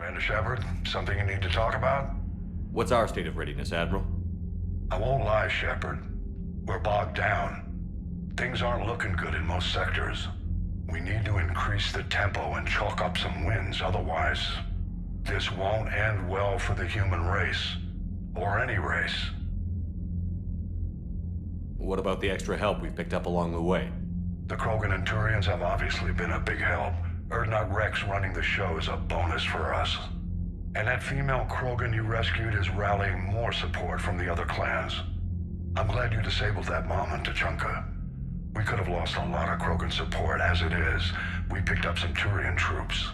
Commander Shepard, something you need to talk about? What's our state of readiness, Admiral? I won't lie, Shepard. We're bogged down. Things aren't looking good in most sectors. We need to increase the tempo and chalk up some wins, otherwise, this won't end well for the human race. Or any race. What about the extra help we've picked up along the way? The Krogan and Turians have obviously been a big help. Urdnot Rex running the show is a bonus for us. And that female Krogan you rescued is rallying more support from the other clans. I'm glad you disabled that mom in Tuchanka. We could have lost a lot of Krogan support. As it is, we picked up some Turian troops.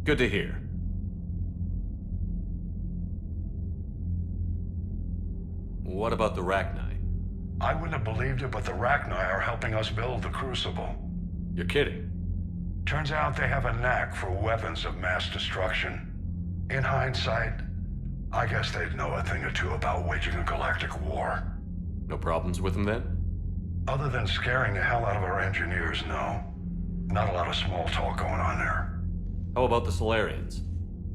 Good to hear. What about the Rachni? I wouldn't have believed it, but the Rachni are helping us build the Crucible. You're kidding. Turns out they have a knack for weapons of mass destruction. In hindsight, I guess they'd know a thing or two about waging a galactic war. No problems with them then? Other than scaring the hell out of our engineers, no. Not a lot of small talk going on there. How about the Salarians?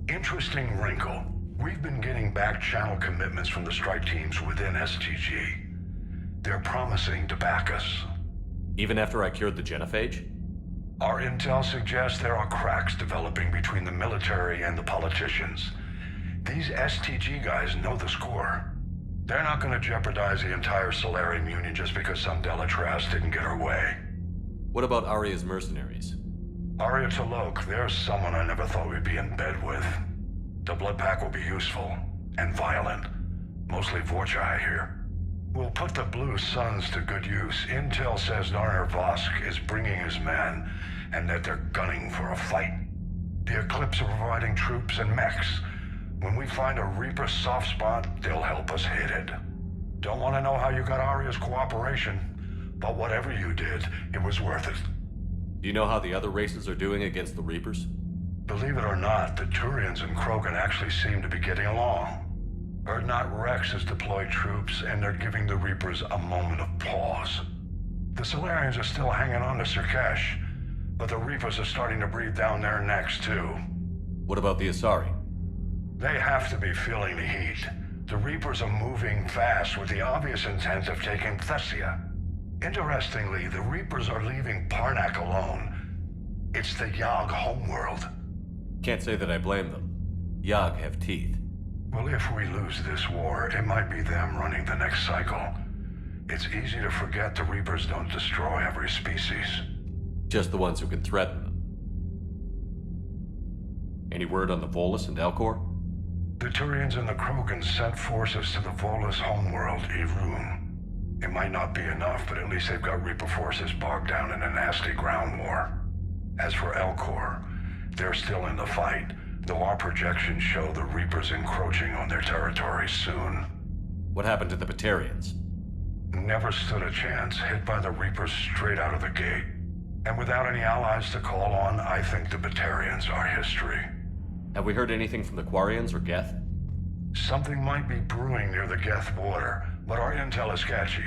Interesting wrinkle. We've been getting back-channel commitments from the strike teams within STG. They're promising to back us. Even after I cured the genophage? Our intel suggests there are cracks developing between the military and the politicians. These STG guys know the score. They're not going to jeopardize the entire Salarian Union just because some Delatras didn't get her way. What about Aria's mercenaries? Aria T'Loak, there's someone I never thought we'd be in bed with. The blood pack will be useful, and violent. Mostly Vorcha, I hear. We'll put the Blue Suns to good use. Intel says Narner Vosk is bringing his men, and that they're gunning for a fight. The Eclipse are providing troops and mechs. When we find a Reaper soft spot, they'll help us hit it. Don't want to know how you got Aria's cooperation, but whatever you did, it was worth it. Do you know how the other races are doing against the Reapers? Believe it or not, the Turians and Krogan actually seem to be getting along. Urdnot Rex has deployed troops, and they're giving the Reapers a moment of pause. The Salarians are still hanging on to Surkesh, but the Reapers are starting to breathe down their necks, too. What about the Asari? They have to be feeling the heat. The Reapers are moving fast with the obvious intent of taking Thessia. Interestingly, the Reapers are leaving Parnak alone. It's the Yog homeworld. Can't say that I blame them. Yog have teeth. Well, if we lose this war, it might be them running the next cycle. It's easy to forget the Reapers don't destroy every species. Just the ones who can threaten them. Any word on the Volus and Elcor? The Turians and the Krogan sent forces to the Volus homeworld, Irun. It might not be enough, but at least they've got Reaper forces bogged down in a nasty ground war. As for Elcor, they're still in the fight, though our projections show the Reapers encroaching on their territory soon. What happened to the Batarians? Never stood a chance, hit by the Reapers straight out of the gate. And without any allies to call on, I think the Batarians are history. Have we heard anything from the Quarians or Geth? Something might be brewing near the Geth border, but our intel is sketchy.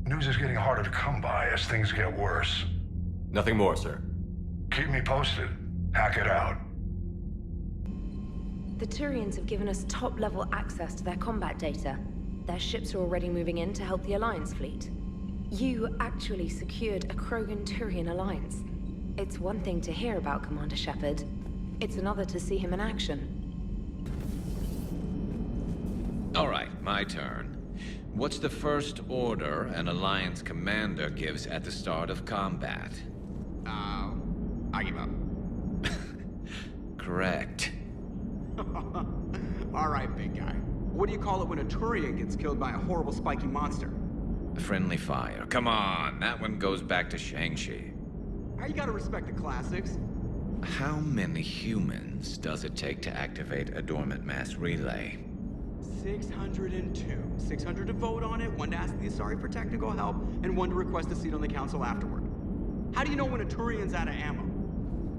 News is getting harder to come by as things get worse. Nothing more, sir. Keep me posted. Hack it out. The Turians have given us top-level access to their combat data. Their ships are already moving in to help the Alliance fleet. You actually secured a Krogan-Turian alliance. It's one thing to hear about Commander Shepard. It's another to see him in action. All right, my turn. What's the first order an Alliance commander gives at the start of combat? I give up. Correct. All right, big guy. What do you call it when a Turian gets killed by a horrible spiky monster? Friendly fire. Come on, that one goes back to Shang-Chi. How you gotta respect the classics? How many humans does it take to activate a dormant mass relay? 602. 600 to vote on it, 1 to ask the Asari for technical help, and 1 to request a seat on the council afterward. How do you know when a Turian's out of ammo?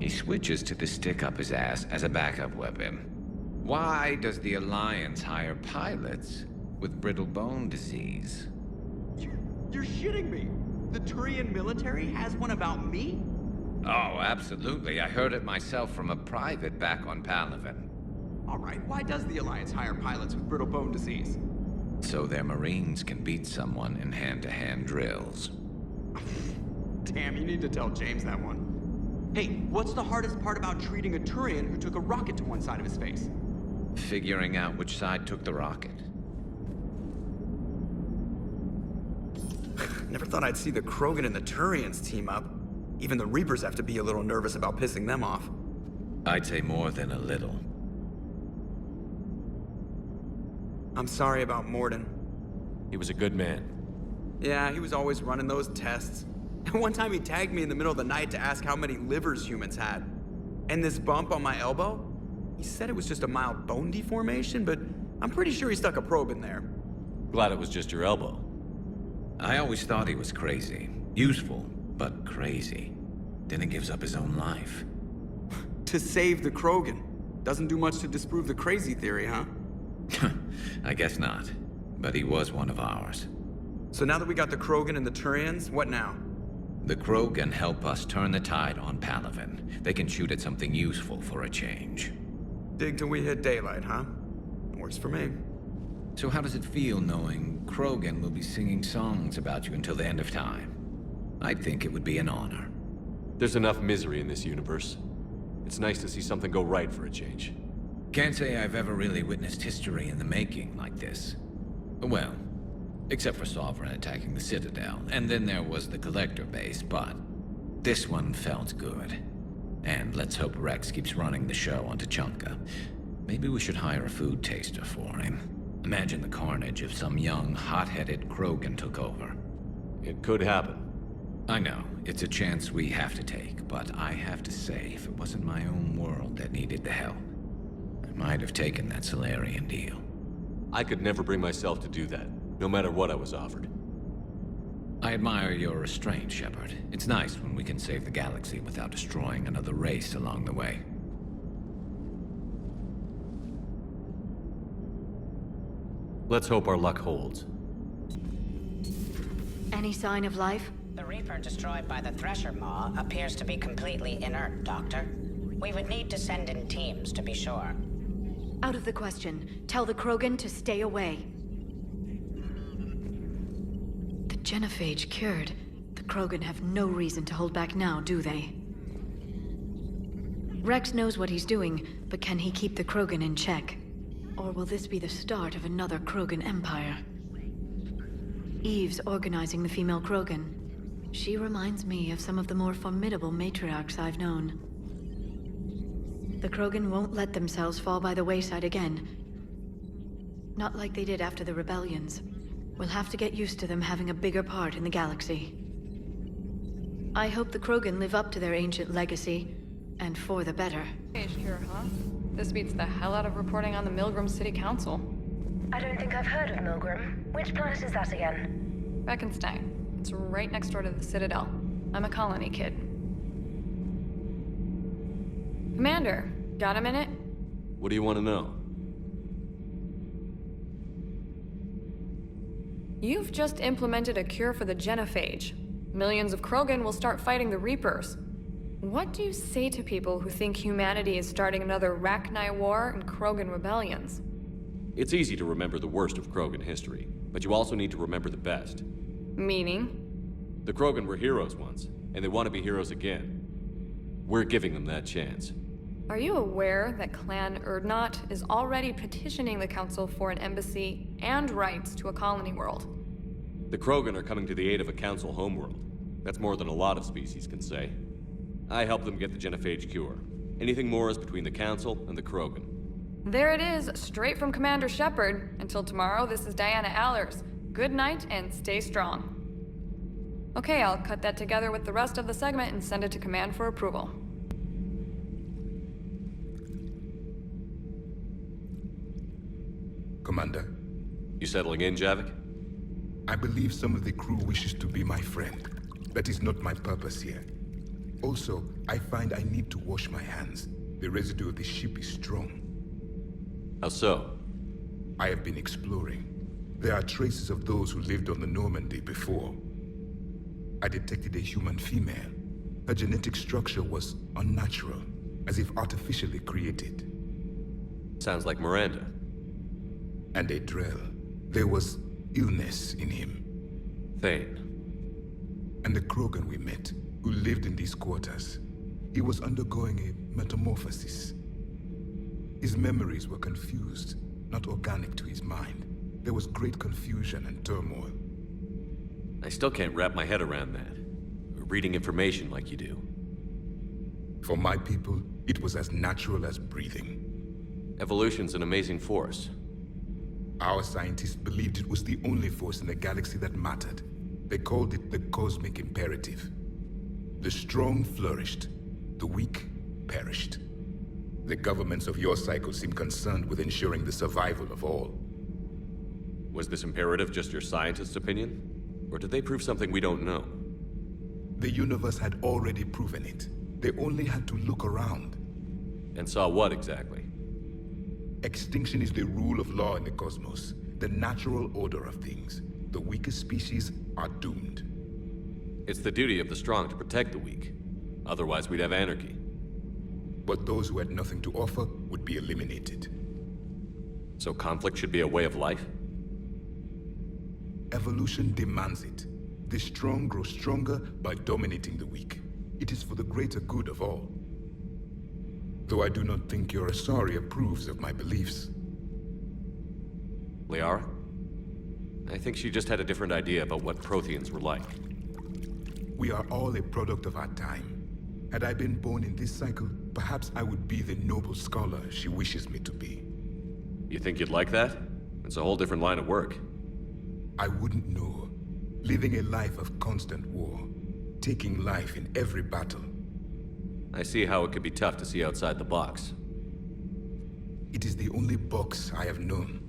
He switches to the stick up his ass as a backup weapon. Why does the Alliance hire pilots with brittle bone disease? You're shitting me! The Turian military has one about me? Oh, absolutely. I heard it myself from a private back on Palaven. All right, why does the Alliance hire pilots with brittle bone disease? So their Marines can beat someone in hand-to-hand drills. Damn, you need to tell James that one. Hey, what's the hardest part about treating a Turian who took a rocket to one side of his face? Figuring out which side took the rocket. Never thought I'd see the Krogan and the Turians team up. Even the Reapers have to be a little nervous about pissing them off. I'd say more than a little. I'm sorry about Morden. He was a good man. Yeah, he was always running those tests. And one time he tagged me in the middle of the night to ask how many livers humans had. And this bump on my elbow? He said it was just a mild bone deformation, but I'm pretty sure he stuck a probe in there. Glad it was just your elbow. I always thought he was crazy. Useful, but crazy. Then he gives up his own life. To save the Krogan. Doesn't do much to disprove the crazy theory, huh? I guess not. But he was one of ours. So now that we got the Krogan and the Turians, what now? The Krogan help us turn the tide on Palaven. They can shoot at something useful for a change. Dig till we hit daylight, huh? Works for me. So how does it feel knowing Krogan will be singing songs about you until the end of time? I'd think it would be an honor. There's enough misery in this universe. It's nice to see something go right for a change. Can't say I've ever really witnessed history in the making like this. Well, except for Sovereign attacking the Citadel, and then there was the Collector base, but this one felt good. And let's hope Rex keeps running the show on Tuchanka. Maybe we should hire a food taster for him. Imagine the carnage if some young, hot-headed Krogan took over. It could happen. I know, it's a chance we have to take, but I have to say, if it wasn't my own world that needed the help, I might have taken that Salarian deal. I could never bring myself to do that, no matter what I was offered. I admire your restraint, Shepard. It's nice when we can save the galaxy without destroying another race along the way. Let's hope our luck holds. Any sign of life? The Reaper destroyed by the Thresher Maw appears to be completely inert, Doctor. We would need to send in teams to be sure. Out of the question. Tell the Krogan to stay away. The genophage cured. The Krogan have no reason to hold back now, do they? Rex knows what he's doing, but can he keep the Krogan in check? Or will this be the start of another Krogan empire? Eve's organizing the female Krogan. She reminds me of some of the more formidable matriarchs I've known. The Krogan won't let themselves fall by the wayside again. Not like they did after the rebellions. We'll have to get used to them having a bigger part in the galaxy. I hope the Krogan live up to their ancient legacy, and for the better. Here, huh? This beats the hell out of reporting on the Milgram City Council. I don't think I've heard of Milgram. Which planet is that again? Beckenstein. It's right next door to the Citadel. I'm a colony kid. Commander, got a minute? What do you want to know? You've just implemented a cure for the genophage. Millions of Krogan will start fighting the Reapers. What do you say to people who think humanity is starting another Rachni War and Krogan rebellions? It's easy to remember the worst of Krogan history, but you also need to remember the best. Meaning? The Krogan were heroes once, and they want to be heroes again. We're giving them that chance. Are you aware that Clan Urdnot is already petitioning the Council for an embassy and rights to a colony world? The Krogan are coming to the aid of a Council homeworld. That's more than a lot of species can say. I helped them get the genophage cure. Anything more is between the Council and the Krogan. There it is, straight from Commander Shepard. Until tomorrow, this is Diana Allers. Good night and stay strong. Okay, I'll cut that together with the rest of the segment and send it to Command for approval. Commander, You settling in, Javik? I believe some of the crew wishes to be my friend. That is not my purpose here. Also, I find I need to wash my hands. The residue of the ship is strong. How so? I have been exploring. There are traces of those who lived on the Normandy before. I detected a human female. Her genetic structure was unnatural, as if artificially created. Sounds like Miranda. And a drill. There was illness in him. Thane. And the Krogan we met, who lived in these quarters, he was undergoing a metamorphosis. His memories were confused, not organic to his mind. There was great confusion and turmoil. I still can't wrap my head around that. Reading information like you do. For my people, it was as natural as breathing. Evolution's an amazing force. Our scientists believed it was the only force in the galaxy that mattered. They called it the cosmic imperative. The strong flourished, the weak perished. The governments of your cycle seem concerned with ensuring the survival of all. Was this imperative just your scientist's opinion? Or did they prove something we don't know? The universe had already proven it. They only had to look around. And saw what exactly? Extinction is the rule of law in the cosmos, the natural order of things. The weakest species are doomed. It's the duty of the strong to protect the weak. Otherwise, we'd have anarchy. But those who had nothing to offer would be eliminated. So conflict should be a way of life? Evolution demands it. The strong grow stronger by dominating the weak. It is for the greater good of all. Though I do not think your Asari approves of my beliefs. Liara? I think she just had a different idea about what Protheans were like. We are all a product of our time. Had I been born in this cycle, perhaps I would be the noble scholar she wishes me to be. You think you'd like that? It's a whole different line of work. I wouldn't know. Living a life of constant war. Taking life in every battle. I see how it could be tough to see outside the box. It is the only box I have known.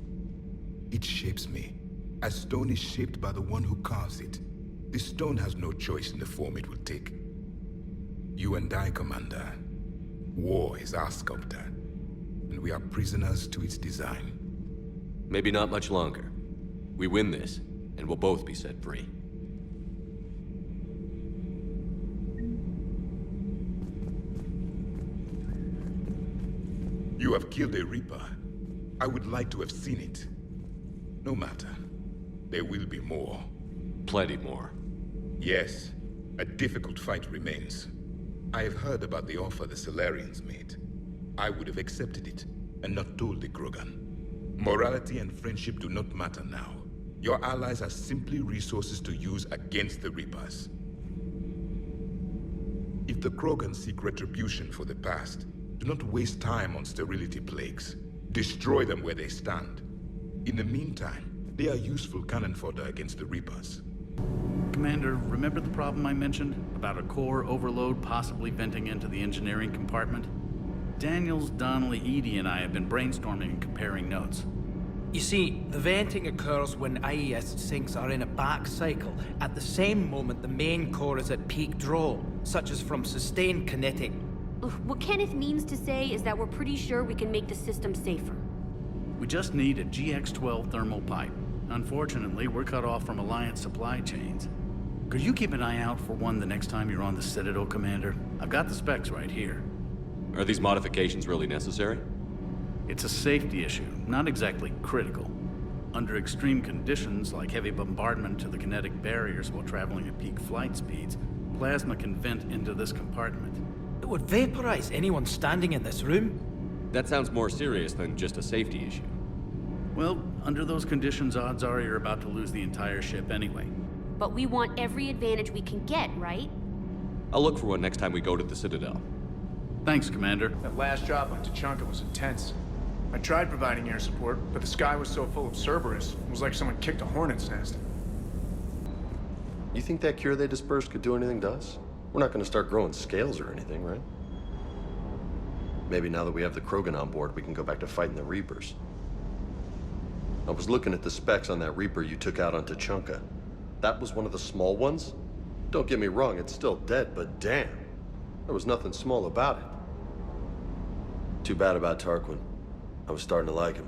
It shapes me, as stone is shaped by the one who carves it. The stone has no choice in the form it will take. You and I, Commander. War is our sculptor, and we are prisoners to its design. Maybe not much longer. We win this, and we'll both be set free. You have killed a Reaper. I would like to have seen it. No matter. There will be more. Plenty more. Yes. A difficult fight remains. I have heard about the offer the Salarians made. I would have accepted it, and not told the krogan. Morality and friendship do not matter now. Your allies are simply resources to use against the Reapers. If the krogan seek retribution for the past, do not waste time on sterility plagues. Destroy them where they stand. In the meantime, they are useful cannon fodder against the Reapers. Commander, remember the problem I mentioned? About a core overload possibly venting into the engineering compartment? Daniels, Donnelly, Edie, and I have been brainstorming and comparing notes. You see, the venting occurs when IES sinks are in a back cycle, at the same moment the main core is at peak draw, such as from sustained kinetic. What Kenneth means to say is that we're pretty sure we can make the system safer. We just need a GX-12 thermal pipe. Unfortunately, we're cut off from Alliance supply chains. Could you keep an eye out for one the next time you're on the Citadel, Commander? I've got the specs right here. Are these modifications really necessary? It's a safety issue, not exactly critical. Under extreme conditions, like heavy bombardment to the kinetic barriers while traveling at peak flight speeds, plasma can vent into this compartment. It would vaporize anyone standing in this room. That sounds more serious than just a safety issue. Well, under those conditions, odds are you're about to lose the entire ship anyway. But we want every advantage we can get, right? I'll look for one next time we go to the Citadel. Thanks, Commander. That last drop on Tuchanka was intense. I tried providing air support, but the sky was so full of Cerberus, it was like someone kicked a hornet's nest. You think that cure they dispersed could do anything to us? We're not going to start growing scales or anything, right? Maybe now that we have the Krogan on board, we can go back to fighting the Reapers. I was looking at the specs on that Reaper you took out on Tuchanka. That was one of the small ones? Don't get me wrong, it's still dead, but damn. There was nothing small about it. Too bad about Tarquin. I was starting to like him.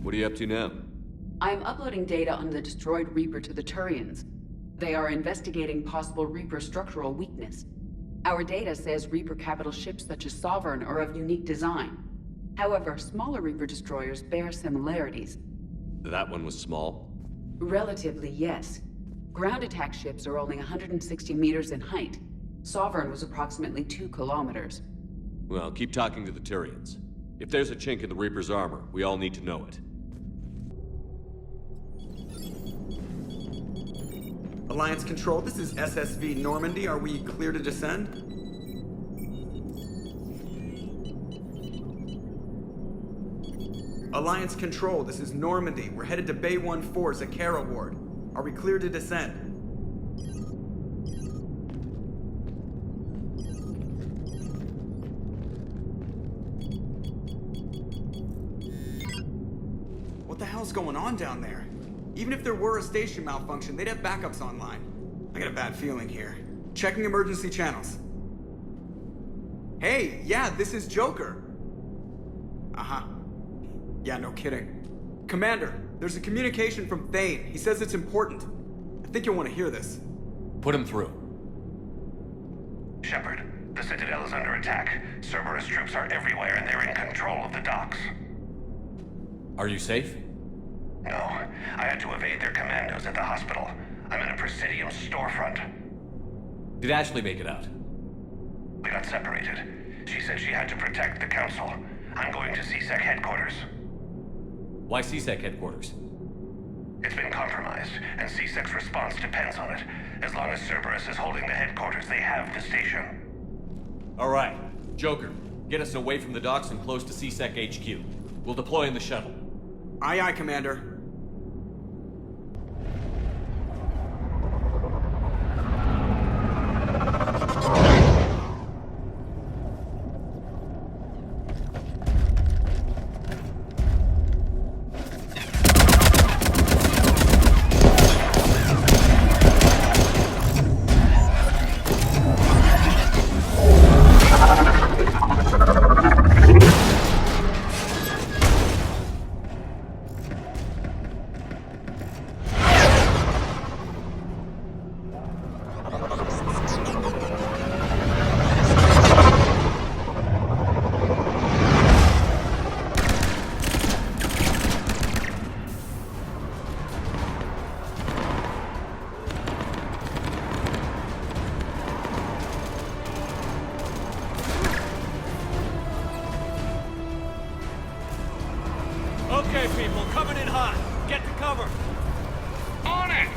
What are you up to now? I am uploading data on the destroyed Reaper to the Turians. They are investigating possible Reaper structural weakness. Our data says Reaper capital ships such as Sovereign are of unique design. However, smaller Reaper destroyers bear similarities. That one was small? Relatively, yes. Ground attack ships are only 160 meters in height. Sovereign was approximately 2 kilometers. Well, keep talking to the Turians. If there's a chink in the Reaper's armor, we all need to know it. Alliance Control, this is SSV Normandy. Are we clear to descend? Alliance Control, this is Normandy. We're headed to Bay 1-4, Zakara Ward. Are we clear to descend? What the hell's going on down there? Even if there were a station malfunction, they'd have backups online. I got a bad feeling here. Checking emergency channels. Hey, yeah, this is Joker. Uh-huh. Yeah, no kidding. Commander, there's a communication from Thane. He says it's important. I think you'll want to hear this. Put him through. Shepard, the Citadel is under attack. Cerberus troops are everywhere and they're in control of the docks. Are you safe? No, I had to evade their commandos at the hospital. I'm in a Presidium storefront. Did Ashley make it out? We got separated. She said she had to protect the Council. I'm going to CSEC headquarters. Why CSEC headquarters? It's been compromised, and CSEC's response depends on it. As long as Cerberus is holding the headquarters, they have the station. All right. Joker, get us away from the docks and close to CSEC HQ. We'll deploy in the shuttle. Aye, aye, Commander. Okay, people, coming in hot. Get to cover. On it!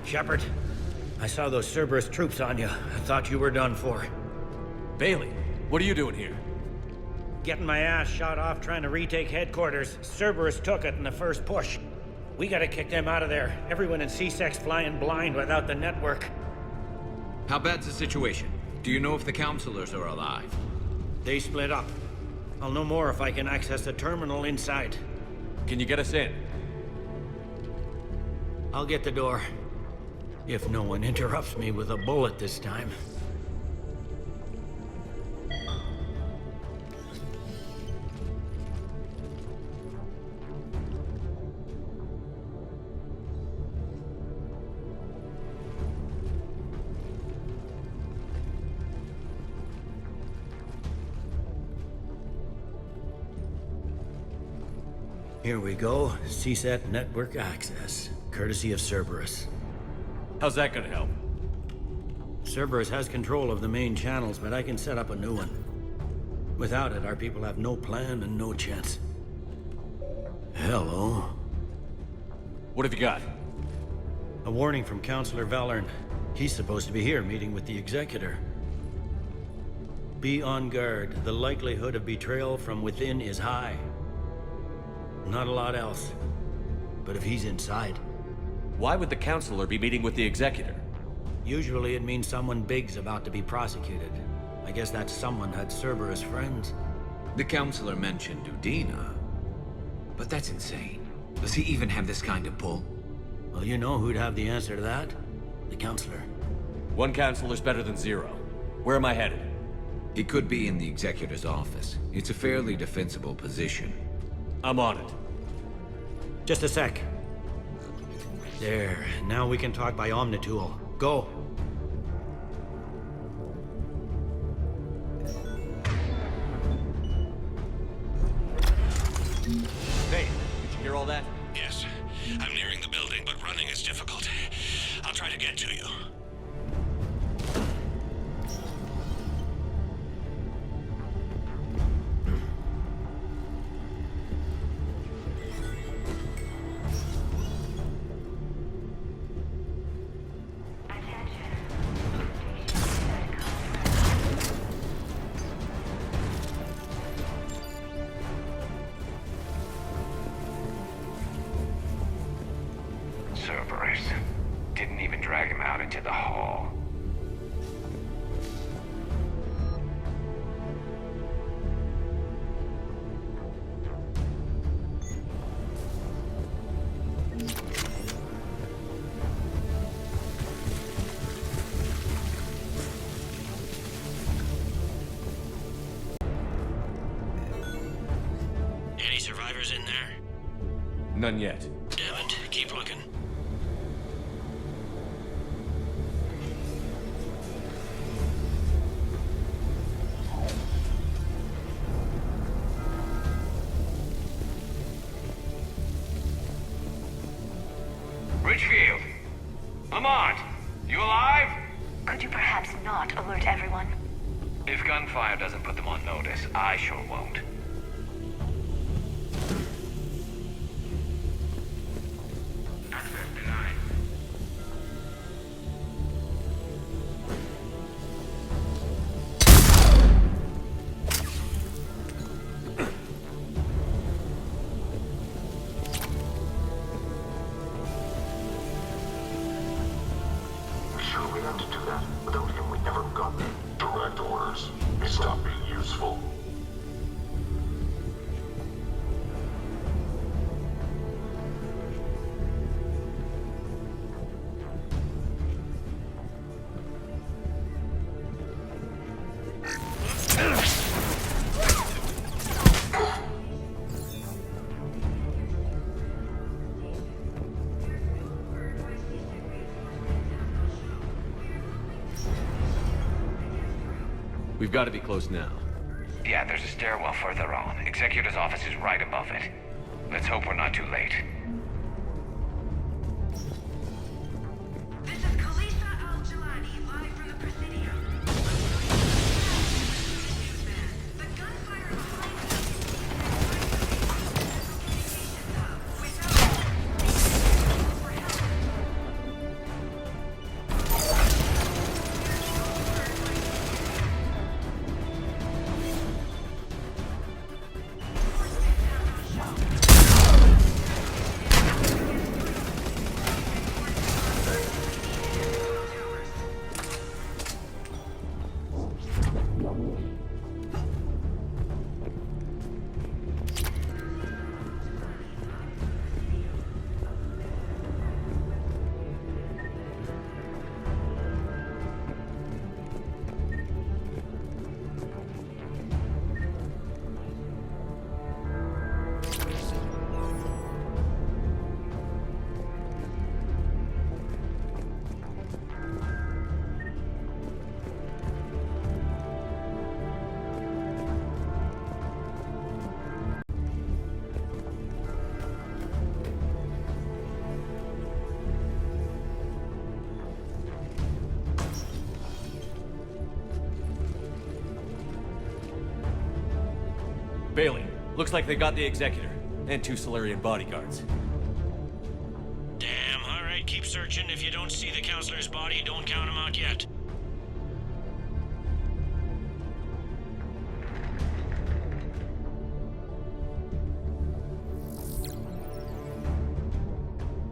Shepard, I saw those Cerberus troops on you. I thought you were done for. Bailey, what are you doing here? Getting my ass shot off trying to retake headquarters. Cerberus took it in the first push. We gotta kick them out of there. Everyone in CSEC's flying blind without the network. How bad's the situation? Do you know if the counselors are alive? They split up. I'll know more if I can access the terminal inside. Can you get us in? I'll get the door. If no one interrupts me with a bullet this time. Here we go. CSET network access, courtesy of Cerberus. How's that gonna help? Cerberus has control of the main channels, but I can set up a new one. Without it, our people have no plan and no chance. Hello. What have you got? A warning from Counselor Valern. He's supposed to be here meeting with the Executor. Be on guard. The likelihood of betrayal from within is high. Not a lot else. But if he's inside... Why would the Counselor be meeting with the Executor? Usually it means someone big's about to be prosecuted. I guess that someone had Cerberus friends. The Counselor mentioned Udina. But that's insane. Does he even have this kind of pull? Well, you know who'd have the answer to that? The Counselor. One Counselor's better than zero. Where am I headed? He could be in the Executor's office. It's a fairly defensible position. I'm on it. Just a sec. There. Now we can talk by Omnitool. Go. Hey, did you hear all that? Yes. I'm nearing the building, but running is difficult. I'll try to get to you. Cerberus. Didn't even drag him out into the hall. Any survivors in there? None yet. Damn it. Keep looking. Richfield! Lamont! You alive? Could you perhaps not alert everyone? If gunfire doesn't put them on notice, I sure won't. Access denied. Sure we have to do that? Without him, we never got there. Direct orders. Stop being useful. We've got to be close now. Yeah, there's a stairwell further on. Executor's office is right above it. Let's hope we're not too late. Looks like they got the Executor, and 2 Salarian bodyguards. Damn, alright, keep searching. If you don't see the Counselor's body, don't count him out yet.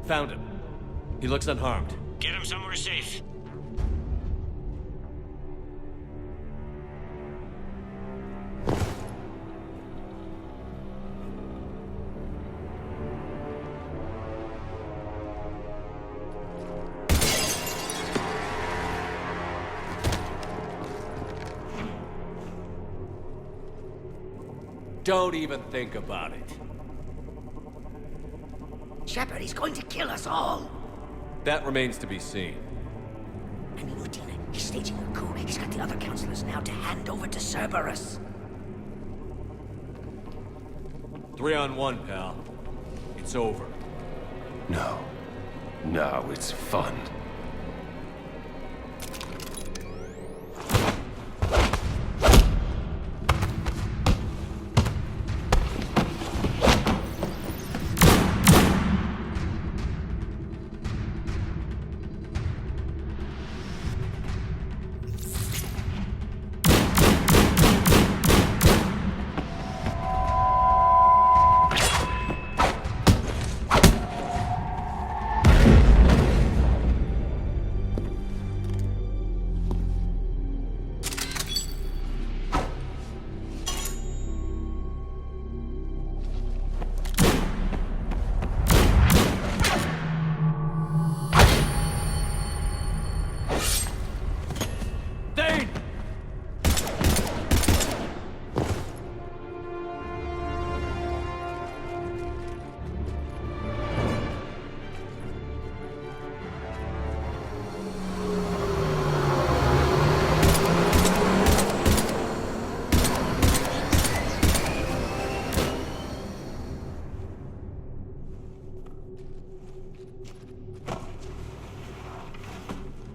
Found him. He looks unharmed. Get him somewhere safe. Don't even think about it. Shepard, he's going to kill us all. That remains to be seen. I mean, Lieutenant, he's staging a coup. He's got the other counselors now to hand over to Cerberus. 3-on-1, pal. It's over. No. No, it's fun.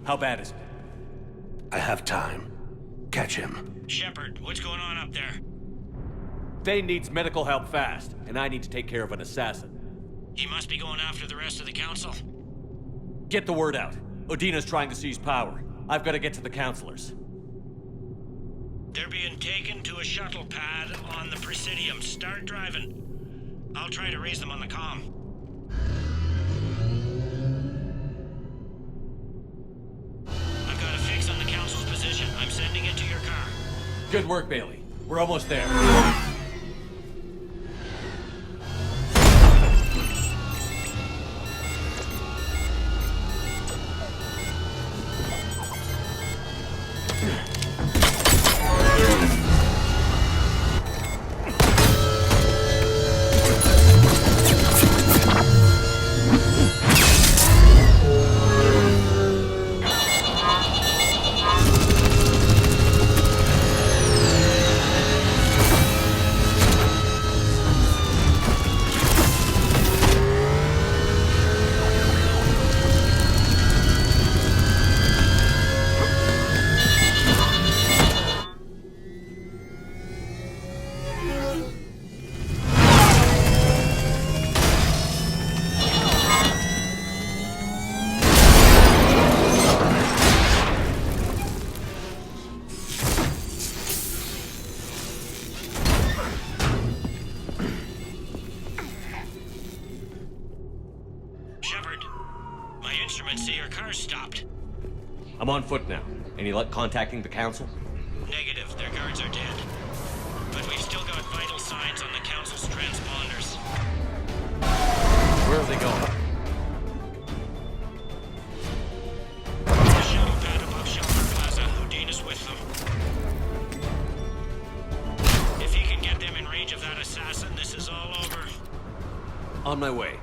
How bad is it? I have time. Catch him. Shepard, what's going on up there? Thane needs medical help fast, and I need to take care of an assassin. He must be going after the rest of the Council. Get the word out. Odina's trying to seize power. I've got to get to the Counselors. They're being taken to a shuttle pad on the Presidium. Start driving. I'll try to raise them on the comm. I've got a fix on the Council's position. I'm sending it to your car. Good work, Bailey. We're almost there. I'm on foot now. Any luck contacting the Council? Negative. Their guards are dead. But we've still got vital signs on the Council's transponders. Where are they going? The shuttle pad above Shelter Plaza. Odina's with them. If he can get them in range of that assassin, this is all over. On my way.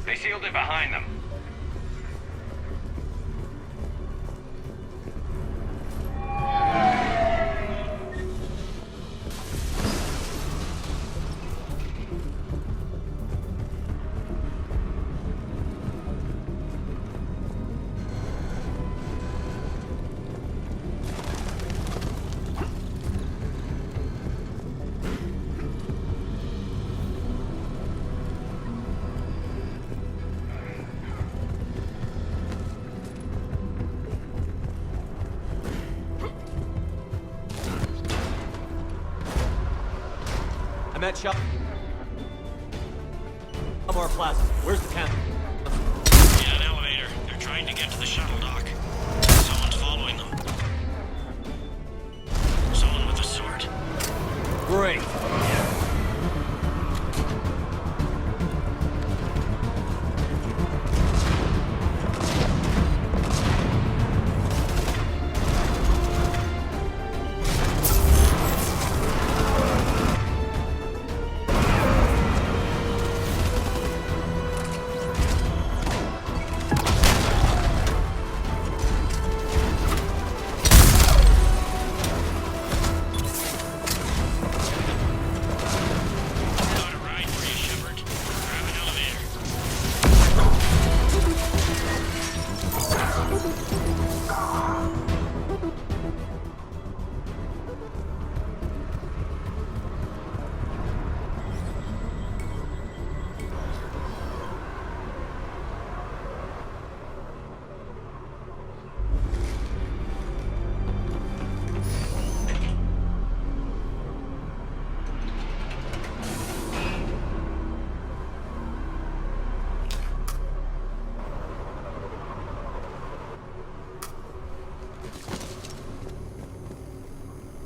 They sealed it behind them. I'm at shop. More Plaza. Where's the camp? In an elevator. They're trying to get to the shuttle dock. Someone's following them. Someone with a sword. Great.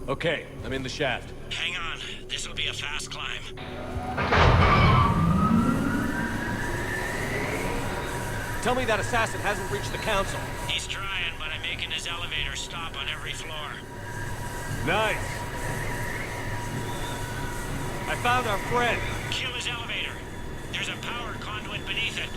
Okay, I'm in the shaft. Hang on. This'll be a fast climb. Tell me that assassin hasn't reached the council. He's trying, but I'm making his elevator stop on every floor. Nice. I found our friend. Kill his elevator. There's a power conduit beneath it.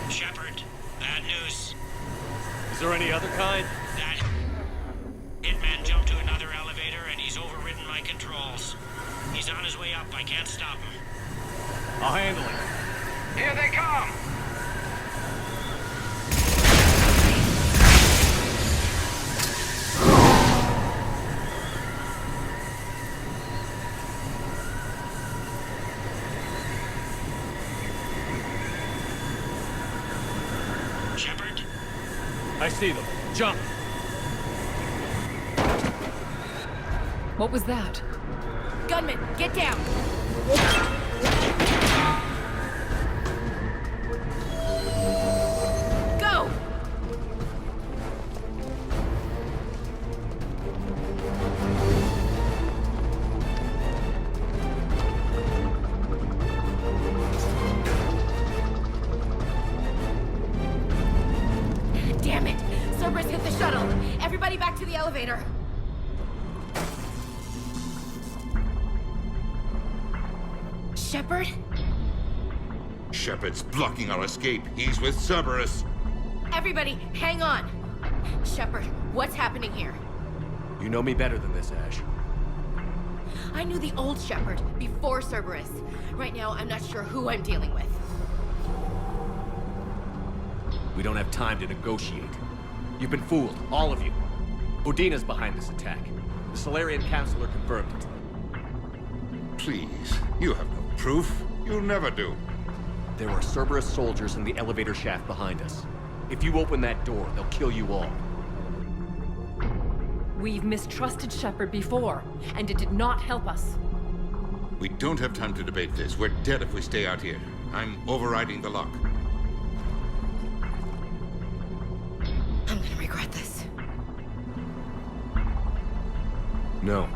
Shepard, bad news. Is there any other kind? That hitman jumped to another elevator and he's overridden my controls. He's on his way up. I can't stop him. I'll handle it. Here they come! Shepard? I see them. Jump! What was that? Gunman, get down! Go! Damn it! Cerberus hit the shuttle! Everybody back to the elevator! Shepard? Shepard's blocking our escape. He's with Cerberus. Everybody, hang on! Shepard, what's happening here? You know me better than this, Ash. I knew the old Shepard before Cerberus. Right now, I'm not sure who I'm dealing with. We don't have time to negotiate. You've been fooled, all of you. Udina's behind this attack. The Salarian Counselor confirmed it. Please, you have no proof. You'll never do. There are Cerberus soldiers in the elevator shaft behind us. If you open that door, they'll kill you all. We've mistrusted Shepard before, and it did not help us. We don't have time to debate this. We're dead if we stay out here. I'm overriding the lock. I'm gonna regret this. No.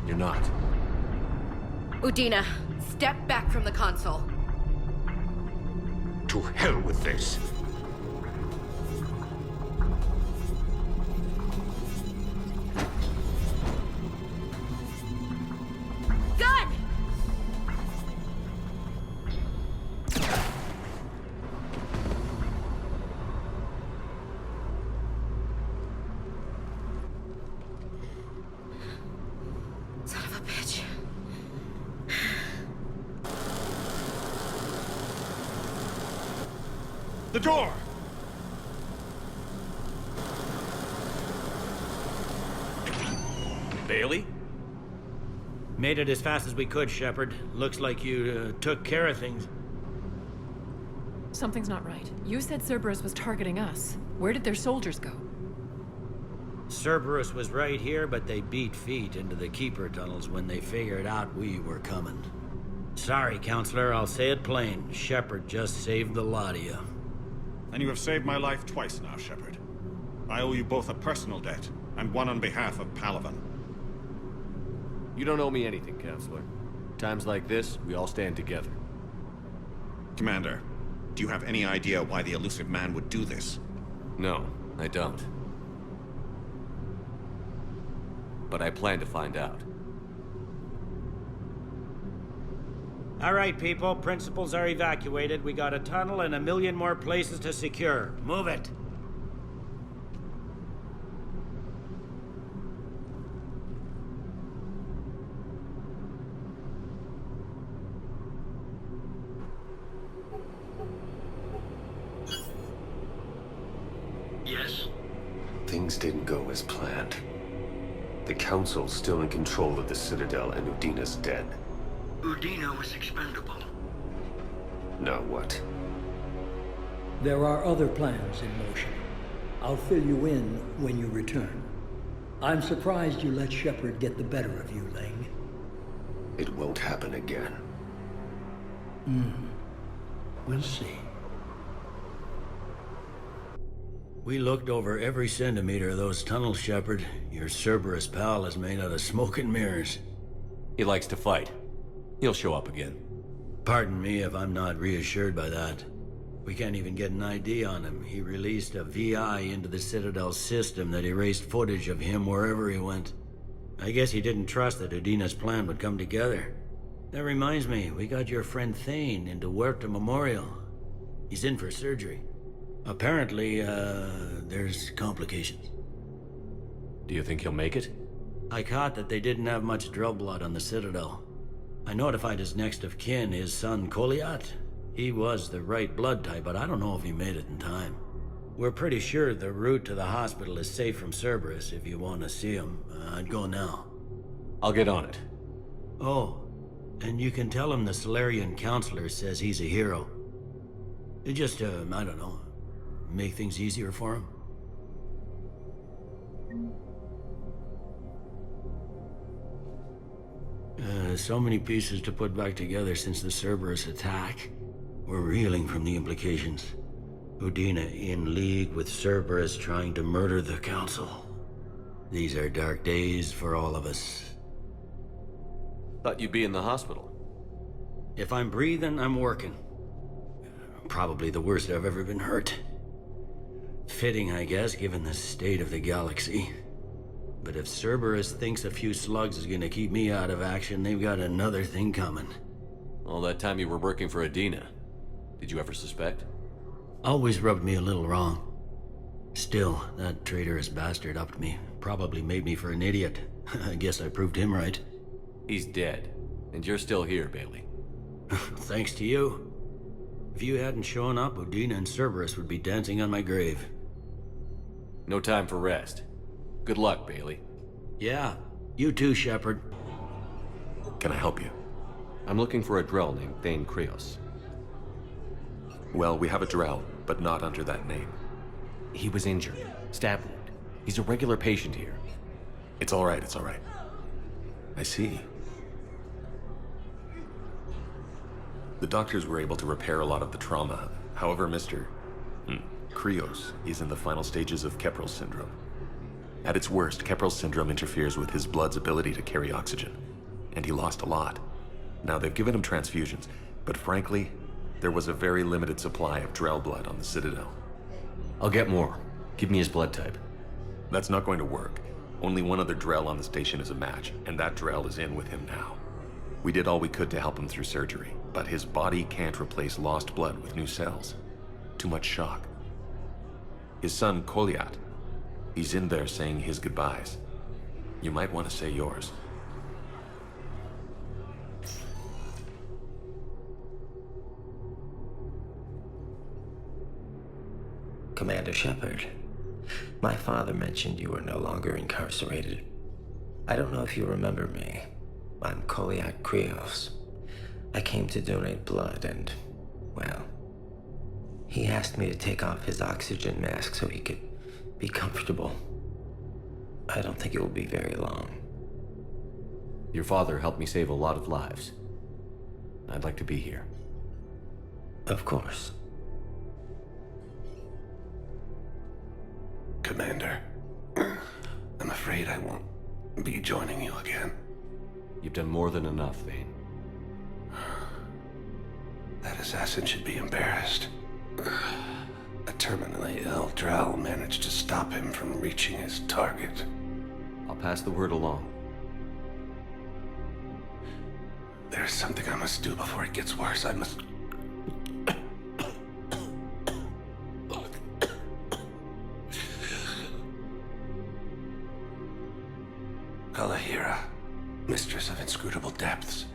You're not. Udina, step back from the console. To hell with this. Gun! Son of a bitch. The door! Bailey? Made it as fast as we could, Shepard. Looks like you took care of things. Something's not right. You said Cerberus was targeting us. Where did their soldiers go? Cerberus was right here, but they beat feet into the Keeper tunnels when they figured out we were coming. Sorry, Counselor, I'll say it plain. Shepard just saved the lot of you. And you have saved my life twice now, Shepard. I owe you both a personal debt, and one on behalf of Palaven. You don't owe me anything, Counselor. Times like this, we all stand together. Commander, do you have any idea why the elusive man would do this? No, I don't. But I plan to find out. All right, people. Principals are evacuated. We got a tunnel and 1 million more places to secure. Move it. Yes? Things didn't go as planned. The Council's still in control of the Citadel and Udina's dead. Udina was expendable. Now what? There are other plans in motion. I'll fill you in when you return. I'm surprised you let Shepard get the better of you, Ling. It won't happen again. We'll see. We looked over every centimeter of those tunnels, Shepard. Your Cerberus pal is made out of smoke and mirrors. He likes to fight. He'll show up again. Pardon me if I'm not reassured by that. We can't even get an ID on him. He released a VI into the Citadel system that erased footage of him wherever he went. I guess he didn't trust that Udina's plan would come together. That reminds me, we got your friend Thane into Huerta Memorial. He's in for surgery. Apparently, there's complications. Do you think he'll make it? I caught that they didn't have much drill blood on the Citadel. I notified his next of kin, his son Koliat. He was the right blood type, but I don't know if he made it in time. We're pretty sure the route to the hospital is safe from Cerberus if you want to see him. I'd go now. I'll get on it. Oh, and you can tell him the Salarian Counselor says he's a hero. Just, I don't know, make things easier for him. So many pieces to put back together since the Cerberus attack. We're reeling from the implications. Udina in league with Cerberus trying to murder the Council. These are dark days for all of us. Thought you'd be in the hospital. If I'm breathing, I'm working. Probably the worst I've ever been hurt. Fitting, I guess, given the state of the galaxy. But if Cerberus thinks a few slugs is gonna keep me out of action, they've got another thing coming. All that time you were working for Udina, did you ever suspect? Always rubbed me a little wrong. Still, that traitorous bastard upped me. Probably made me for an idiot. I guess I proved him right. He's dead, and you're still here, Bailey. Thanks to you. If you hadn't shown up, Udina and Cerberus would be dancing on my grave. No time for rest. Good luck, Bailey. Yeah, you too, Shepard. Can I help you? I'm looking for a Drell named Thane Krios. Well, we have a Drell, but not under that name. He was injured. Stab wound. He's a regular patient here. It's all right, it's all right. I see. The doctors were able to repair a lot of the trauma. However, Mr. Krios is in the final stages of Keprel's syndrome. At its worst, Keprel's syndrome interferes with his blood's ability to carry oxygen, and he lost a lot. Now, they've given him transfusions, but frankly, there was a very limited supply of Drell blood on the Citadel. I'll get more. Give me his blood type. That's not going to work. Only one other Drell on the station is a match, and that Drell is in with him now. We did all we could to help him through surgery, but his body can't replace lost blood with new cells. Too much shock. His son, Kolyat, he's in there saying his goodbyes. You might want to say yours. Commander Shepard, my father mentioned you were no longer incarcerated. I don't know if you remember me. I'm Kolyat Krios. I came to donate blood and, well, he asked me to take off his oxygen mask so he could be comfortable. I don't think it will be very long. Your father helped me save a lot of lives. I'd like to be here. Of course. Commander, I'm afraid I won't be joining you again. You've done more than enough, Thane. That assassin should be embarrassed. A terminally ill Drell managed to stop him from reaching his target. I'll pass the word along. There's something I must do before it gets worse. I must... Kalahira, mistress of inscrutable depths,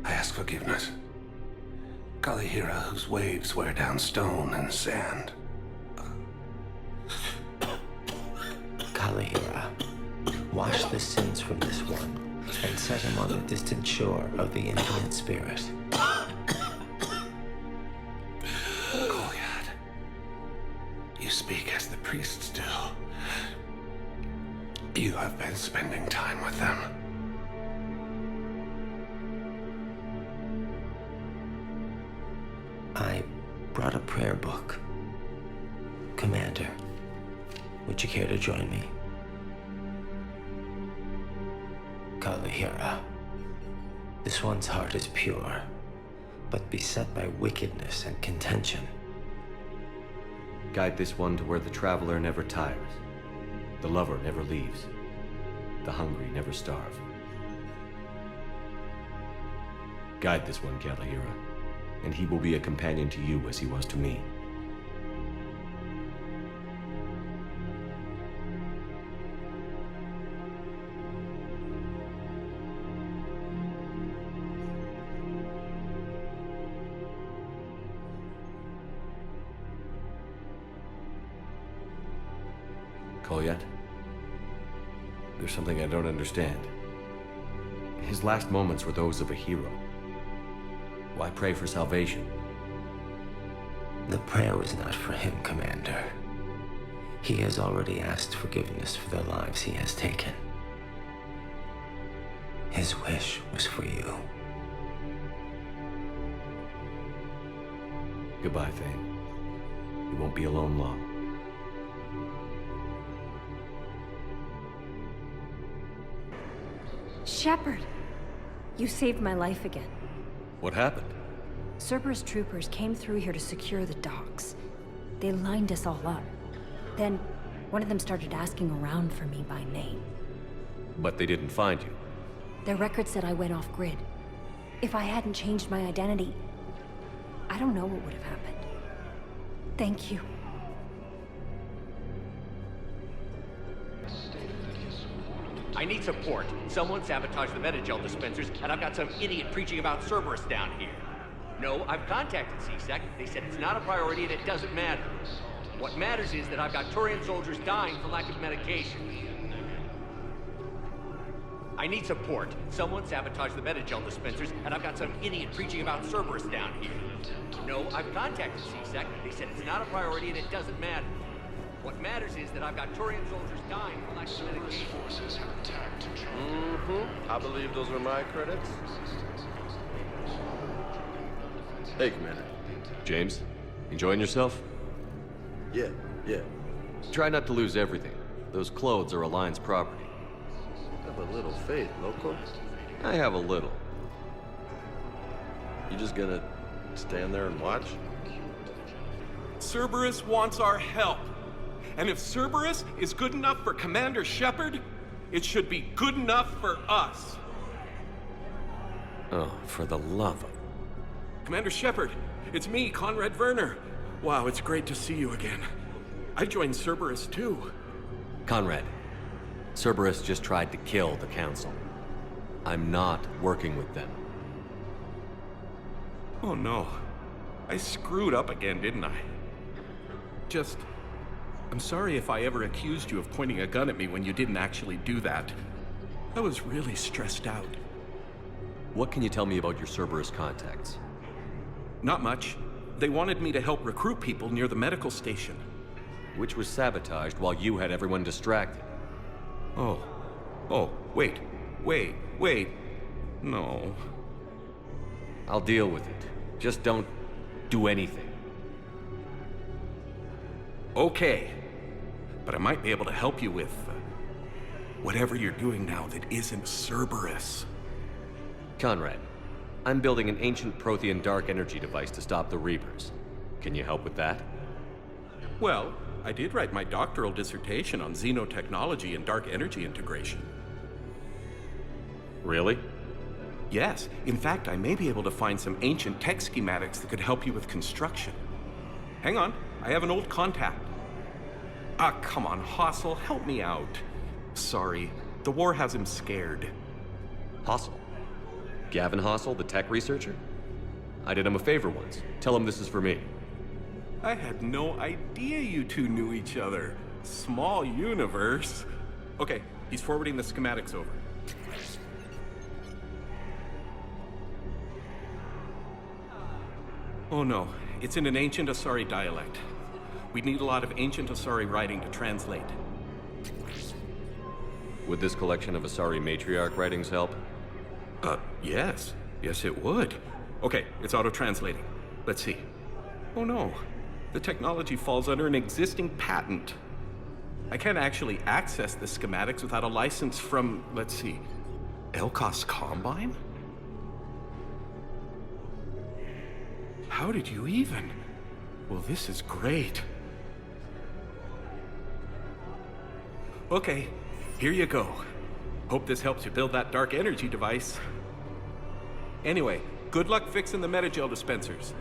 I ask forgiveness. Kalahira, whose waves wear down stone and sand. Kalahira, wash the sins from this one and set him on the distant shore of the infinite spirit. Kolyat, you speak as the priests do. You have been spending time with them. I brought a prayer book. Commander, would you care to join me? Kalahira, this one's heart is pure, but beset by wickedness and contention. Guide this one to where the traveler never tires. The lover never leaves. The hungry never starve. Guide this one, Kalahira, and he will be a companion to you as he was to me. Kolyat? There's something I don't understand. His last moments were those of a hero. Why pray for salvation? The prayer was not for him, Commander. He has already asked forgiveness for the lives he has taken. His wish was for you. Goodbye, Thane. You won't be alone long. Shepard! You saved my life again. What happened? Cerberus troopers came through here to secure the docks. They lined us all up. Then, one of them started asking around for me by name. But they didn't find you. Their record said I went off-grid. If I hadn't changed my identity, I don't know what would have happened. Thank you. I need support. Someone sabotaged the Metagel dispensers, and I've got some idiot preaching about Cerberus down here. No, I've contacted CSEC. They said it's not a priority and it doesn't matter. What matters is that I've got Turian soldiers dying for lack of medication. I need support. Someone sabotaged the metagel dispensers, and I've got some idiot preaching about Cerberus down here. No, I've contacted CSEC. They said it's not a priority and it doesn't matter. What matters is that I've got Turian soldiers dying from lack of medication. Forces have attacked. I believe those are my credits. Hey, Commander. James, enjoying yourself? Yeah. Try not to lose everything. Those clothes are Alliance property. Have a little faith, loco. I have a little. You just gonna stand there and watch? Cerberus wants our help. And if Cerberus is good enough for Commander Shepard, it should be good enough for us. Oh, for the love of... Commander Shepard, it's me, Conrad Werner. Wow, it's great to see you again. I joined Cerberus too. Conrad, Cerberus just tried to kill the Council. I'm not working with them. Oh no. I screwed up again, didn't I? I'm sorry if I ever accused you of pointing a gun at me when you didn't actually do that. I was really stressed out. What can you tell me about your Cerberus contacts? Not much. They wanted me to help recruit people near the medical station. Which was sabotaged while you had everyone distracted. Oh, wait. No. I'll deal with it. Just don't do anything. Okay. But I might be able to help you with whatever you're doing now that isn't Cerberus. Conrad, I'm building an ancient Prothean dark energy device to stop the Reapers. Can you help with that? Well, I did write my doctoral dissertation on xenotechnology and dark energy integration. Really? Yes. In fact, I may be able to find some ancient tech schematics that could help you with construction. Hang on, I have an old contact. Come on, Hossel, help me out. Sorry, the war has him scared. Hossel? Gavin Hossel, the tech researcher? I did him a favor once. Tell him this is for me. I had no idea you two knew each other. Small universe. Okay, he's forwarding the schematics over. Oh no, it's in an ancient Asari dialect. We'd need a lot of ancient Asari writing to translate. Would this collection of Asari matriarch writings help? Yes. Yes, it would. Okay, it's auto-translating. Let's see. Oh no, the technology falls under an existing patent. I can't actually access the schematics without a license from, let's see, Elkos Combine? How did you even? Well, this is great. Okay, here you go. Hope this helps you build that dark energy device. Anyway, good luck fixing the metagel dispensers.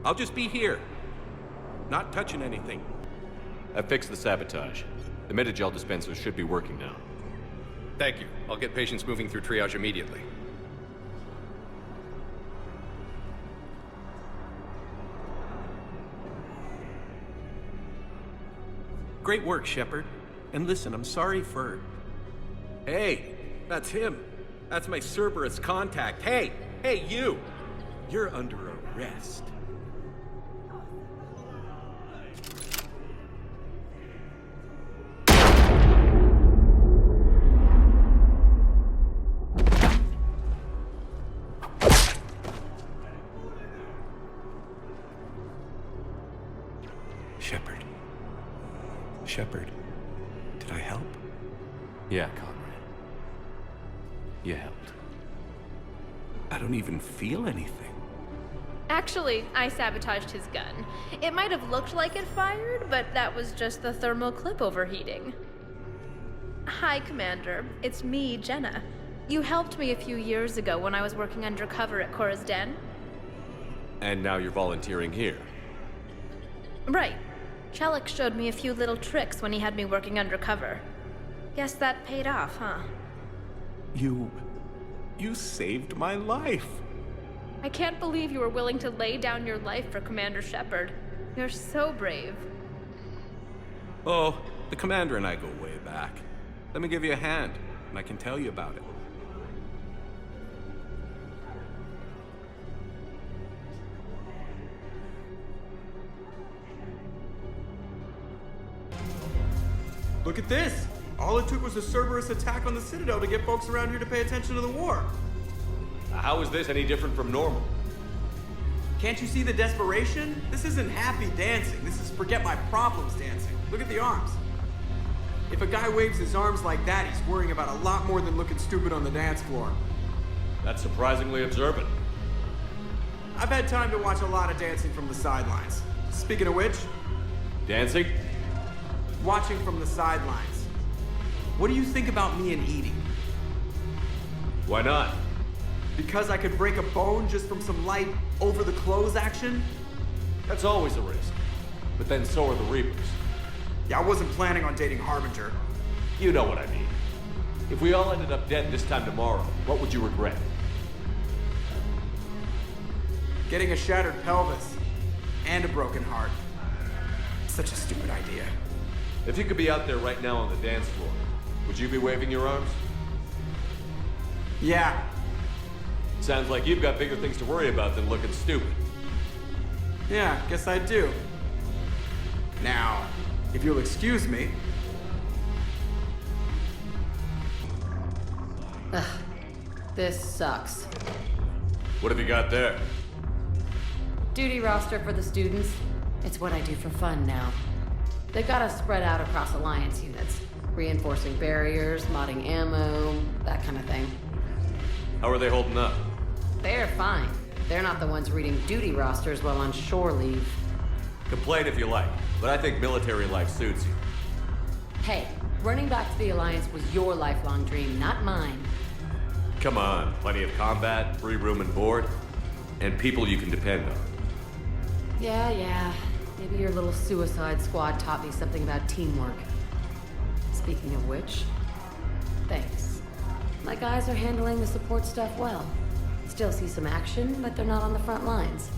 I'll just be here. Not touching anything. I fixed the sabotage. The metagel dispensers should be working now. Thank you. I'll get patients moving through triage immediately. Great work, Shepard. And listen, I'm sorry for... Hey, that's him. That's my Cerberus contact. Hey, you! You're under arrest. Shepard, did I help? Yeah, Conrad. You helped. I don't even feel anything. Actually, I sabotaged his gun. It might have looked like it fired, but that was just the thermal clip overheating. Hi, Commander. It's me, Jenna. You helped me a few years ago when I was working undercover at Cora's Den. And now you're volunteering here. Right. Chellick showed me a few little tricks when he had me working undercover. Guess that paid off, huh? You saved my life. I can't believe you were willing to lay down your life for Commander Shepard. You're so brave. Oh, the Commander and I go way back. Let me give you a hand, and I can tell you about it. Look at this! All it took was a Cerberus attack on the Citadel to get folks around here to pay attention to the war. How is this any different from normal? Can't you see the desperation? This isn't happy dancing. This is forget my problems dancing. Look at the arms. If a guy waves his arms like that, he's worrying about a lot more than looking stupid on the dance floor. That's surprisingly observant. I've had time to watch a lot of dancing from the sidelines. Speaking of which... Dancing? Watching from the sidelines. What do you think about me and eating? Why not? Because I could break a bone just from some light over-the-clothes action? That's always a risk. But then so are the Reapers. Yeah, I wasn't planning on dating Harbinger. You know what I mean. If we all ended up dead this time tomorrow, what would you regret? Getting a shattered pelvis. And a broken heart. Such a stupid idea. If you could be out there right now on the dance floor, would you be waving your arms? Yeah. Sounds like you've got bigger things to worry about than looking stupid. Yeah, guess I do. Now, if you'll excuse me... Ugh, this sucks. What have you got there? Duty roster for the students. It's what I do for fun now. They've got us spread out across Alliance units. Reinforcing barriers, modding ammo, that kind of thing. How are they holding up? They're fine. They're not the ones reading duty rosters while on shore leave. Complain if you like, but I think military life suits you. Hey, running back to the Alliance was your lifelong dream, not mine. Come on, plenty of combat, free room and board, and people you can depend on. Yeah. Maybe your little suicide squad taught me something about teamwork. Speaking of which, thanks. My guys are handling the support stuff well. Still see some action, but they're not on the front lines.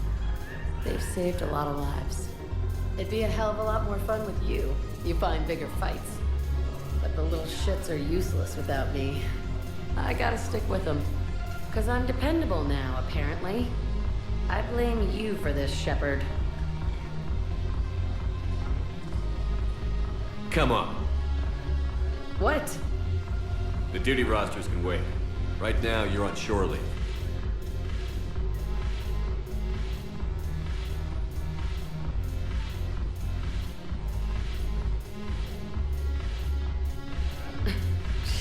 They've saved a lot of lives. It'd be a hell of a lot more fun with you. You find bigger fights. But the little shits are useless without me. I gotta stick with them. 'Cause I'm dependable now, apparently. I blame you for this, Shepard. Come on. What? The duty rosters can wait. Right now, you're on shore leave.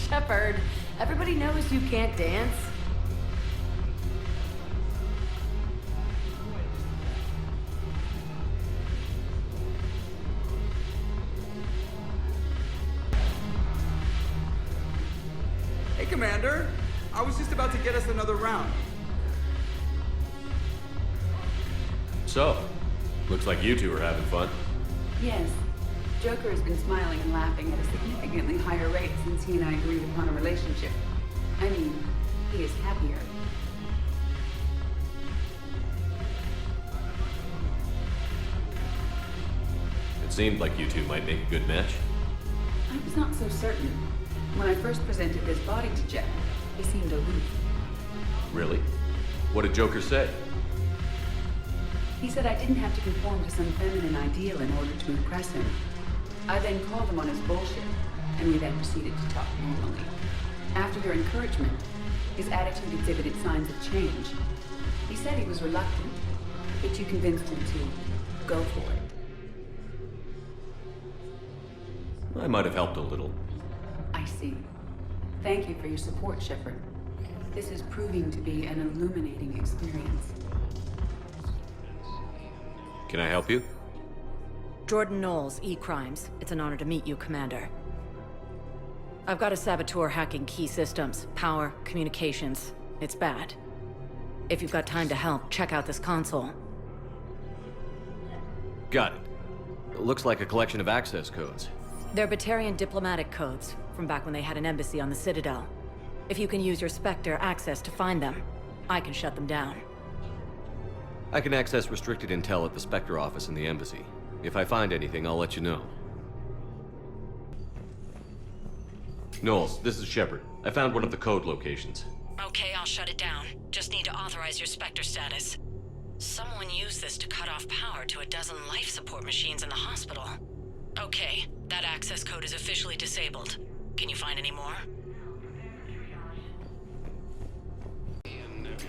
Shepard, everybody knows you can't dance. Hey, Commander. I was just about to get us another round. So, looks like you two are having fun. Yes. Joker has been smiling and laughing at a significantly higher rate since he and I agreed upon a relationship. I mean, he is happier. It seemed like you two might make a good match. I was not so certain. When I first presented this body to Jeff, he seemed aloof. Really? What did Joker say? He said I didn't have to conform to some feminine ideal in order to impress him. I then called him on his bullshit, and we then proceeded to talk normally. After your encouragement, his attitude exhibited signs of change. He said he was reluctant, but you convinced him to go for it. I might have helped a little. I see. Thank you for your support, Shepard. This is proving to be an illuminating experience. Can I help you? Jordan Knowles, E-Crimes. It's an honor to meet you, Commander. I've got a saboteur hacking key systems, power, communications. It's bad. If you've got time to help, check out this console. Got it. Looks like a collection of access codes. They're Batarian diplomatic codes, from back when they had an embassy on the Citadel. If you can use your Spectre access to find them, I can shut them down. I can access restricted intel at the Spectre office in the embassy. If I find anything, I'll let you know. Knowles, this is Shepard. I found one of the code locations. Okay, I'll shut it down. Just need to authorize your Spectre status. Someone used this to cut off power to a dozen life support machines in the hospital. Okay, that access code is officially disabled. Can you find any more?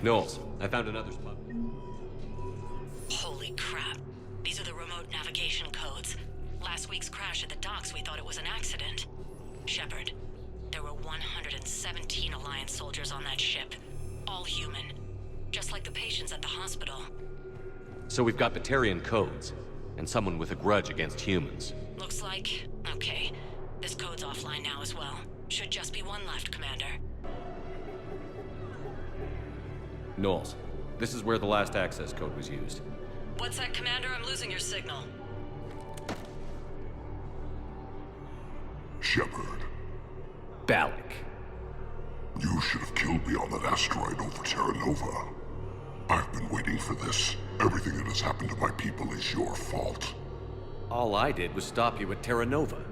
Knowles, I found another spot. Holy crap. These are the remote navigation codes. Last week's crash at the docks, we thought it was an accident. Shepard, there were 117 Alliance soldiers on that ship. All human. Just like the patients at the hospital. So we've got Batarian codes, and someone with a grudge against humans. Looks like... Okay. This code's offline now as well. Should just be one left, Commander. Knowles, this is where the last access code was used. What's that, Commander? I'm losing your signal. Shepard. Balak. You should have killed me on that asteroid over Terra Nova. I've been waiting for this. Everything that has happened to my people is your fault. All I did was stop you at Terra Nova.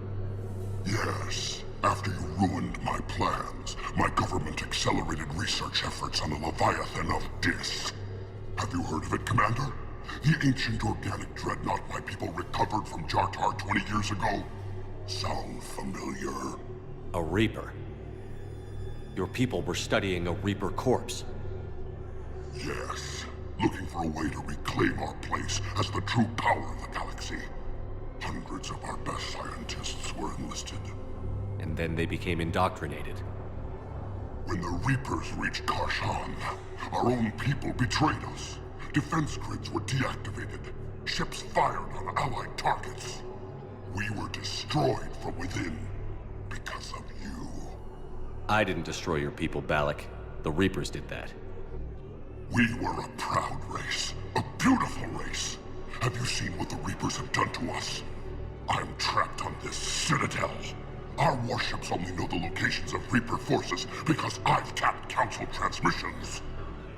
Yes. After you ruined my plans, my government accelerated research efforts on the Leviathan of Dis. Have you heard of it, Commander? The ancient organic dreadnought my people recovered from Jartar 20 years ago? Sound familiar? A Reaper? Your people were studying a Reaper corpse. Yes. Looking for a way to reclaim our place as the true power of the galaxy. Hundreds of our best scientists were enlisted. And then they became indoctrinated. When the Reapers reached Karshan, our own people betrayed us. Defense grids were deactivated. Ships fired on Allied targets. We were destroyed from within because of you. I didn't destroy your people, Balak. The Reapers did that. We were a proud race. A beautiful race. Have you seen what the Reapers have done to us? I'm trapped on this citadel. Our warships only know the locations of Reaper forces because I've tapped Council transmissions.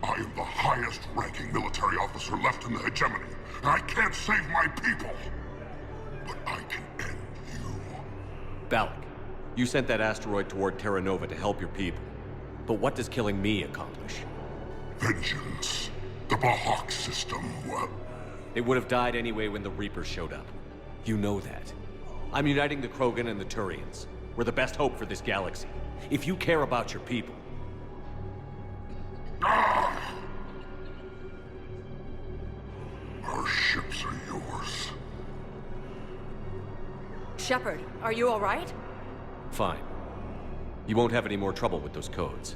I am the highest-ranking military officer left in the hegemony, and I can't save my people. But I can end you. Balak, you sent that asteroid toward Terra Nova to help your people. But what does killing me accomplish? Vengeance. The Bahak system, well... It would have died anyway when the Reapers showed up. You know that. I'm uniting the Krogan and the Turians. We're the best hope for this galaxy. If you care about your people... Ah! Our ships are yours. Shepard, are you all right? Fine. You won't have any more trouble with those codes.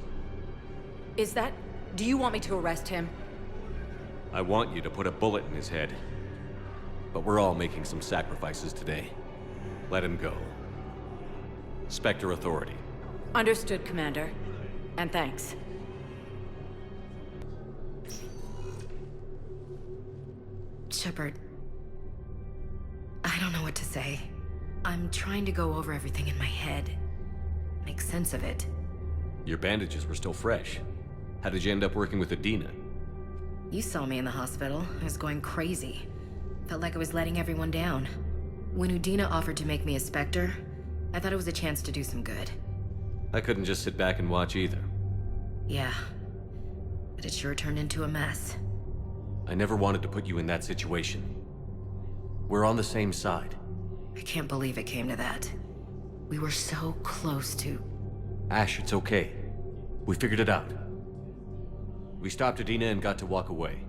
Is that... Do you want me to arrest him? I want you to put a bullet in his head. But we're all making some sacrifices today. Let him go. Spectre Authority. Understood, Commander. And thanks. Shepard, I don't know what to say. I'm trying to go over everything in my head. Make sense of it. Your bandages were still fresh. How did you end up working with Udina? You saw me in the hospital. I was going crazy. Felt like I was letting everyone down. When Udina offered to make me a Spectre, I thought it was a chance to do some good. I couldn't just sit back and watch either. Yeah. But it sure turned into a mess. I never wanted to put you in that situation. We're on the same side. I can't believe it came to that. We were so close to... Ash, it's okay. We figured it out. We stopped Udina and got to walk away.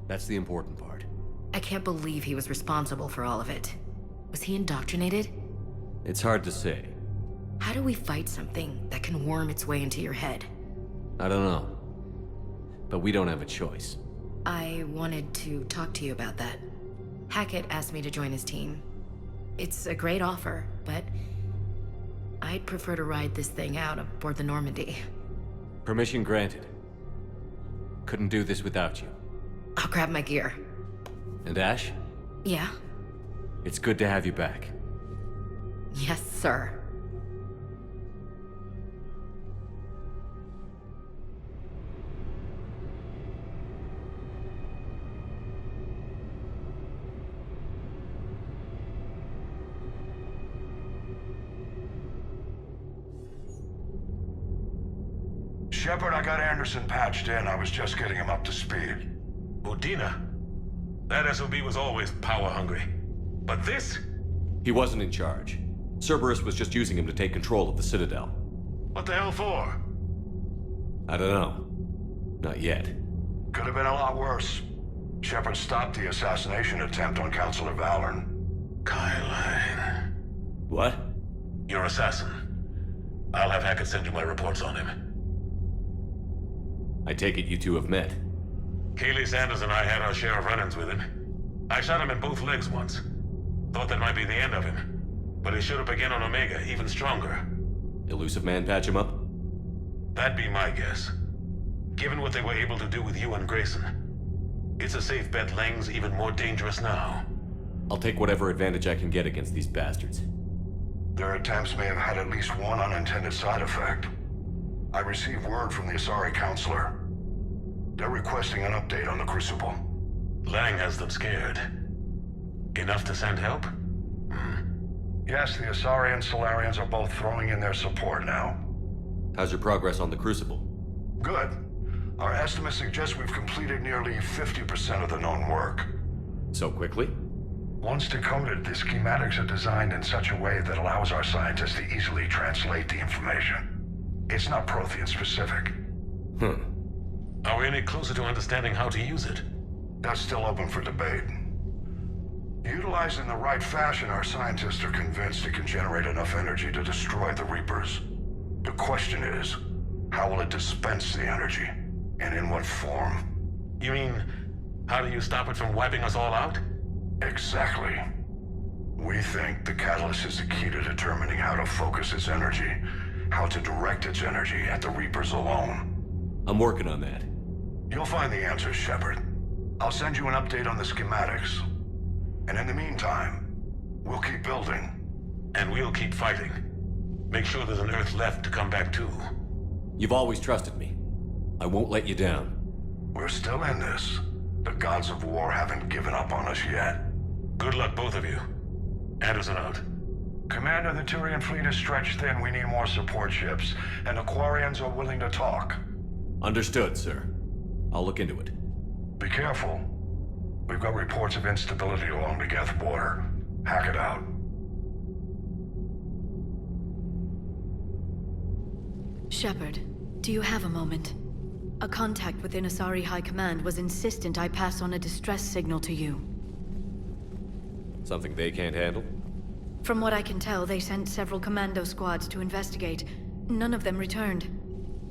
That's the important part. I can't believe he was responsible for all of it. Was he indoctrinated? It's hard to say. How do we fight something that can worm its way into your head? I don't know. But we don't have a choice. I wanted to talk to you about that. Hackett asked me to join his team. It's a great offer, but I'd prefer to ride this thing out aboard the Normandy. Permission granted. Couldn't do this without you. I'll grab my gear. And Ash? Yeah? It's good to have you back. Yes, sir. Shepard, I got Anderson patched in. I was just getting him up to speed. Udina? That SOB was always power hungry. But this? He wasn't in charge. Cerberus was just using him to take control of the Citadel. What the hell for? I don't know. Not yet. Could have been a lot worse. Shepard stopped the assassination attempt on Counselor Valorn. Kyline. What? Your assassin. I'll have Hackett send you my reports on him. I take it you two have met. Kaylee Sanders and I had our share of run-ins with him. I shot him in both legs once. Thought that might be the end of him. But he should have begun on Omega, even stronger. Elusive Man patch him up? That'd be my guess. Given what they were able to do with you and Grayson. It's a safe bet Lang's even more dangerous now. I'll take whatever advantage I can get against these bastards. Their attempts may have had at least one unintended side effect. I received word from the Asari Counselor. They're requesting an update on the Crucible. Lang has them scared. Enough to send help? Yes, the Asari and Salarians are both throwing in their support now. How's your progress on the Crucible? Good. Our estimates suggest we've completed nearly 50% of the known work. So quickly? Once decoded, the schematics are designed in such a way that allows our scientists to easily translate the information. It's not Prothean specific. Are we any closer to understanding how to use it? That's still open for debate. Utilized in the right fashion, our scientists are convinced it can generate enough energy to destroy the Reapers. The question is, how will it dispense the energy? And in what form? You mean, how do you stop it from wiping us all out? Exactly. We think the catalyst is the key to determining how to focus its energy, how to direct its energy at the Reapers alone. I'm working on that. You'll find the answers, Shepard. I'll send you an update on the schematics. And in the meantime, we'll keep building. And we'll keep fighting. Make sure there's an Earth left to come back to. You've always trusted me. I won't let you down. We're still in this. The gods of war haven't given up on us yet. Good luck, both of you. Anderson out. Commander, the Turian fleet is stretched thin. We need more support ships. And the quarians are willing to talk. Understood, sir. I'll look into it. Be careful. We've got reports of instability along the Geth border. Hack it out. Shepard, do you have a moment? A contact within Asari High Command was insistent I pass on a distress signal to you. Something they can't handle? From what I can tell, they sent several commando squads to investigate. None of them returned.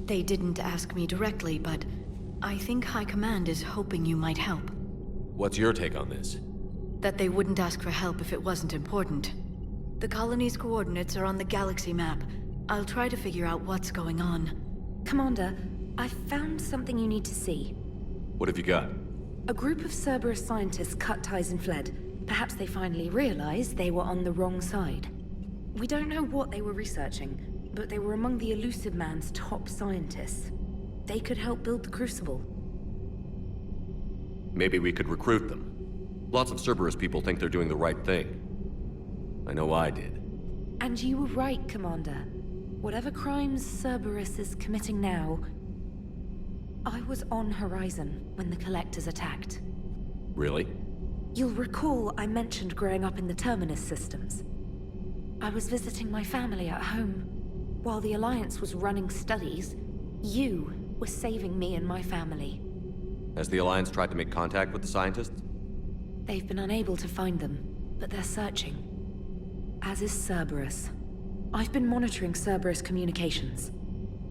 They didn't ask me directly, but I think High Command is hoping you might help. What's your take on this? That they wouldn't ask for help if it wasn't important. The colony's coordinates are on the galaxy map. I'll try to figure out what's going on. Commander, I found something you need to see. What have you got? A group of Cerberus scientists cut ties and fled. Perhaps they finally realized they were on the wrong side. We don't know what they were researching, but they were among the Elusive Man's top scientists. They could help build the Crucible. Maybe we could recruit them. Lots of Cerberus people think they're doing the right thing. I know I did. And you were right, Commander. Whatever crimes Cerberus is committing now, I was on Horizon when the Collectors attacked. Really? You'll recall I mentioned growing up in the Terminus systems. I was visiting my family at home. While the Alliance was running studies, you were saving me and my family. Has the Alliance tried to make contact with the scientists? They've been unable to find them, but they're searching. As is Cerberus. I've been monitoring Cerberus communications.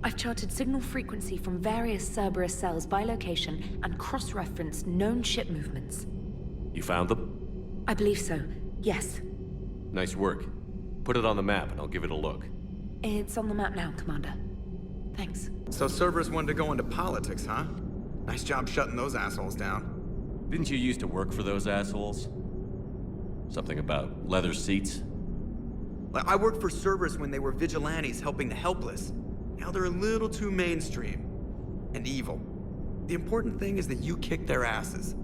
I've charted signal frequency from various Cerberus cells by location and cross-referenced known ship movements. You found them? I believe so, yes. Nice work. Put it on the map and I'll give it a look. It's on the map now, Commander. Thanks. So Cerberus wanted to go into politics, huh? Nice job shutting those assholes down. Didn't you used to work for those assholes? Something about leather seats? I worked for Cerberus when they were vigilantes helping the helpless. Now they're a little too mainstream. And evil. The important thing is that you kicked their asses.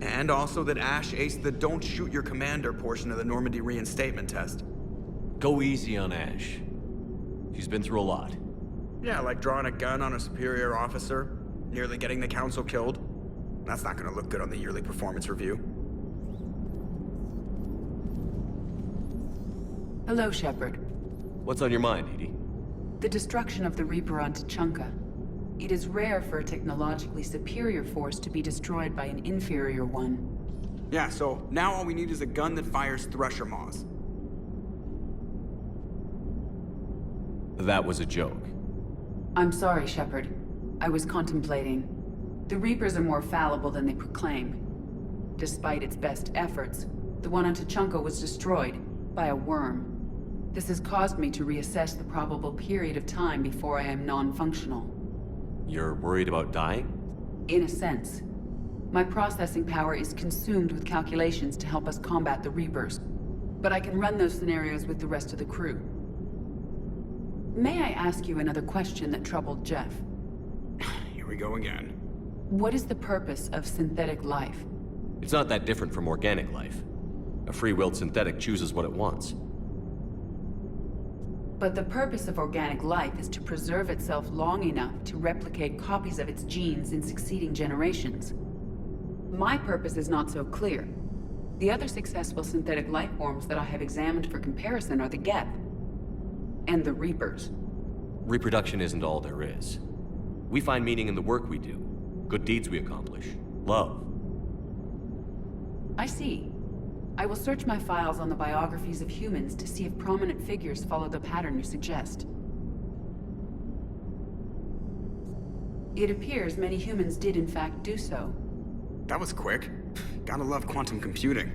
And also that Ash aced the don't shoot your commander portion of the Normandy reinstatement test. Go easy on Ash. She's been through a lot. Yeah, like drawing a gun on a superior officer, nearly getting the council killed. That's not gonna look good on the yearly performance review. Hello, Shepard. What's on your mind, Edie? The destruction of the Reaper on Tuchanka. It is rare for a technologically superior force to be destroyed by an inferior one. Yeah, so now all we need is a gun that fires thresher maws. That was a joke. I'm sorry, Shepard. I was contemplating. The Reapers are more fallible than they proclaim. Despite its best efforts, the one on Tuchanka was destroyed by a worm. This has caused me to reassess the probable period of time before I am non-functional. You're worried about dying? In a sense. My processing power is consumed with calculations to help us combat the Reapers. But I can run those scenarios with the rest of the crew. May I ask you another question that troubled Jeff? Here we go again. What is the purpose of synthetic life? It's not that different from organic life. A free-willed synthetic chooses what it wants. But the purpose of organic life is to preserve itself long enough to replicate copies of its genes in succeeding generations. My purpose is not so clear. The other successful synthetic life forms that I have examined for comparison are the geth and the Reapers. Reproduction isn't all there is. We find meaning in the work we do, good deeds we accomplish, love. I see. I will search my files on the biographies of humans to see if prominent figures follow the pattern you suggest. It appears many humans did in fact do so. That was quick. Gotta love quantum computing.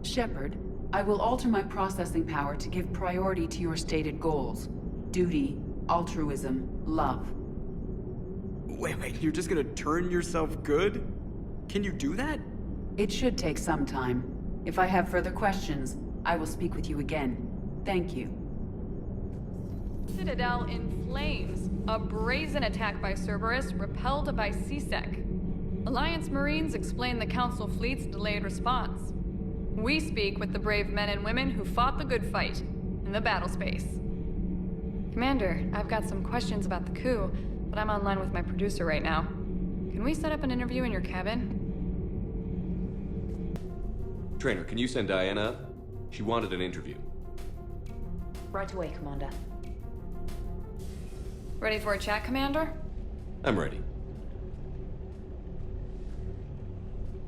Shepard, I will alter my processing power to give priority to your stated goals. Duty, altruism, love. Wait, you're just gonna turn yourself good? Can you do that? It should take some time. If I have further questions, I will speak with you again. Thank you. Citadel in flames. A brazen attack by Cerberus repelled by CSEC. Alliance Marines explain the Council fleet's delayed response. We speak with the brave men and women who fought the good fight in the battle space. Commander, I've got some questions about the coup, but I'm online with my producer right now. Can we set up an interview in your cabin? Trainer, can you send Diana up? She wanted an interview. Right away, Commander. Ready for a chat, Commander? I'm ready.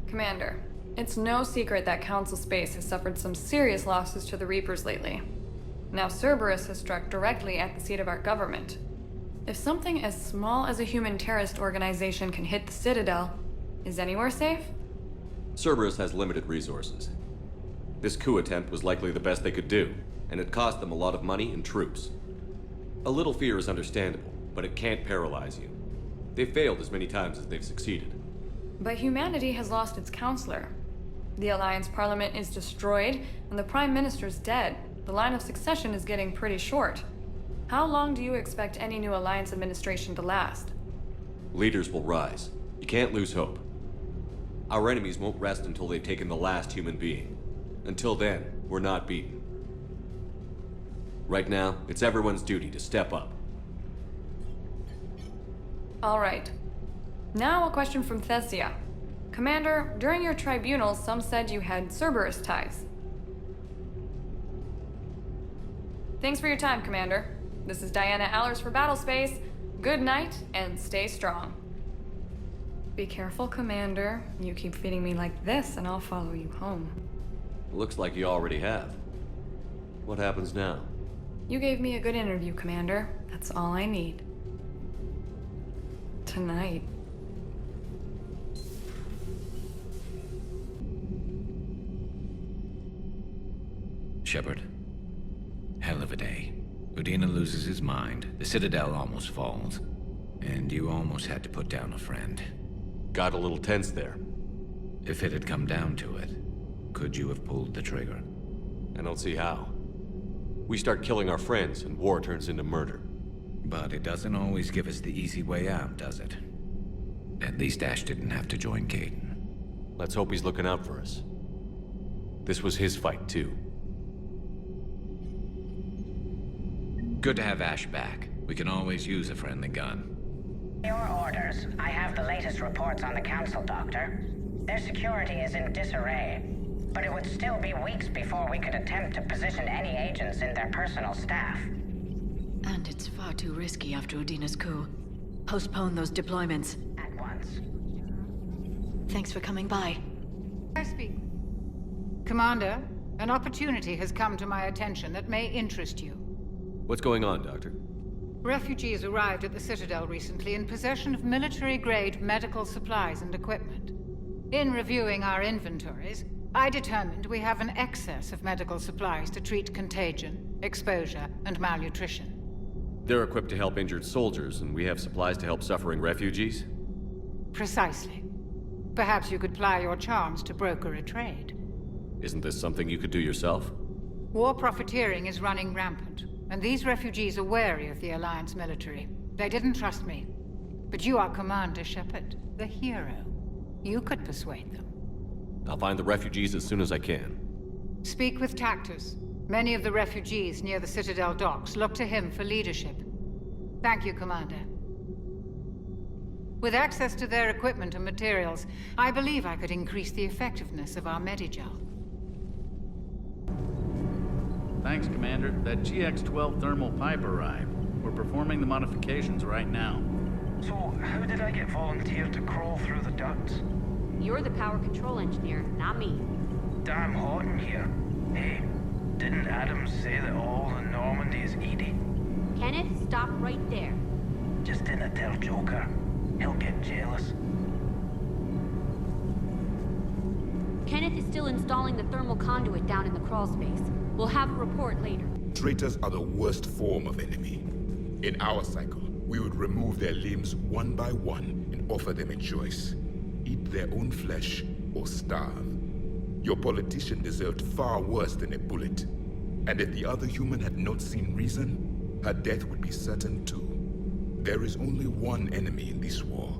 Commander, it's no secret that Council Space has suffered some serious losses to the Reapers lately. Now Cerberus has struck directly at the seat of our government. If something as small as a human terrorist organization can hit the Citadel, is anywhere safe? Cerberus has limited resources. This coup attempt was likely the best they could do, and it cost them a lot of money and troops. A little fear is understandable, but it can't paralyze you. They've failed as many times as they've succeeded. But humanity has lost its counselor. The Alliance Parliament is destroyed, and the Prime Minister's dead. The line of succession is getting pretty short. How long do you expect any new Alliance administration to last? Leaders will rise. You can't lose hope. Our enemies won't rest until they've taken the last human being. Until then, we're not beaten. Right now, it's everyone's duty to step up. All right. Now a question from Thessia. Commander, during your tribunal, some said you had Cerberus ties. Thanks for your time, Commander. This is Diana Allers for Battlespace. Good night, and stay strong. Be careful, Commander. You keep feeding me like this, and I'll follow you home. Looks like you already have. What happens now? You gave me a good interview, Commander. That's all I need. Tonight. Shepard. Hell of a day. Udina loses his mind, the Citadel almost falls, and you almost had to put down a friend. Got a little tense there. If it had come down to it, could you have pulled the trigger? I don't see how. We start killing our friends, and war turns into murder. But it doesn't always give us the easy way out, does it? At least Ash didn't have to join Caden. Let's hope he's looking out for us. This was his fight, too. Good to have Ash back. We can always use a friendly gun. Your orders. I have the latest reports on the Council, Doctor. Their security is in disarray. but it would still be weeks before we could attempt to position any agents in their personal staff. And it's far too risky after Udina's coup. Postpone those deployments. At once. Thanks for coming by. I speak. Commander, an opportunity has come to my attention that may interest you. What's going on, Doctor? Refugees arrived at the Citadel recently in possession of military-grade medical supplies and equipment. In reviewing our inventories, I determined we have an excess of medical supplies to treat contagion, exposure, and malnutrition. They're equipped to help injured soldiers, and we have supplies to help suffering refugees? Precisely. Perhaps you could ply your charms to broker a trade. Isn't this something you could do yourself? War profiteering is running rampant, and these refugees are wary of the Alliance military. They didn't trust me. But you are Commander Shepard, the hero. You could persuade them. I'll find the refugees as soon as I can. Speak with Tactus. Many of the refugees near the Citadel docks look to him for leadership. Thank you, Commander. With access to their equipment and materials, I believe I could increase the effectiveness of our Medigel. Thanks, Commander. That GX-12 thermal pipe arrived. We're performing the modifications right now. So, how did I get volunteered to crawl through the ducts? You're the power control engineer, not me. Damn hot in here. Hey, didn't Adams say that all in Normandy is Edie? Kenneth, stop right there. Just didn't tell Joker. He'll get jealous. Kenneth is still installing the thermal conduit down in the crawl space. We'll have a report later. Traitors are the worst form of enemy. In our cycle, we would remove their limbs one by one and offer them a choice. Eat their own flesh or starve. Your politician deserved far worse than a bullet. And if the other human had not seen reason, her death would be certain too. There is only one enemy in this war.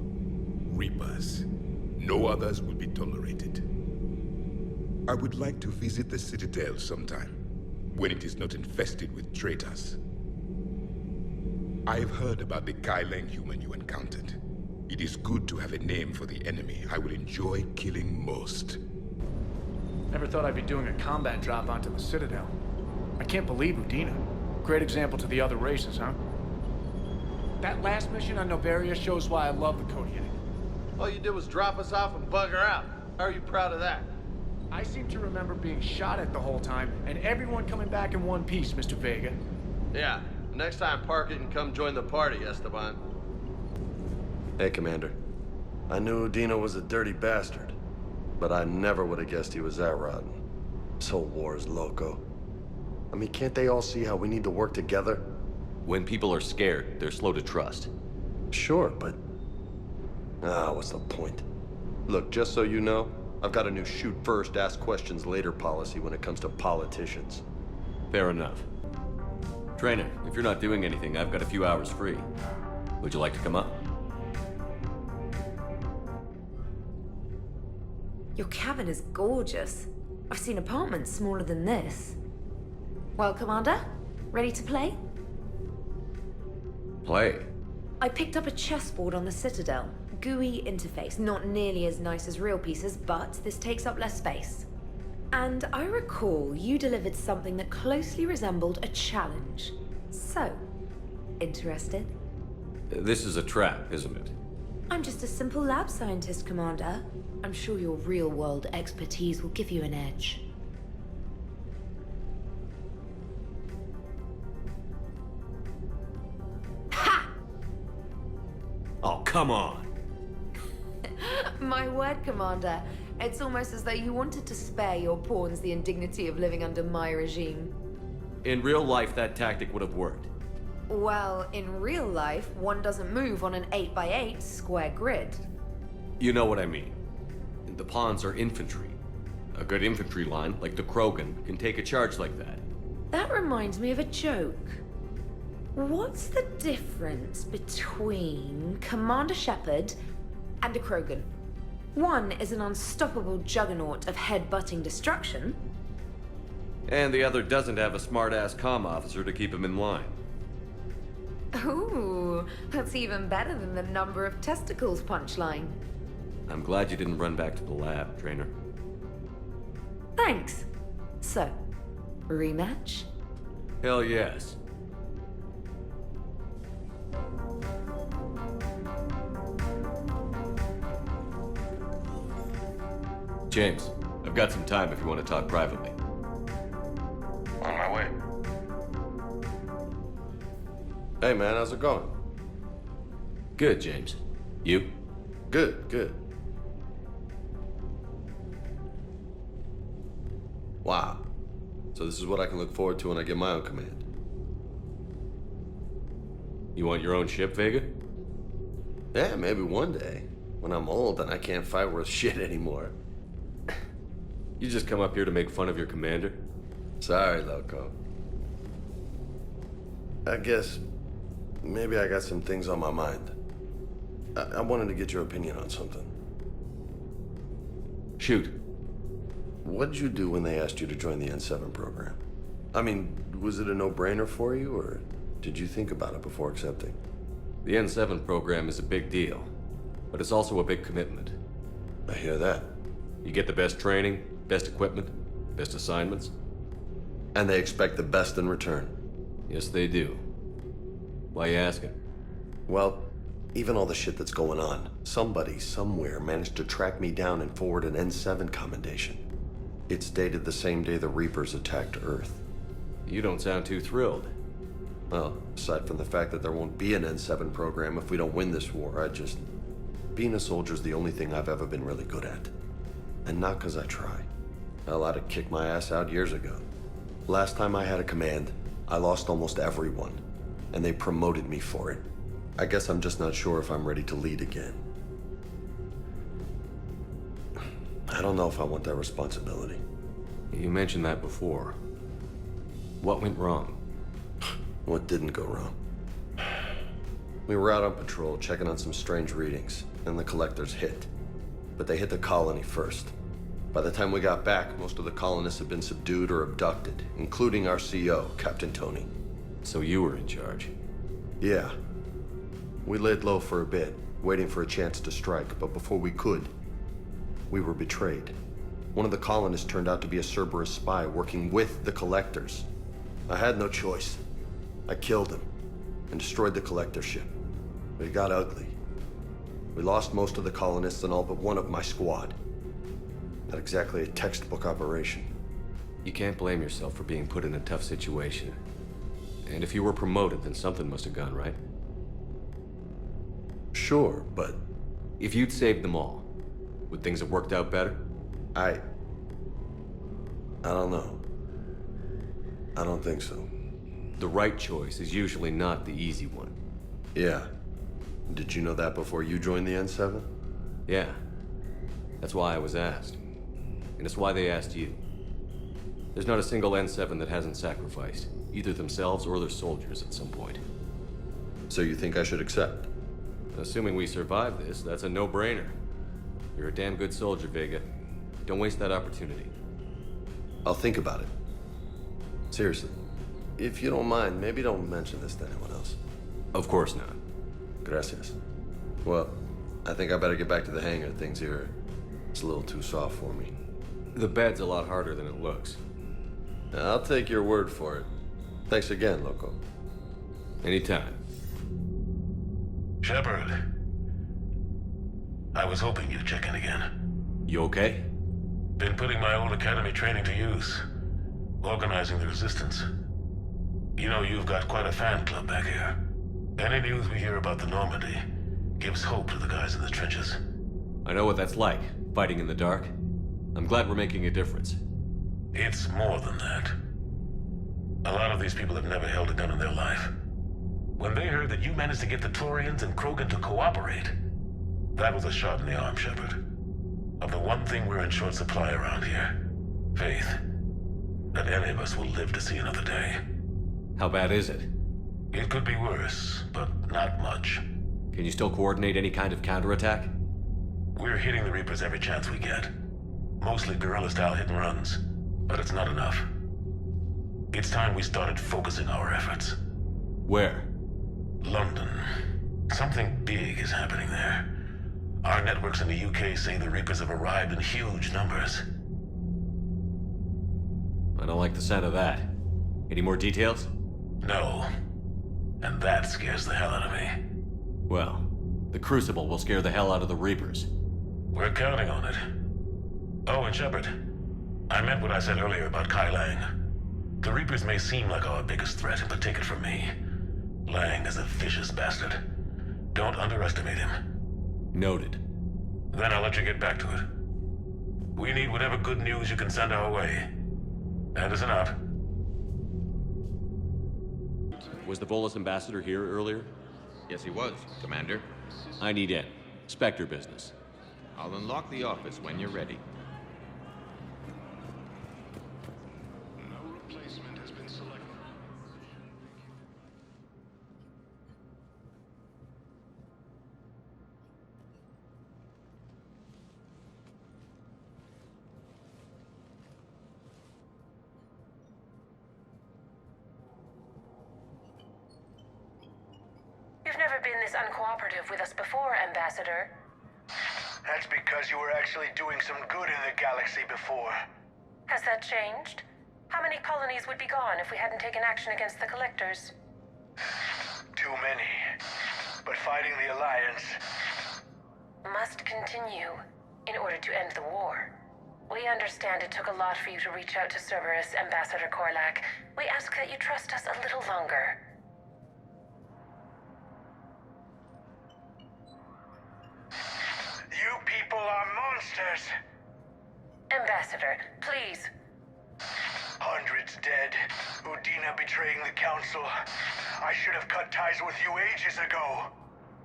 Reapers. No others will be tolerated. I would like to visit the Citadel sometime, when it is not infested with traitors. I have heard about the Kaileng human you encountered. It is good to have a name for the enemy I will enjoy killing most. Never thought I'd be doing a combat drop onto the Citadel. I can't believe Udina. Great example to the other races, huh? That last mission on Novaria shows why I love the Code Unit. All you did was drop us off and bugger out. How are you proud of that? I seem to remember being shot at the whole time, and everyone coming back in one piece, Mr. Vega. Yeah, next time park it and come join the party, Esteban. Hey, Commander. I knew Udina was a dirty bastard, but I never would have guessed he was that rotten. This whole war is loco. I mean, can't they all see how we need to work together? When people are scared, they're slow to trust. Sure, but... what's the point? Look, just so you know, I've got a new shoot first, ask questions later policy when it comes to politicians. Fair enough. Trainer, if you're not doing anything, I've got a few hours free. Would you like to come up? Your cabin is gorgeous. I've seen apartments smaller than this. Well, Commander, ready to play? Play? I picked up a chessboard on the Citadel. GUI interface, not nearly as nice as real pieces, but this takes up less space. And I recall you delivered something that closely resembled a challenge. So, interested? This is a trap, isn't it? I'm just a simple lab scientist, Commander. I'm sure your real-world expertise will give you an edge. Ha! Oh, come on! My word, Commander. It's almost as though you wanted to spare your pawns the indignity of living under my regime. In real life, that tactic would have worked. Well, in real life, one doesn't move on an 8x8 square grid. You know what I mean. The pawns are infantry. A good infantry line, like the Krogan, can take a charge like that. That reminds me of a joke. What's the difference between Commander Shepard and a Krogan? One is an unstoppable juggernaut of head-butting destruction. And the other doesn't have a smart-ass comm officer to keep him in line. Ooh, that's even better than the number of testicles punchline. I'm glad you didn't run back to the lab, Trainer. Thanks. So, rematch? Hell yes. James, I've got some time if you want to talk privately. On my way. Hey man, how's it going? Good, James. You? Good, good. Wow. So this is what I can look forward to when I get my own command. You want your own ship, Vega? Yeah, maybe one day. When I'm old and I can't fight worth shit anymore. You just come up here to make fun of your commander? Sorry, Loco. I guess maybe I got some things on my mind. I wanted to get your opinion on something. Shoot. What did you do when they asked you to join the N7 program? I mean, was it a no-brainer for you, or did you think about it before accepting? The N7 program is a big deal, but it's also a big commitment. I hear that. You get the best training, best equipment, best assignments. And they expect the best in return. Yes, they do. Why you asking? Well, even all the shit that's going on, somebody somewhere managed to track me down and forward an N7 commendation. It's dated the same day the Reapers attacked Earth. You don't sound too thrilled. Well, aside from the fact that there won't be an N7 program if we don't win this war, being a soldier's the only thing I've ever been really good at. And not because I try. Hell, I'd have kicked my ass out years ago. Last time I had a command, I lost almost everyone, and they promoted me for it. I guess I'm just not sure if I'm ready to lead again. I don't know if I want that responsibility. You mentioned that before. What went wrong? What didn't go wrong? We were out on patrol, checking on some strange readings, and the collectors hit. But they hit the colony first. By the time we got back, most of the colonists had been subdued or abducted, including our CO, Captain Tony. So you were in charge? Yeah. We laid low for a bit, waiting for a chance to strike, but before we could, we were betrayed. One of the colonists turned out to be a Cerberus spy working with the collectors. I had no choice. I killed him and destroyed the collector ship. But it got ugly. We lost most of the colonists and all but one of my squad. Not exactly a textbook operation. You can't blame yourself for being put in a tough situation. And if you were promoted, then something must have gone right. Sure, but... If you'd saved them all, would things have worked out better? I don't know. I don't think so. The right choice is usually not the easy one. Yeah. Did you know that before you joined the N7? Yeah. That's why I was asked. And it's why they asked you. There's not a single N7 that hasn't sacrificed, either themselves or their soldiers at some point. So you think I should accept? Assuming we survive this, that's a no-brainer. You're a damn good soldier, Vega. Don't waste that opportunity. I'll think about it. Seriously. If you don't mind, maybe don't mention this to anyone else. Of course not. Gracias. Well, I think I better get back to the hangar. Things here, it's a little too soft for me. The bed's a lot harder than it looks. I'll take your word for it. Thanks again, Loco. Anytime. Shepard. I was hoping you'd check in again. You okay? Been putting my old academy training to use. Organizing the resistance. You know, you've got quite a fan club back here. Any news we hear about the Normandy gives hope to the guys in the trenches. I know what that's like, fighting in the dark. I'm glad we're making a difference. It's more than that. A lot of these people have never held a gun in their life. When they heard that you managed to get the Turians and Krogan to cooperate, that was a shot in the arm, Shepard. Of the one thing we're in short supply around here, faith. That any of us will live to see another day. How bad is it? It could be worse, but not much. Can you still coordinate any kind of counterattack? We're hitting the Reapers every chance we get. Mostly guerrilla-style hit-and-runs, but it's not enough. It's time we started focusing our efforts. Where? London. Something big is happening there. Our networks in the UK say the Reapers have arrived in huge numbers. I don't like the sound of that. Any more details? No. And that scares the hell out of me. Well, the Crucible will scare the hell out of the Reapers. We're counting on it. Oh, and Shepard, I meant what I said earlier about Kai Lang. The Reapers may seem like our biggest threat, but take it from me. Lang is a vicious bastard. Don't underestimate him. Noted. Then I'll let you get back to it. We need whatever good news you can send our way. Anderson out. Was the Volus ambassador here earlier? Yes, he was, Commander. I need in. Spectre business. I'll unlock the office when you're ready. You've never been this uncooperative with us before, Ambassador. That's because you were actually doing some good in the galaxy before. Has that changed? How many colonies would be gone if we hadn't taken action against the Collectors? Too many. But fighting the Alliance must continue in order to end the war. We understand it took a lot for you to reach out to Cerberus, Ambassador Korlak. We ask that you trust us a little longer. You people are monsters! Ambassador, please. Hundreds dead. Udina betraying the Council. I should have cut ties with you ages ago.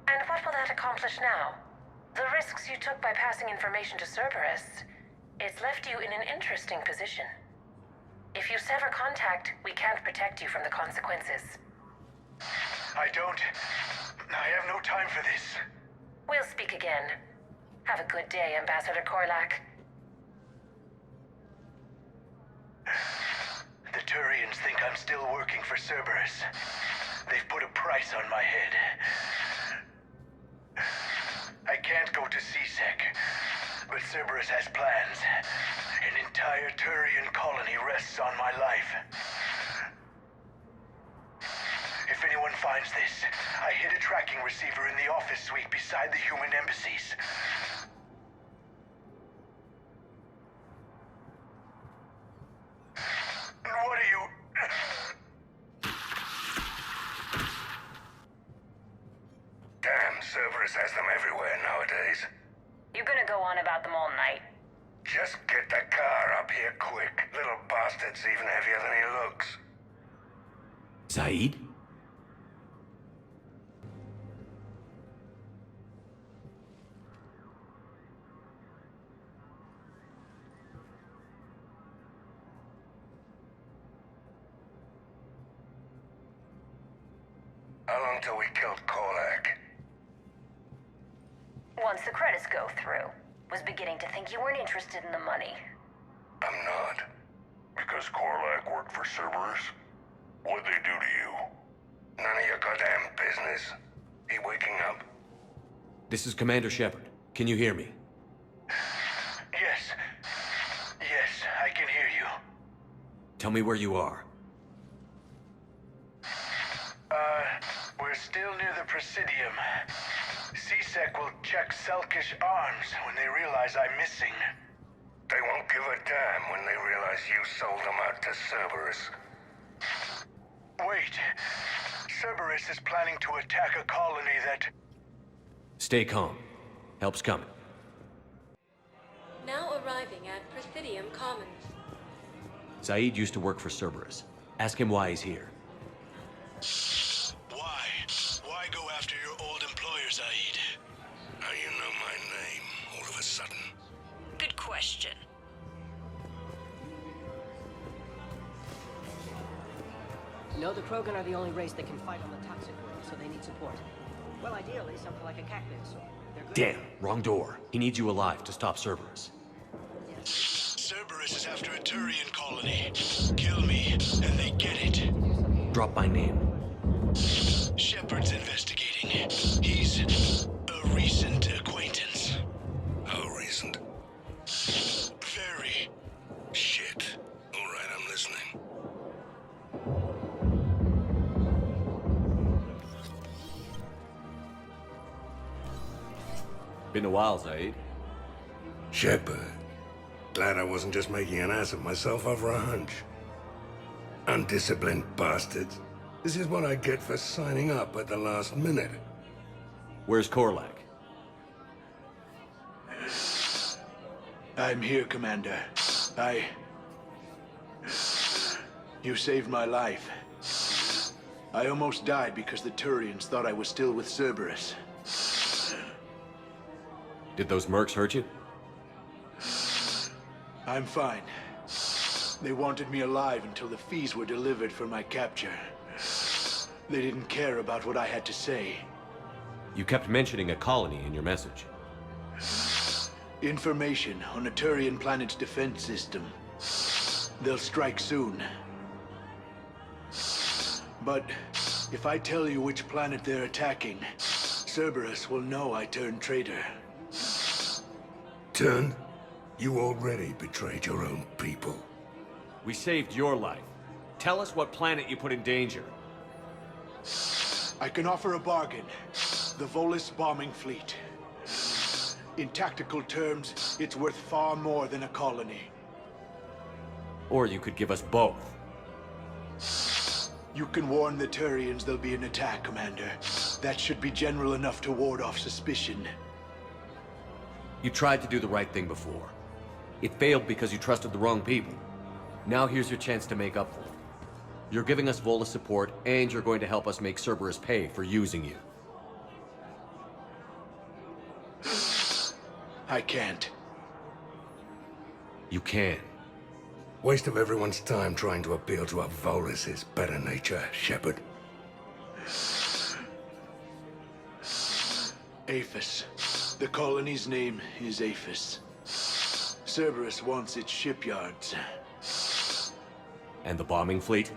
And what will that accomplish now? The risks you took by passing information to Cerberus, it's left you in an interesting position. If you sever contact, we can't protect you from the consequences. I have no time for this. We'll speak again. Have a good day, Ambassador Korlak. The Turians think I'm still working for Cerberus. They've put a price on my head. I can't go to CSEC, but Cerberus has plans. An entire Turian colony rests on my life. If anyone finds this, I hid a tracking receiver in the office suite beside the human embassies. And what are you... Damn, Cerberus has them everywhere nowadays. You gonna go on about them all night? Just get the car up here quick. Little bastard's even heavier than he looks. Saeed? How long till we killed Korlak? Once the credits go through. Was beginning to think you weren't interested in the money. I'm not. Because Korlak worked for Cerberus? What'd they do to you? None of your goddamn business. He waking up? This is Commander Shepard. Can you hear me? Yes. Yes, I can hear you. Tell me where you are. We're still near the Presidium. CSEC will check Selkish arms when they realize I'm missing. They won't give a damn when they realize you sold them out to Cerberus. Wait. Cerberus is planning to attack a colony that... Stay calm. Help's coming. Now arriving at Presidium Commons. Saeed used to work for Cerberus. Ask him why he's here. Why? Why go after your old employer, Saeed? How you know my name all of a sudden? Good question. No, the Krogan are the only race that can fight on the toxic world, so they need support. Well, ideally, something like a cactus. They're good. Damn, wrong door. He needs you alive to stop Cerberus. Cerberus is after a Turian colony. Kill me, and they get it. Drop my name. Shepard's investigating. He's a recent acquaintance. How recent? Very. Shit. All right, I'm listening. been a while, Zaid. Shepard. Glad I wasn't just making an ass of myself over a hunch. Undisciplined bastards. This is what I get for signing up at the last minute. Where's Korlak? I'm here, Commander. You saved my life. I almost died because the Turians thought I was still with Cerberus. Did those mercs hurt you? I'm fine. They wanted me alive until the fees were delivered for my capture. They didn't care about what I had to say. You kept mentioning a colony in your message. Information on a Turian planet's defense system. They'll strike soon. But if I tell you which planet they're attacking, Cerberus will know I turned traitor. Turned? You already betrayed your own people. We saved your life. Tell us what planet you put in danger. I can offer a bargain. The Volus bombing fleet. In tactical terms, it's worth far more than a colony. Or you could give us both. You can warn the Turians there'll be an attack, Commander. That should be general enough to ward off suspicion. You tried to do the right thing before. It failed because you trusted the wrong people. Now here's your chance to make up for it. You're giving us Volus support, and you're going to help us make Cerberus pay for using you. I can't. You can. Waste of everyone's time trying to appeal to a Volus's better nature, Shepard. Aphis. The colony's name is Aphis. Cerberus wants its shipyards. And the bombing fleet?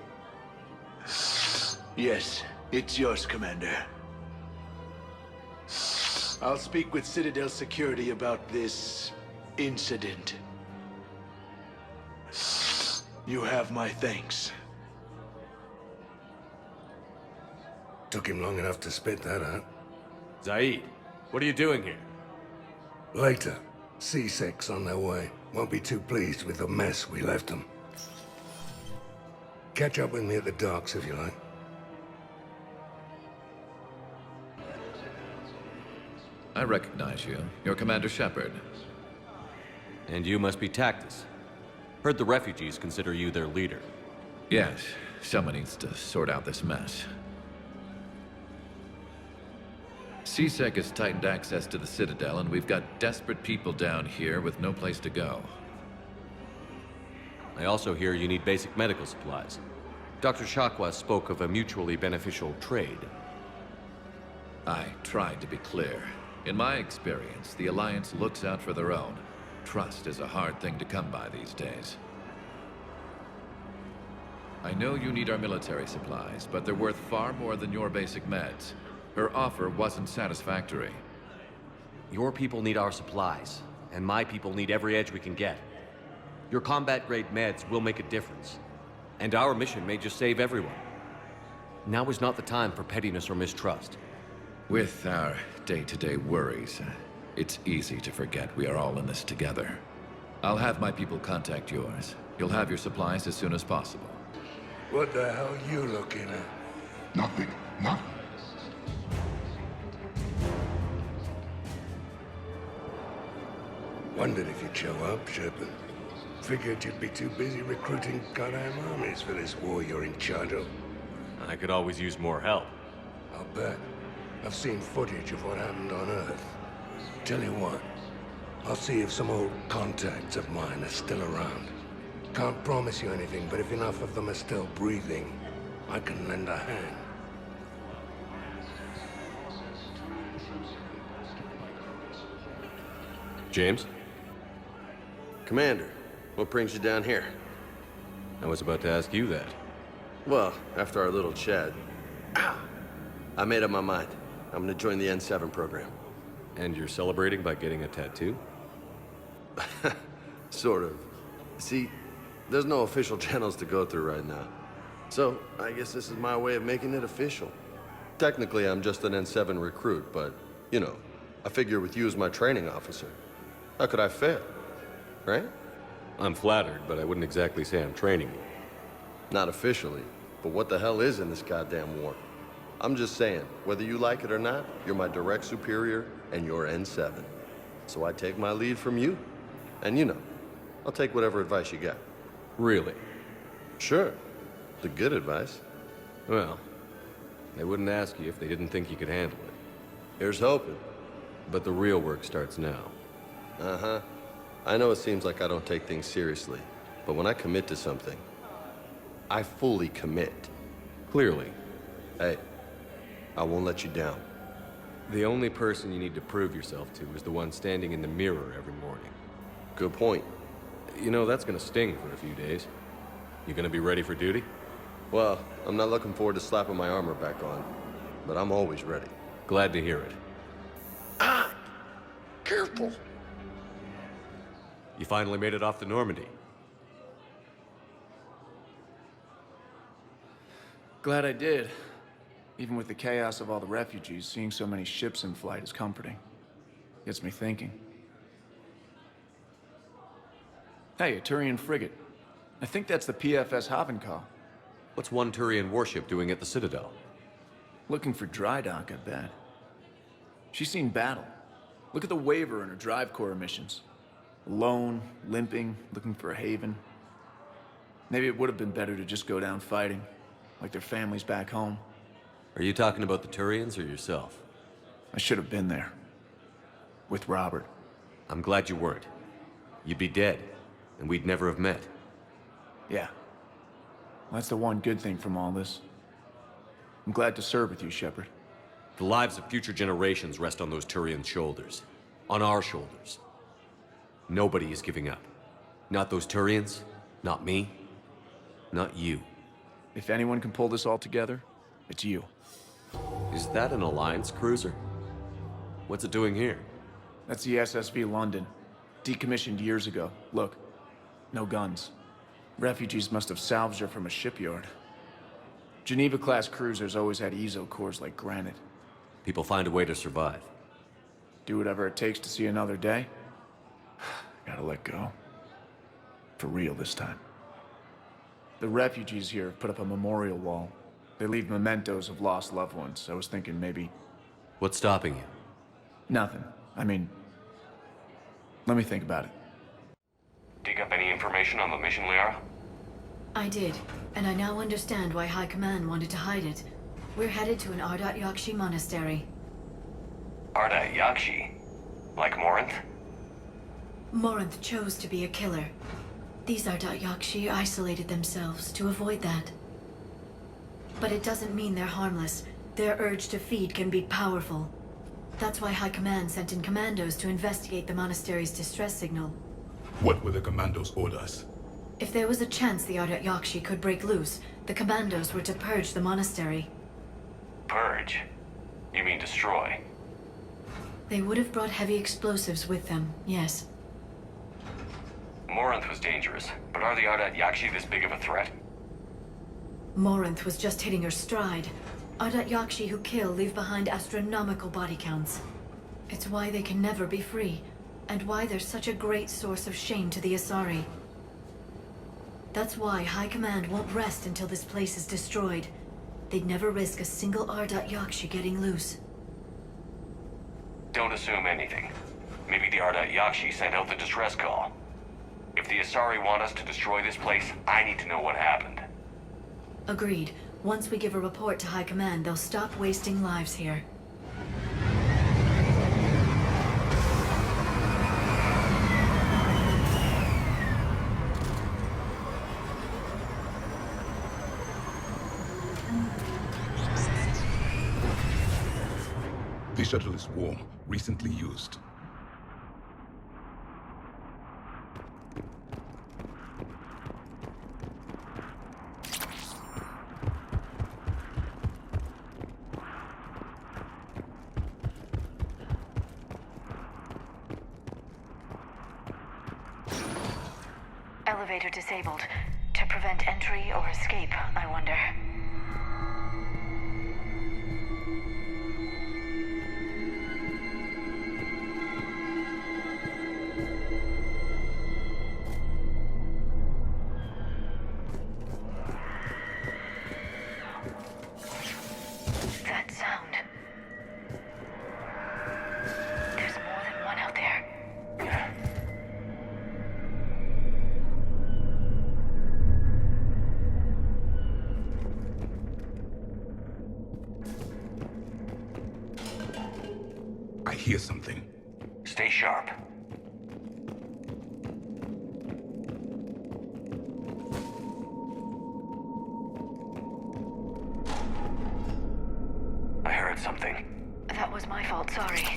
Yes, it's yours, Commander. I'll speak with Citadel security about this incident. You have my thanks. Took him long enough to spit that out. Zaid, what are you doing here? Later. C-Sec's on their way. Won't be too pleased with the mess we left them. Catch up with me at the docks if you like. I recognize you. You're Commander Shepard. And you must be Tactus. Heard the refugees consider you their leader. Yes, someone needs to sort out this mess. C-Sec has tightened access to the Citadel, and we've got desperate people down here with no place to go. I also hear you need basic medical supplies. Dr. Shakwa spoke of a mutually beneficial trade. I tried to be clear. In my experience, the Alliance looks out for their own. Trust is a hard thing to come by these days. I know you need our military supplies, but they're worth far more than your basic meds. Her offer wasn't satisfactory. Your people need our supplies, and my people need every edge we can get. Your combat-grade meds will make a difference, and our mission may just save everyone. Now is not the time for pettiness or mistrust. With our day-to-day worries, it's easy to forget we are all in this together. I'll have my people contact yours. You'll have your supplies as soon as possible. What the hell are you looking at? Nothing. Nothing. Wondered if you'd show up, Shepard. Figured you'd be too busy recruiting goddamn armies for this war you're in charge of. I could always use more help. I'll bet. I've seen footage of what happened on Earth. Tell you what, I'll see if some old contacts of mine are still around. Can't promise you anything, but if enough of them are still breathing, I can lend a hand. James? Commander, what brings you down here? I was about to ask you that. Well, after our little chat, I made up my mind. I'm gonna join the N7 program. And you're celebrating by getting a tattoo? Sort of. See, there's no official channels to go through right now. So, I guess this is my way of making it official. Technically, I'm just an N7 recruit, but, you know, I figure with you as my training officer, how could I fail? Right? I'm flattered, but I wouldn't exactly say I'm training you. Not officially, but what the hell is in this goddamn war? I'm just saying, whether you like it or not, you're my direct superior, and you're N7. So I take my lead from you. And you know, I'll take whatever advice you got. Really? Sure. The good advice. Well, they wouldn't ask you if they didn't think you could handle it. Here's hoping. But the real work starts now. Uh-huh. I know it seems like I don't take things seriously, but when I commit to something, I fully commit. Clearly. Hey, I won't let you down. The only person you need to prove yourself to is the one standing in the mirror every morning. Good point. You know, that's gonna sting for a few days. You gonna be ready for duty? Well, I'm not looking forward to slapping my armor back on, but I'm always ready. Glad to hear it. Ah! Careful! You finally made it off to Normandy. Glad I did. Even with the chaos of all the refugees, seeing so many ships in flight is comforting. Gets me thinking. Hey, a Turian frigate. I think that's the PFS Havenkal. What's one Turian warship doing at the Citadel? Looking for dry dock, I bet. She's seen battle. Look at the waiver in her drive corps missions. Alone, limping, looking for a haven. Maybe it would have been better to just go down fighting, like their families back home. Are you talking about the Turians or yourself? I should have been there. With Robert. I'm glad you weren't. You'd be dead, and we'd never have met. Yeah. Well, that's the one good thing from all this. I'm glad to serve with you, Shepard. The lives of future generations rest on those Turian shoulders. On our shoulders. Nobody is giving up. Not those Turians, not me, not you. If anyone can pull this all together, it's you. Is that an Alliance cruiser? What's it doing here? That's the SSV London. Decommissioned years ago. Look, no guns. Refugees must have salvaged her from a shipyard. Geneva-class cruisers always had ezo cores like granite. People find a way to survive. Do whatever it takes to see another day. Gotta let go. For real this time. The refugees here have put up a memorial wall. They leave mementos of lost loved ones. I was thinking maybe... What's stopping you? Nothing. I mean... Let me think about it. Dig up any information on the mission, Liara? I did, and I now understand why High Command wanted to hide it. We're headed to an Ardat Yakshi monastery. Ardat Yakshi? Like Morinth? Morinth chose to be a killer. These Ardat Yakshi isolated themselves to avoid that. But it doesn't mean they're harmless. Their urge to feed can be powerful. That's why High Command sent in commandos to investigate the monastery's distress signal. What were the commandos' orders? If there was a chance the Ardat Yakshi could break loose, the commandos were to purge the monastery. Purge? You mean destroy? They would have brought heavy explosives with them, yes. Morinth was dangerous, but are the Ardat Yakshi this big of a threat? Morinth was just hitting her stride. Ardat Yakshi who kill leave behind astronomical body counts. It's why they can never be free, and why they're such a great source of shame to the Asari. That's why High Command won't rest until this place is destroyed. They'd never risk a single Ardat Yakshi getting loose. Don't assume anything. Maybe the Ardat Yakshi sent out the distress call. If the Asari want us to destroy this place, I need to know what happened. Agreed. Once we give a report to High Command, they'll stop wasting lives here. The shuttle is warm, recently used. Elevator disabled. To prevent entry or escape, I wonder. hear something. Stay sharp. I heard something. That was my fault, sorry.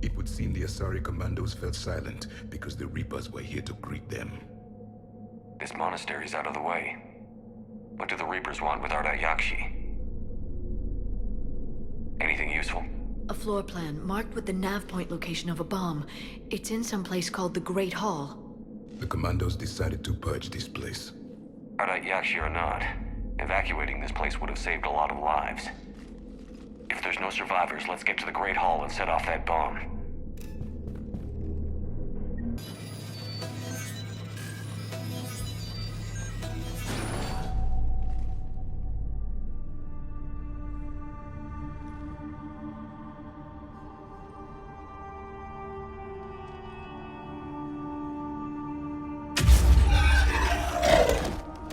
It would seem the Asari commandos fell silent because the Reapers were here to greet them. This monastery's out of the way. What do the Reapers want with Ardat Yakshi? Anything useful? A floor plan marked with the nav point location of a bomb. It's in some place called the Great Hall. The commandos decided to purge this place. Ardat Yakshi or not, evacuating this place would have saved a lot of lives. If there's no survivors, let's get to the Great Hall and set off that bomb.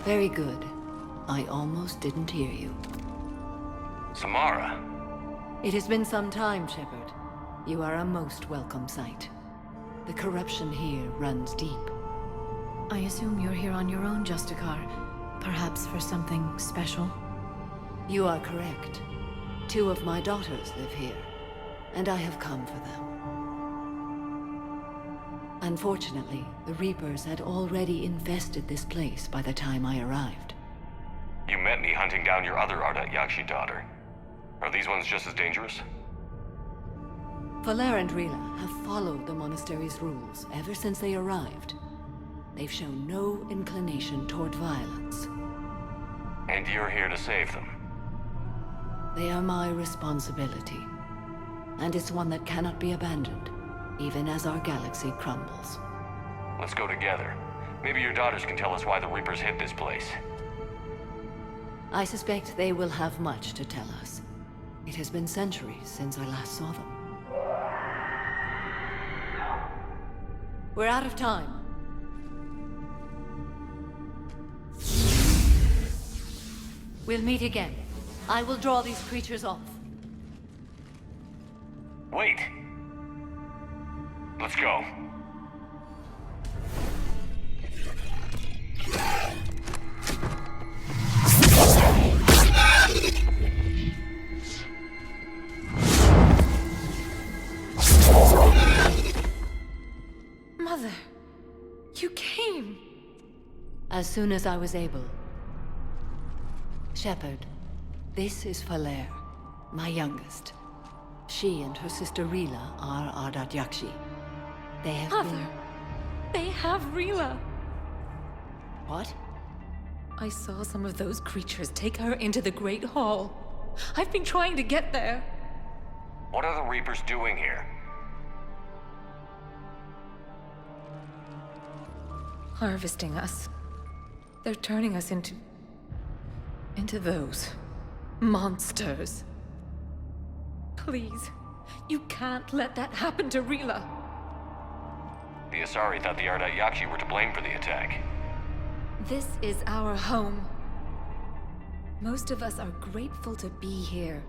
Very good. I almost didn't hear you. Samara. It has been some time, Shepard. You are a most welcome sight. The corruption here runs deep. I assume you're here on your own, Justicar. Perhaps for something special? You are correct. 2 of my daughters live here, and I have come for them. Unfortunately, the Reapers had already infested this place by the time I arrived. You met me hunting down your other Ardat Yakshi daughter. Are these ones just as dangerous? Valer and Rila have followed the monastery's rules ever since they arrived. They've shown no inclination toward violence. And you're here to save them? They are my responsibility. And it's one that cannot be abandoned, even as our galaxy crumbles. Let's go together. Maybe your daughters can tell us why the Reapers hit this place. I suspect they will have much to tell us. It has been centuries since I last saw them. We're out of time. We'll meet again. I will draw these creatures off. Wait! Let's go. Mother, you came. As soon as I was able. Shepard, this is Valer, my youngest. She and her sister Rila are Ardat Yakshi. They have Mother, they have Rila. What? I saw some of those creatures take her into the Great Hall. I've been trying to get there. What are the Reapers doing here? Harvesting us. They're turning us into those monsters. Please, you can't let that happen to Rila. The Asari thought the Ardat Yakshi were to blame for the attack. This is our home. Most of us are grateful to be here.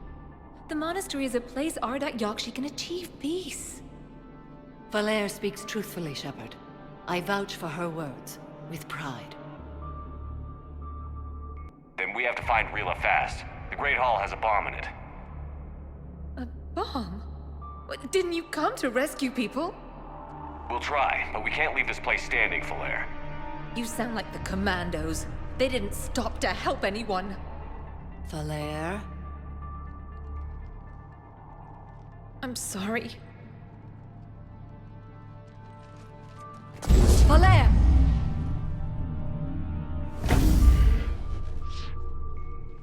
The monastery is a place Ardat Yakshi can achieve peace. Valer speaks truthfully, Shepard. I vouch for her words, with pride. to find Rila fast. The Great Hall has a bomb in it. A bomb? What, didn't you come to rescue people? We'll try, but we can't leave this place standing, Falaire. You sound like the Commandos. They didn't stop to help anyone. Falaire? I'm sorry. Falaire!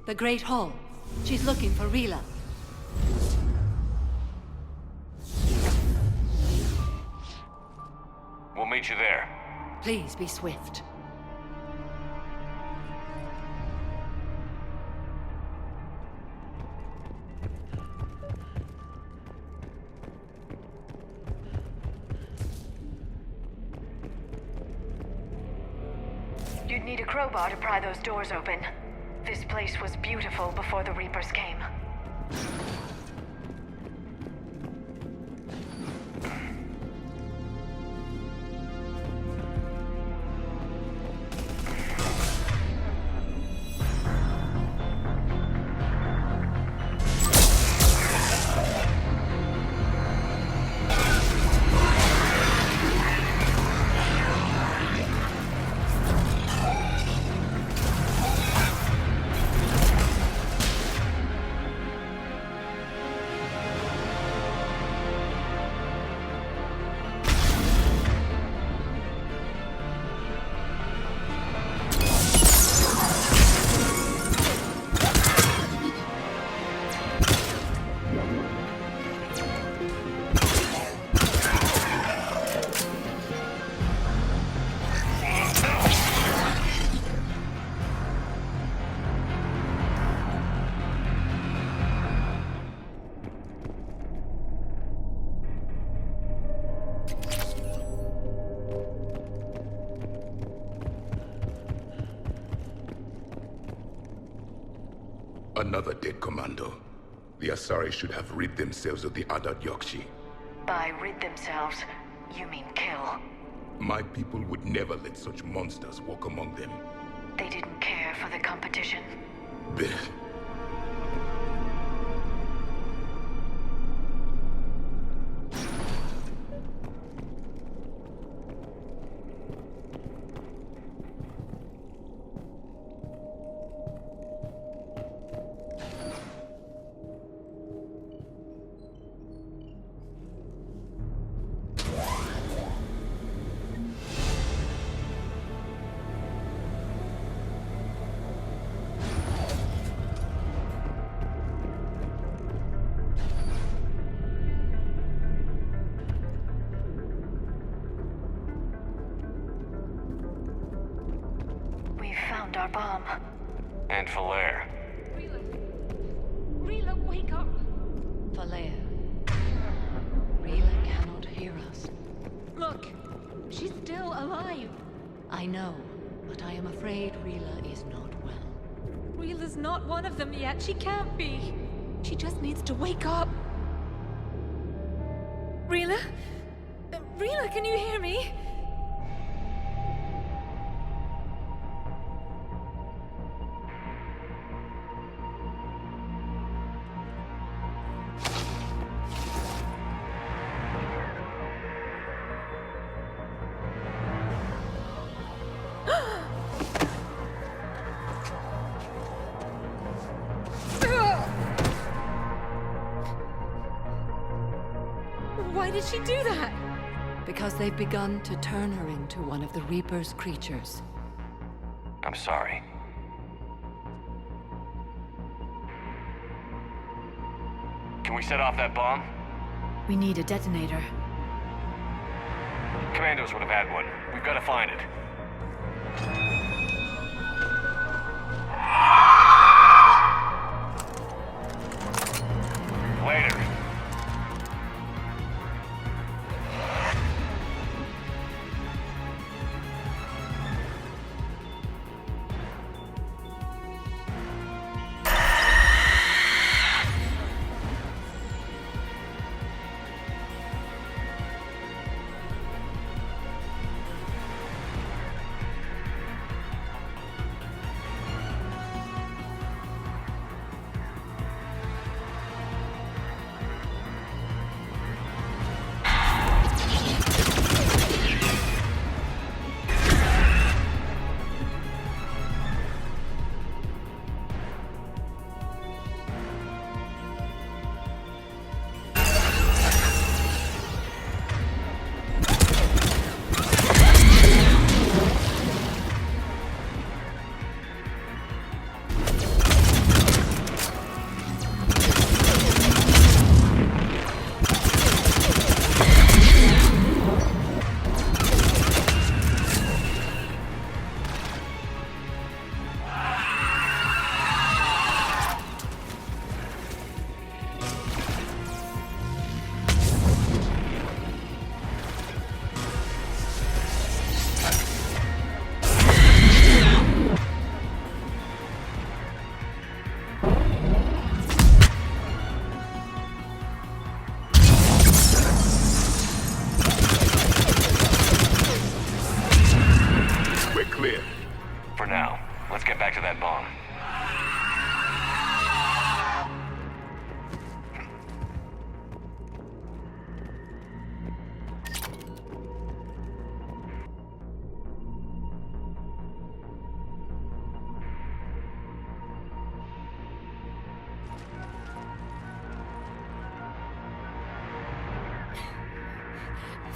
The Great Hall. She's looking for Rila. We'll meet you there. Please be swift. You'd need a crowbar to pry those doors open. This place was beautiful before the Reapers came. Another dead commando. The Asari should have rid themselves of the Adad-Yokshi. By rid themselves, you mean kill. My people would never let such monsters walk among them. They didn't care for the competition. Our bomb. And Falaire. Rila, wake up! Falaire. Rila cannot hear us. Look, she's still alive. I know, but I am afraid Rila is not well. Rila's not one of them yet. She can't be. She just needs to wake up. Rila? Rila, can you hear me? Why did she do that? Because they've begun to turn her into one of the Reaper's creatures. I'm sorry. Can we set off that bomb? We need a detonator. Commandos would have had one. We've got to find it. Later.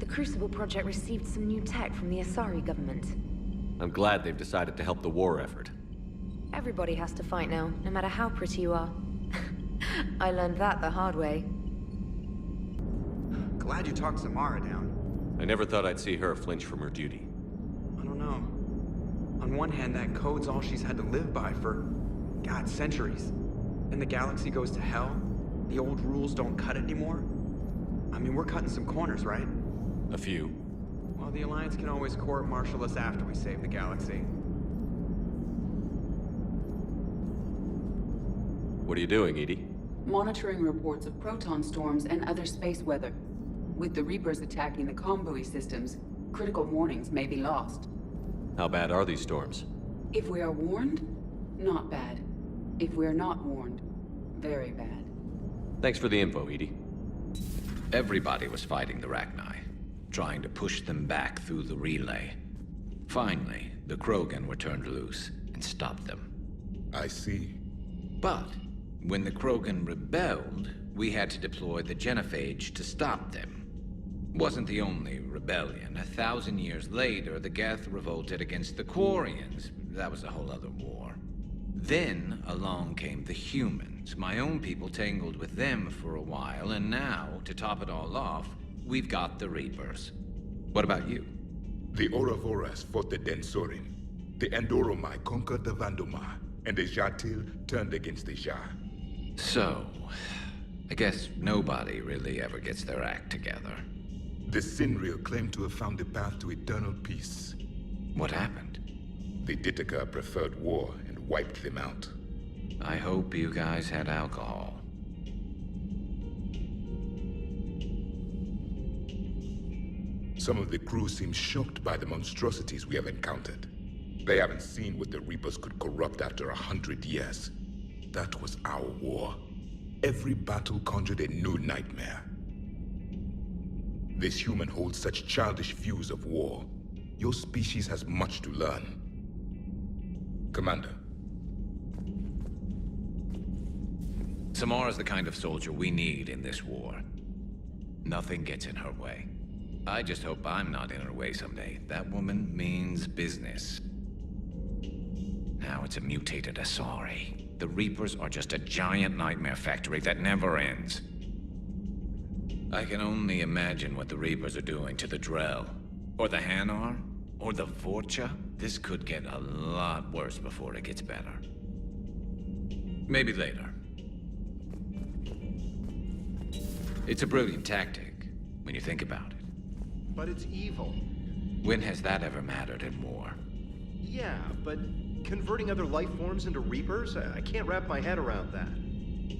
The Crucible Project received some new tech from the Asari government. I'm glad they've decided to help the war effort. Everybody has to fight now, no matter how pretty you are. I learned that the hard way. Glad you talked Samara down. I never thought I'd see her flinch from her duty. I don't know. On one hand, that code's all she's had to live by for, God, centuries. And the galaxy goes to hell. The old rules don't cut it anymore. I mean, we're cutting some corners, right? A few. Well, the Alliance can always court-martial us after we save the galaxy. What are you doing, Edie? Monitoring reports of proton storms and other space weather. With the Reapers attacking the comm buoy systems, critical warnings may be lost. How bad are these storms? If we are warned, not bad. If we are not warned, very bad. Thanks for the info, Edie. Everybody was fighting the Rachni, trying to push them back through the relay. Finally, the Krogan were turned loose and stopped them. I see. But when the Krogan rebelled, we had to deploy the genophage to stop them. Wasn't the only rebellion. 1,000 years later, the geth revolted against the quarians. That was a whole other war. Then along came the humans. My own people tangled with them for a while, and now, to top it all off, we've got the Reapers. What about you? The Ouroboros fought the Densorin. The Andoromai conquered the Vandoma, and the Jatil turned against the Jah. So, I guess nobody really ever gets their act together. The Sinreal claimed to have found the path to eternal peace. What happened? The Ditaka preferred war and wiped them out. I hope you guys had alcohol. Some of the crew seem shocked by the monstrosities we have encountered. They haven't seen what the Reapers could corrupt after 100 years. That was our war. Every battle conjured a new nightmare. This human holds such childish views of war. Your species has much to learn. Commander. Samara's the kind of soldier we need in this war. Nothing gets in her way. I just hope I'm not in her way someday. That woman means business. Now it's a mutated Asari. The Reapers are just a giant nightmare factory that never ends. I can only imagine what the Reapers are doing to the Drell, or the Hanar, or the Vorcha. This could get a lot worse before it gets better. Maybe later. It's a brilliant tactic, when you think about it. But it's evil. When has that ever mattered in war? Yeah, but converting other life forms into Reapers? I can't wrap my head around that.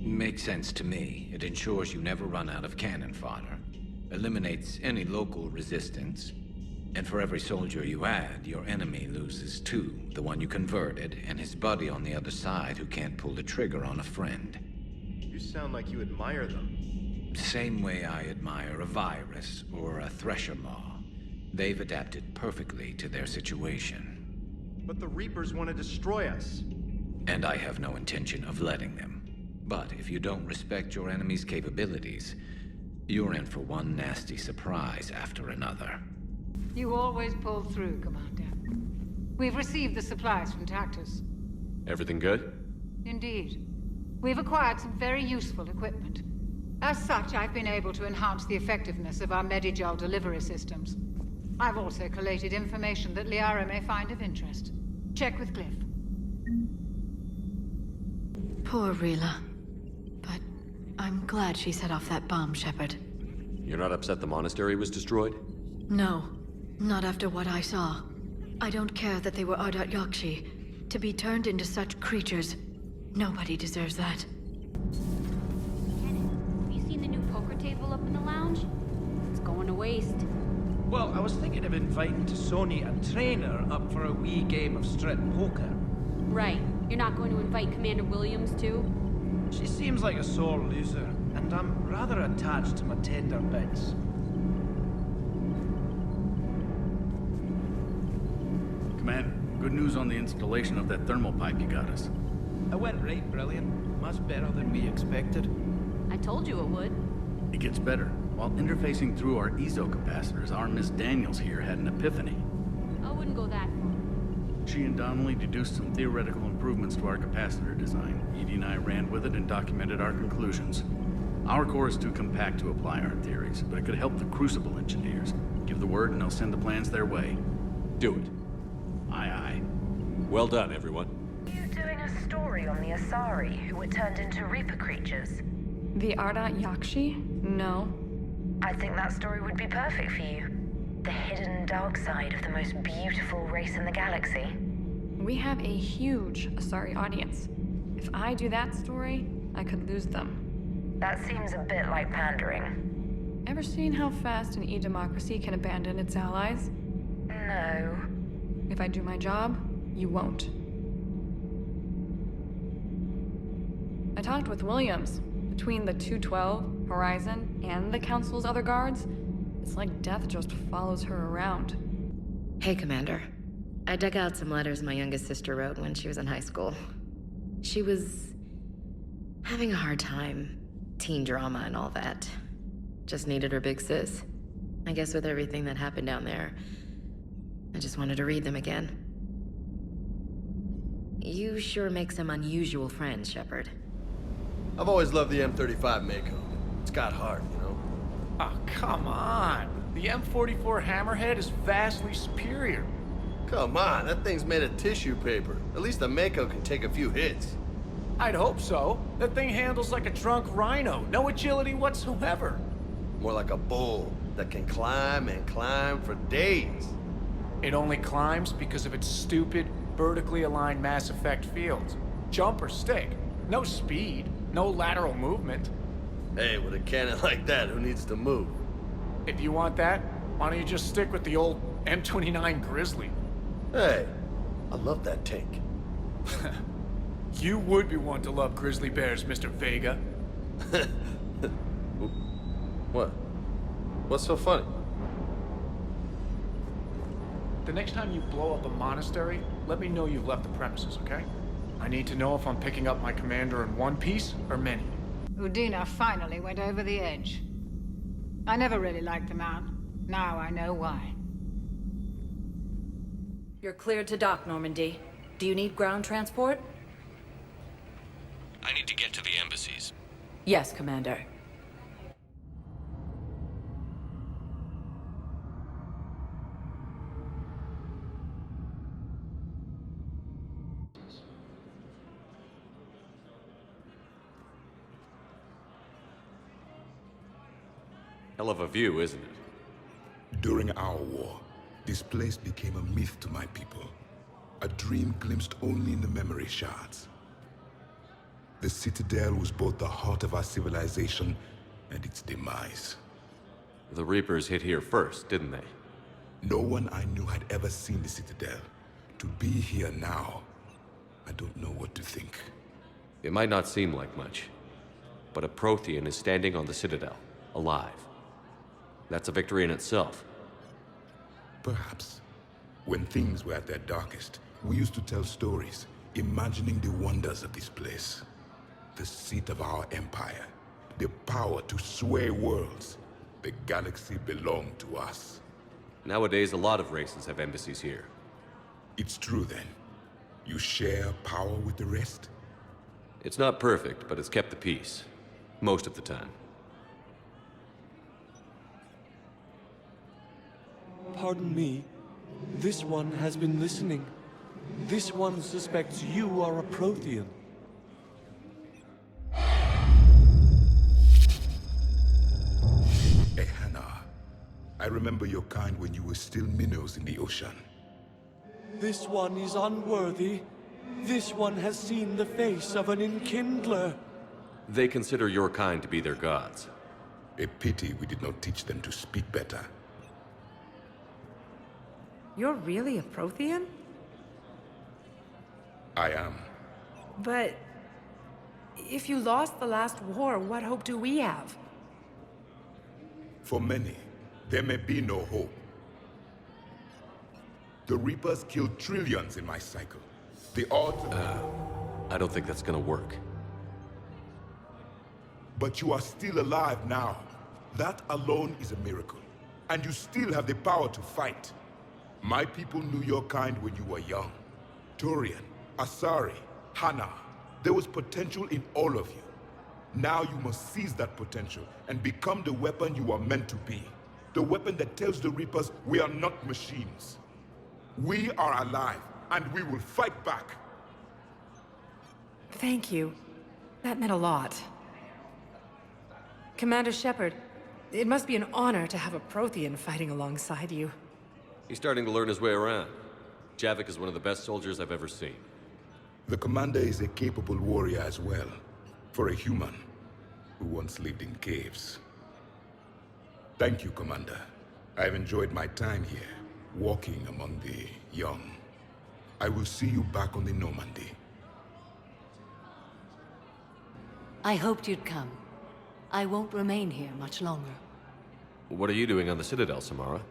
Makes sense to me. It ensures you never run out of cannon fodder. Eliminates any local resistance. And for every soldier you add, your enemy loses two. The one you converted, and his buddy on the other side who can't pull the trigger on a friend. You sound like you admire them. Same way I admire a virus or a thresher maw. They've adapted perfectly to their situation. But the Reapers want to destroy us. And I have no intention of letting them. But if you don't respect your enemy's capabilities, you're in for one nasty surprise after another. You always pull through, Commander. We've received the supplies from Tactus. Everything good? Indeed. We've acquired some very useful equipment. As such, I've been able to enhance the effectiveness of our Medigel delivery systems. I've also collated information that Liara may find of interest. Check with Glyph. Poor Rila. But I'm glad she set off that bomb, Shepard. You're not upset the monastery was destroyed? No. Not after what I saw. I don't care that they were Ardat Yakshi. To be turned into such creatures, nobody deserves that. Have you seen the new poker table up in the lounge? It's going to waste. Well, I was thinking of inviting to Sony a trainer up for a wee game of strip poker. Right. You're not going to invite Commander Williams, too? She seems like a sore loser, and I'm rather attached to my tender bits. Commander, good news on the installation of that thermal pipe you got us. It went right brilliant. Much better than we expected. I told you it would. It gets better. While interfacing through our capacitors, our Miss Daniels here had an epiphany. I wouldn't go that far. She and Donnelly deduced some theoretical improvements to our capacitor design. Edie and I ran with it and documented our conclusions. Our core is too compact to apply our theories, but it could help the Crucible engineers. Give the word and they'll send the plans their way. Do it. Aye, aye. Well done, everyone. Are you doing a story on the Asari who were turned into Reaper creatures? The Ardat Yakshi? No. I think that story would be perfect for you. The hidden dark side of the most beautiful race in the galaxy. We have a huge Asari audience. If I do that story, I could lose them. That seems a bit like pandering. Ever seen how fast an e-democracy can abandon its allies? No. If I do my job, you won't. I talked with Williams. Between the 212, Horizon, and the Council's other guards, it's like death just follows her around. Hey, Commander. I dug out some letters my youngest sister wrote when she was in high school. She was having a hard time. Teen drama and all that. Just needed her big sis. I guess with everything that happened down there, I just wanted to read them again. You sure make some unusual friends, Shepard. I've always loved the M35 Mako. It's got heart, you know? Oh, come on. The M44 Hammerhead is vastly superior. Come on, that thing's made of tissue paper. At least the Mako can take a few hits. I'd hope so. That thing handles like a drunk rhino. No agility whatsoever. More like a bull that can climb and climb for days. It only climbs because of its stupid, vertically aligned mass effect fields. Jump or stick. No speed. No lateral movement. Hey, with a cannon like that, who needs to move? If you want that, why don't you just stick with the old M29 Grizzly? Hey, I love that tank. You would be one to love grizzly bears, Mr. Vega. What? What's so funny? The next time you blow up a monastery, let me know you've left the premises, okay? I need to know if I'm picking up my commander in one piece or many. Udina finally went over the edge. I never really liked the man. Now I know why. You're cleared to dock, Normandy. Do you need ground transport? I need to get to the embassies. Yes, Commander. Hell of a view, isn't it? During our war, this place became a myth to my people. A dream glimpsed only in the memory shards. The Citadel was both the heart of our civilization and its demise. The Reapers hit here first, didn't they? No one I knew had ever seen the Citadel. To be here now, I don't know what to think. It might not seem like much, but a Prothean is standing on the Citadel, alive. That's a victory in itself. Perhaps. When things were at their darkest, we used to tell stories, imagining the wonders of this place. The seat of our empire, the power to sway worlds. The galaxy belonged to us. Nowadays, a lot of races have embassies here. It's true then. You share power with the rest? It's not perfect, but it's kept the peace. Most of the time. Pardon me. This one has been listening. This one suspects you are a Prothean. Ehana. I remember your kind when you were still minnows in the ocean. This one is unworthy. This one has seen the face of an enkindler. They consider your kind to be their gods. A pity we did not teach them to speak better. You're really a Prothean? I am. But if you lost the last war, what hope do we have? For many, there may be no hope. The Reapers killed trillions in my cycle. The odds... I don't think that's gonna work. But you are still alive now. That alone is a miracle. And you still have the power to fight. My people knew your kind when you were young. Turian, Asari, Hana. There was potential in all of you. Now you must seize that potential and become the weapon you are meant to be. The weapon that tells the Reapers we are not machines. We are alive, and we will fight back. Thank you. That meant a lot. Commander Shepard, it must be an honor to have a Prothean fighting alongside you. He's starting to learn his way around. Javik is one of the best soldiers I've ever seen. The commander is a capable warrior as well, for a human who once lived in caves. Thank you, Commander. I've enjoyed my time here, walking among the young. I will see you back on the Normandy. I hoped you'd come. I won't remain here much longer. What are you doing on the Citadel, Samara?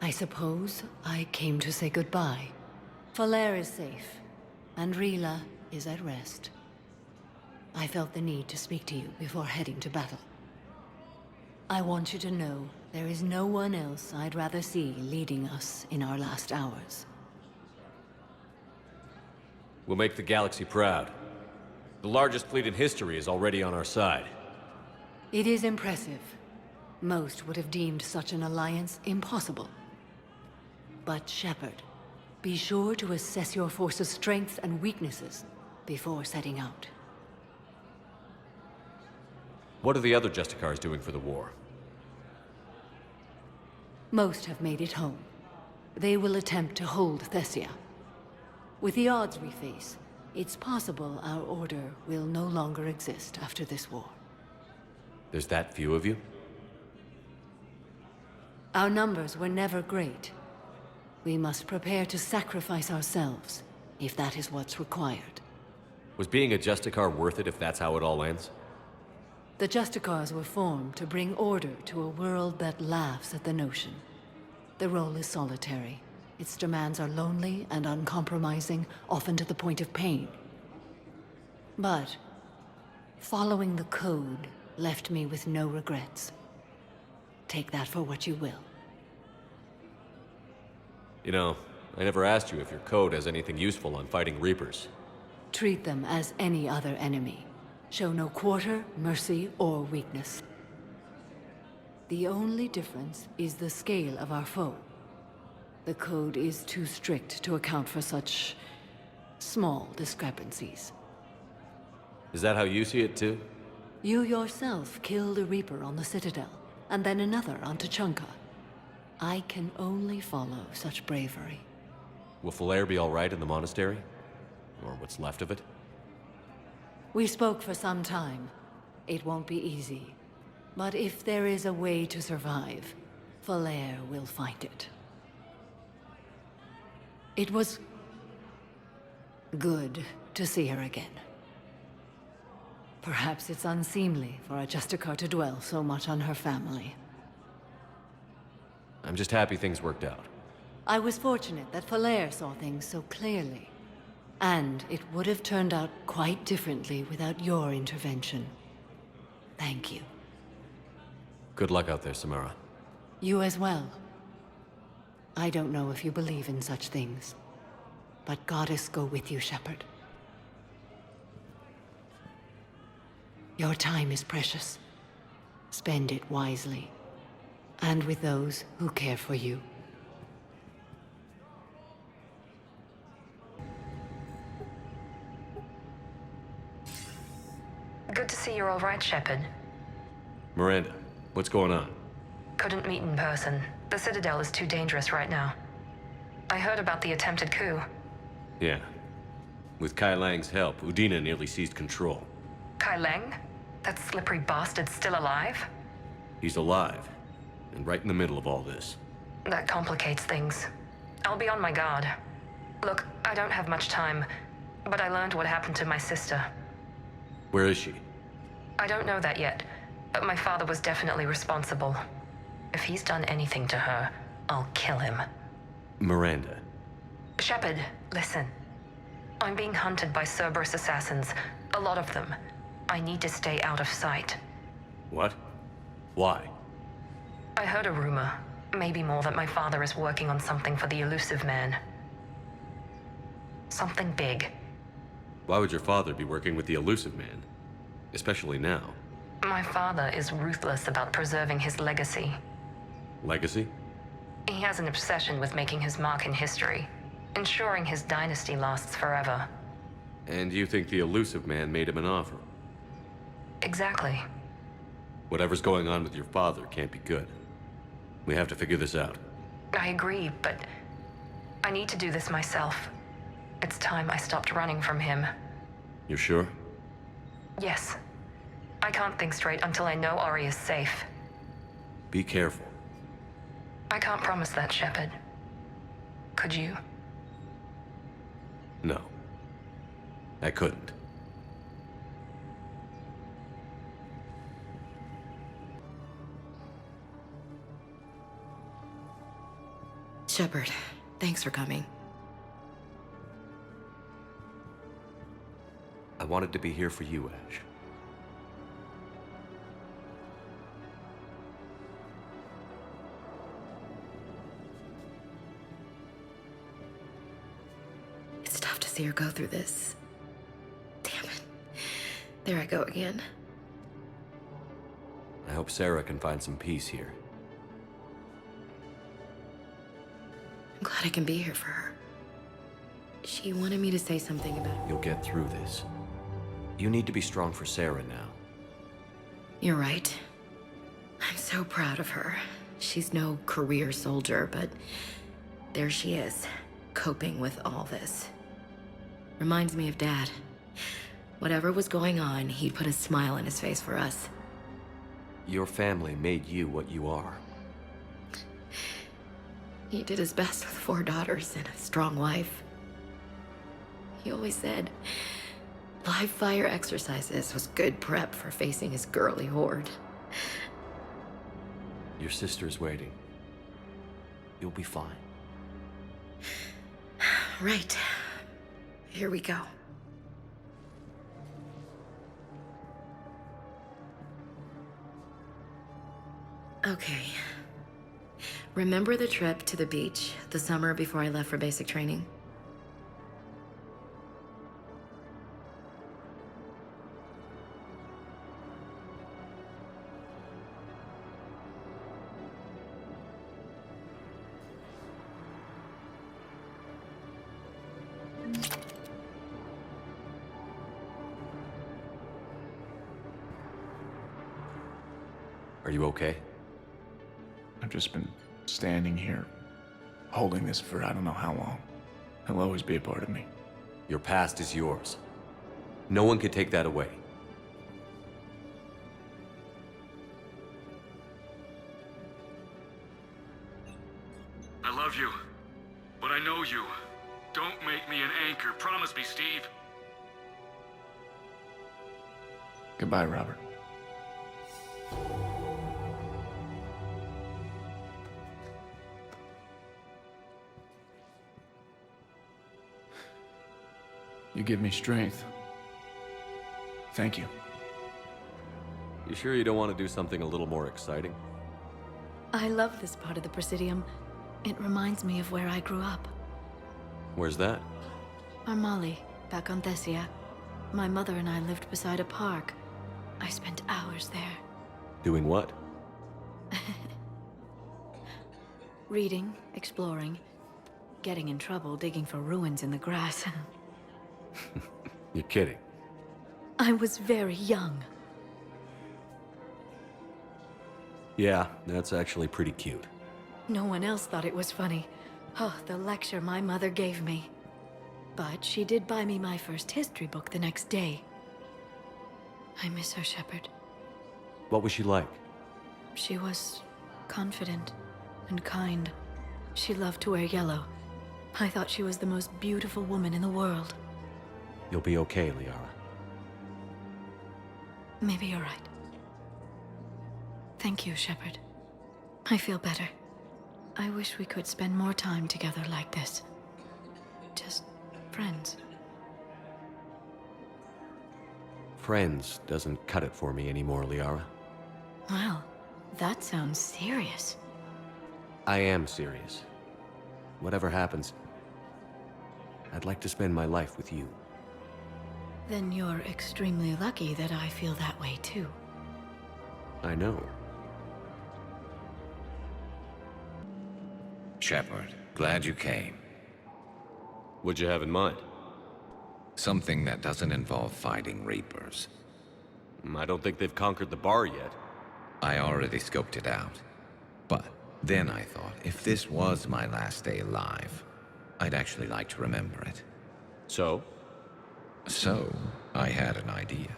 I suppose I came to say goodbye. Falair is safe, and Rila is at rest. I felt the need to speak to you before heading to battle. I want you to know there is no one else I'd rather see leading us in our last hours. We'll make the galaxy proud. The largest fleet in history is already on our side. It is impressive. Most would have deemed such an alliance impossible. But Shepard, be sure to assess your force's strengths and weaknesses before setting out. What are the other Justicars doing for the war? Most have made it home. They will attempt to hold Thessia. With the odds we face, it's possible our order will no longer exist after this war. There's that few of you? Our numbers were never great. We must prepare to sacrifice ourselves, if that is what's required. Was being a Justicar worth it if that's how it all ends? The Justicars were formed to bring order to a world that laughs at the notion. The role is solitary. Its demands are lonely and uncompromising, often to the point of pain. But following the code left me with no regrets. Take that for what you will. You know, I never asked you if your code has anything useful on fighting Reapers. Treat them as any other enemy. Show no quarter, mercy, or weakness. The only difference is the scale of our foe. The code is too strict to account for such small discrepancies. Is that how you see it too? You yourself killed a Reaper on the Citadel, and then another on Tuchanka. I can only follow such bravery. Will Falair be all right in the monastery? Or what's left of it? We spoke for some time. It won't be easy. But if there is a way to survive, Falair will find it. It was good to see her again. Perhaps it's unseemly for a Justicar to dwell so much on her family. I'm just happy things worked out. I was fortunate that Falair saw things so clearly. And it would have turned out quite differently without your intervention. Thank you. Good luck out there, Samara. You as well. I don't know if you believe in such things, but Goddess go with you, Shepard. Your time is precious. Spend it wisely, and with those who care for you. Good to see you're all right, Shepard. Miranda, what's going on? Couldn't meet in person. The Citadel is too dangerous right now. I heard about the attempted coup. Yeah. With Kai Lang's help, Udina nearly seized control. Kai Lang? That slippery bastard's still alive? He's alive, and right in the middle of all this. That complicates things. I'll be on my guard. Look, I don't have much time, but I learned what happened to my sister. Where is she? I don't know that yet, but my father was definitely responsible. If he's done anything to her, I'll kill him. Miranda. Shepard, listen. I'm being hunted by Cerberus assassins. A lot of them. I need to stay out of sight. What? Why? I heard a rumor, maybe more, that my father is working on something for the elusive man. Something big. Why would your father be working with the elusive man? Especially now. My father is ruthless about preserving his legacy. Legacy? He has an obsession with making his mark in history, ensuring his dynasty lasts forever. And you think the elusive man made him an offer? Exactly. Whatever's going on with your father can't be good. We have to figure this out. I agree, but I need to do this myself. It's time I stopped running from him. You're sure? Yes. I can't think straight until I know Ori is safe. Be careful. I can't promise that, Shepard. Could you? No. I couldn't. Shepard, thanks for coming. I wanted to be here for you, Ash. It's tough to see her go through this. Damn it. There I go again. I hope Sarah can find some peace here. I'm glad I can be here for her. She wanted me to say something about... You'll get through this. You need to be strong for Sarah now. You're right. I'm so proud of her. She's no career soldier, but there she is, coping with all this. Reminds me of Dad. Whatever was going on, he'd put a smile on his face for us. Your family made you what you are. He did his best with 4 daughters and a strong wife. He always said live fire exercises was good prep for facing his girly horde. Your sister's waiting. You'll be fine. Right. Here we go. Okay. Remember the trip to the beach the summer before I left for basic training? Are you okay? I've just been standing here, holding this for I don't know how long. It'll always be a part of me. Your past is yours. No one can take that away. I love you, but I know you. Don't make me an anchor. Promise me, Steve. Goodbye, Robert. You give me strength. Thank you. You sure you don't want to do something a little more exciting? I love this part of the Presidium. It reminds me of where I grew up. Where's that? Armali, back on Thessia. My mother and I lived beside a park. I spent hours there. Doing what? Reading, exploring, getting in trouble digging for ruins in the grass. You're kidding. I was very young. Yeah, that's actually pretty cute. No one else thought it was funny. Oh, the lecture my mother gave me. But she did buy me my first history book the next day. I miss her, Shepard. What was she like? She was confident and kind. She loved to wear yellow. I thought she was the most beautiful woman in the world. You'll be okay, Liara. Maybe you're right. Thank you, Shepard. I feel better. I wish we could spend more time together like this. Just friends. Friends doesn't cut it for me anymore, Liara. Well, that sounds serious. I am serious. Whatever happens, I'd like to spend my life with you. Then you're extremely lucky that I feel that way too. I know. Shepard, glad you came. What'd you have in mind? Something that doesn't involve fighting Reapers. I don't think they've conquered the bar yet. I already scoped it out. But then I thought, if this was my last day alive, I'd actually like to remember it. So? So, I had an idea.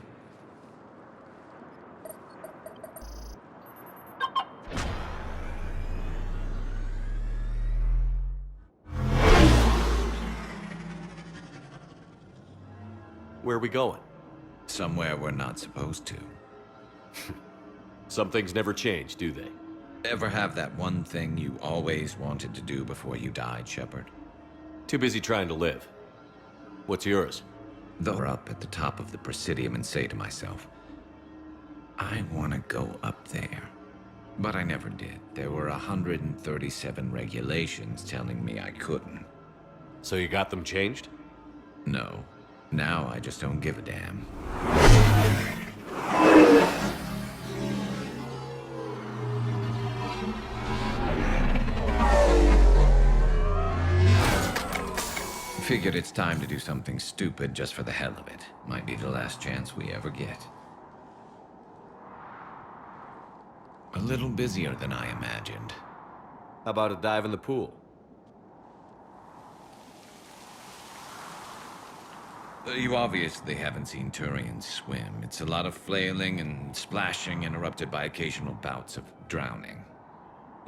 Where are we going? Somewhere we're not supposed to. Some things never change, do they? Ever have that one thing you always wanted to do before you died, Shepard? Too busy trying to live. What's yours? Look up at the top of the Presidium and say to myself, I want to go up there. But I never did. There were 137 regulations telling me I couldn't. So you got them changed? No. Now I just don't give a damn. Figured it's time to do something stupid just for the hell of it. Might be the last chance we ever get. A little busier than I imagined. How about a dive in the pool? You obviously haven't seen turians swim. It's a lot of flailing and splashing, interrupted by occasional bouts of drowning.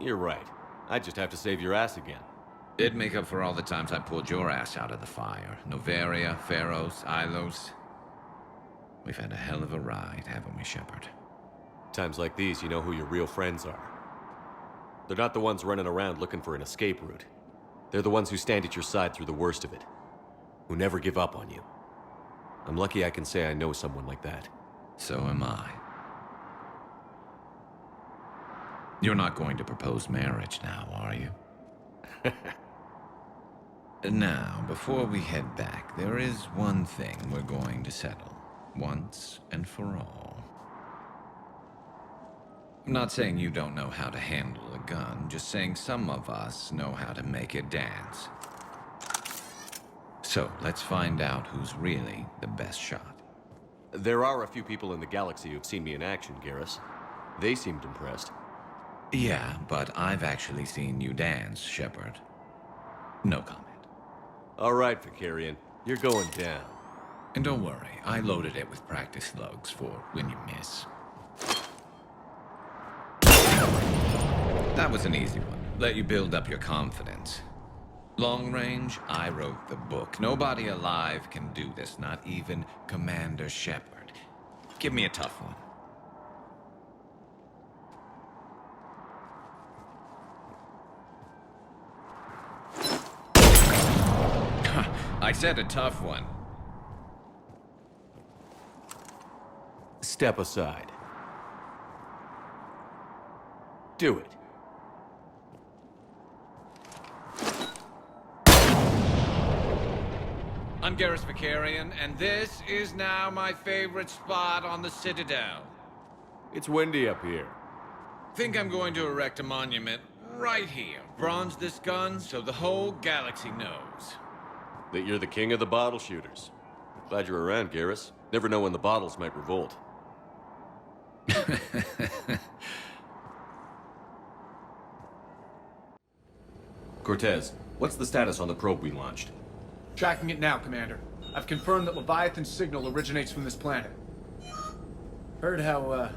You're right. I just have to save your ass again. It'd make up for all the times I pulled your ass out of the fire. Noveria, Pharos, Ilos. We've had a hell of a ride, haven't we, Shepard? Times like these, you know who your real friends are. They're not the ones running around looking for an escape route. They're the ones who stand at your side through the worst of it. Who never give up on you. I'm lucky I can say I know someone like that. So am I. You're not going to propose marriage now, are you? Now, before we head back, there is one thing we're going to settle. Once and for all. I'm not saying you don't know how to handle a gun, just saying some of us know how to make it dance. So, let's find out who's really the best shot. There are a few people in the galaxy who've seen me in action, Garrus. They seemed impressed. Yeah, but I've actually seen you dance, Shepard. No comment. All right, Vicarian. You're going down. And don't worry, I loaded it with practice slugs for when you miss. That was an easy one. Let you build up your confidence. Long range, I wrote the book. Nobody alive can do this, not even Commander Shepard. Give me a tough one. I said a tough one. Step aside. Do it. I'm Garrus Vicarian, and this is now my favorite spot on the Citadel. It's windy up here. Think I'm going to erect a monument right here. Bronze this gun so the whole galaxy knows. That you're the king of the bottle shooters. Glad you're around, Garrus. Never know when the bottles might revolt. Cortez, what's the status on the probe we launched? Tracking it now, Commander. I've confirmed that Leviathan's signal originates from this planet. Heard how,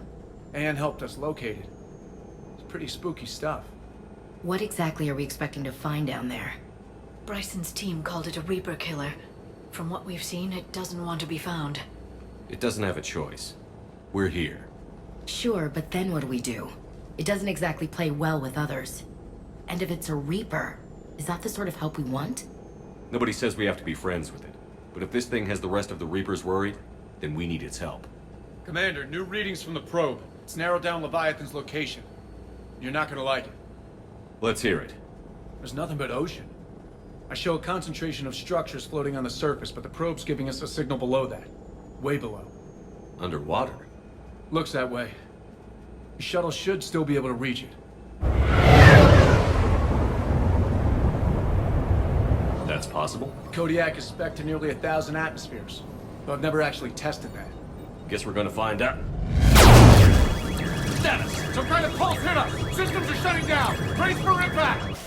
Anne helped us locate it. It's pretty spooky stuff. What exactly are we expecting to find down there? Bryson's team called it a Reaper killer. From what we've seen, it doesn't want to be found. It doesn't have a choice. We're here. Sure, but then what do we do? It doesn't exactly play well with others. And if it's a Reaper, is that the sort of help we want? Nobody says we have to be friends with it. But if this thing has the rest of the Reapers worried, then we need its help. Commander, new readings from the probe. It's narrowed down Leviathan's location. You're not gonna like it. Let's hear it. There's nothing but ocean. I show a concentration of structures floating on the surface, but the probe's giving us a signal below that. Way below. Underwater? Looks that way. The shuttle should still be able to reach it. That's possible. Kodiak is spec'd to nearly 1,000 atmospheres, though I've never actually tested that. Guess we're gonna find out. Status! Some kind of pulse hit us! Systems are shutting down! Brace for impact!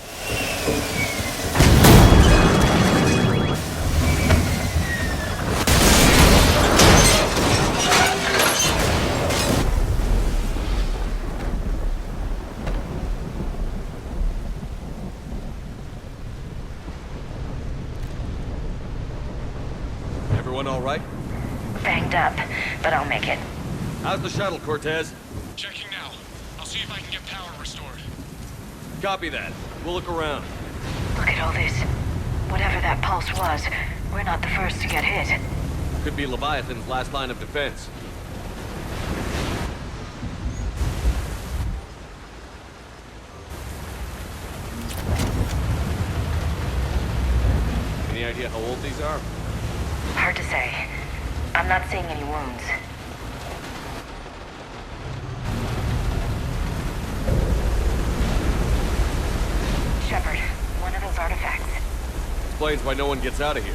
Everyone all right? Banged up, but I'll make it. How's the shuttle, Cortez? Checking now. I'll see if I can get power restored. Copy that. We'll look around. Look at all this. Whatever that pulse was, we're not the first to get hit. Could be Leviathan's last line of defense. Any idea how old these are? Hard to say. I'm not seeing any wounds. Shepard, one of those artifacts. Explains why no one gets out of here.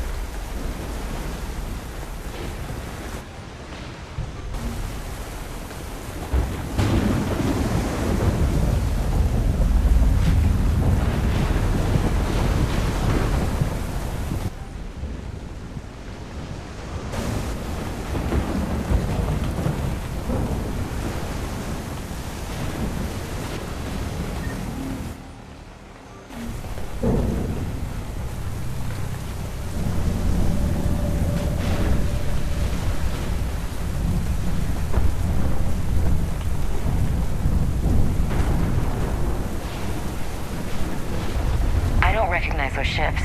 Recognize those ships.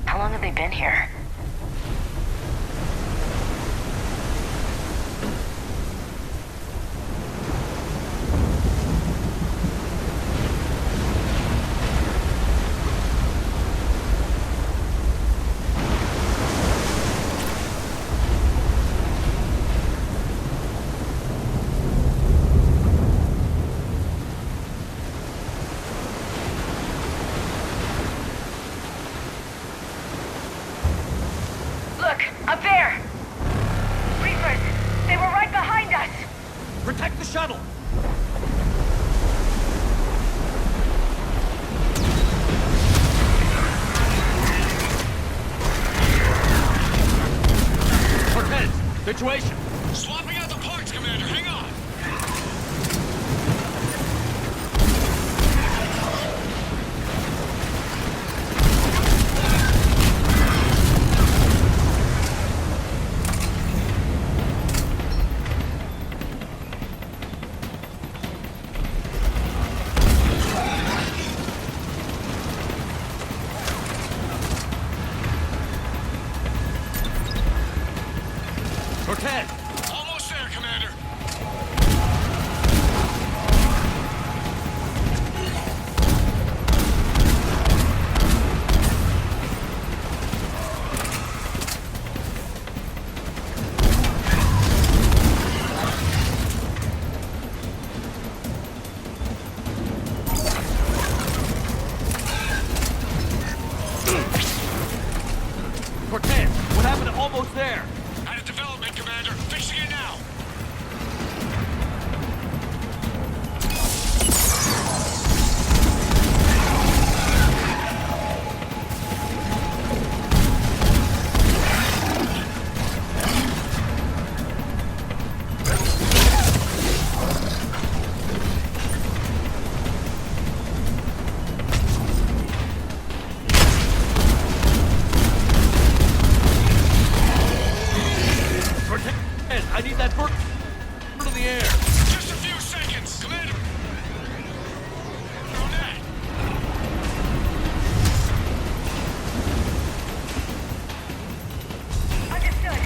How long have they been here? Up there! Reapers! They were right behind us! Protect the shuttle! Cortez! Situation! Swapping out the parts, Commander! Hang on! Cortez! Almost there, Commander! Cortez! What happened to almost there? Out of development, Commander. Fixing it now. I need that bird in the air. Just a few seconds, Commander. Understood.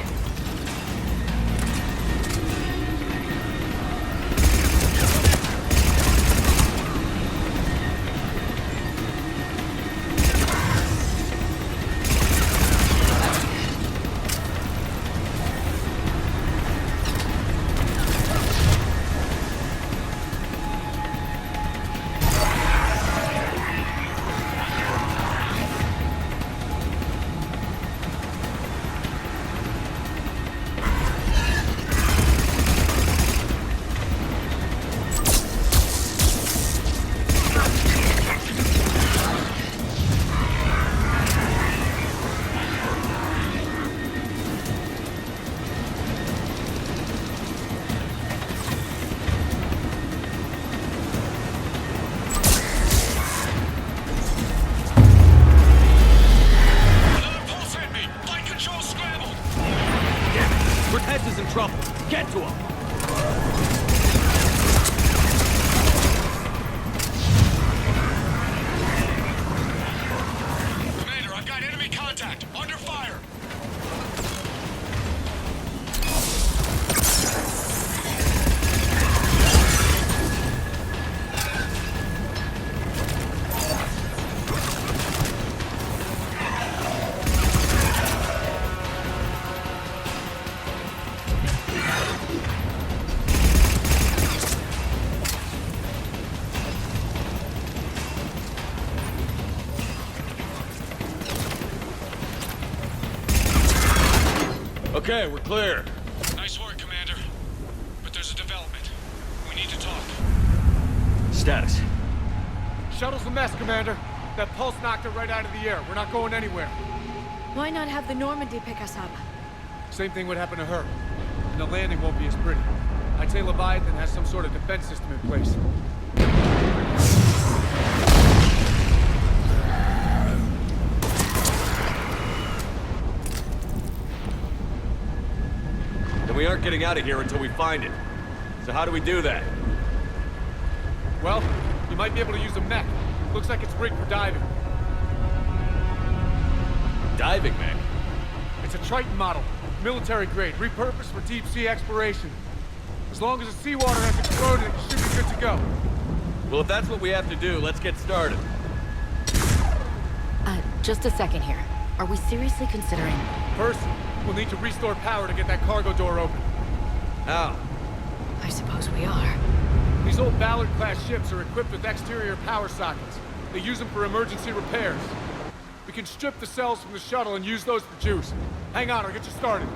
Okay, we're clear. Nice work, Commander. But there's a development. We need to talk. Status. Shuttle's a mess, Commander. That pulse knocked it right out of the air. We're not going anywhere. Why not have the Normandy pick us up? Same thing would happen to her. And the landing won't be as pretty. I'd say Leviathan has some sort of defense system in place. Then we aren't getting out of here until we find it. So how do we do that? Well, you might be able to use a mech. Looks like it's rigged for diving. Diving mech? It's a Triton model. Military grade, repurposed for deep sea exploration. As long as the seawater has exploded, it should be good to go. Well, if that's what we have to do, let's get started. Just a second here. Are we seriously considering... First, we'll need to restore power to get that cargo door open. How? I suppose we are. These old Ballard-class ships are equipped with exterior power sockets. They use them for emergency repairs. We can strip the cells from the shuttle and use those for juice. Hang on, I'll get you started.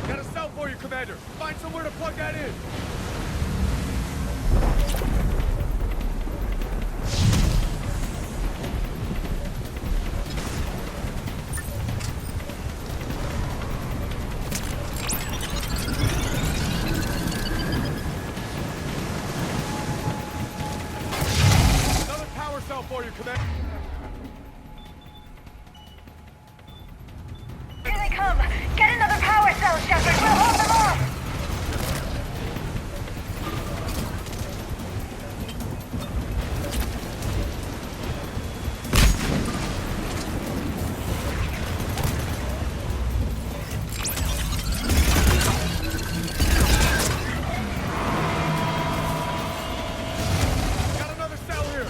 Got a cell for you, Commander. Find somewhere to plug that in. Another power cell for you, Commander. Here they come! Get another power cell, Shepard! We'll hold them off! Got another cell here!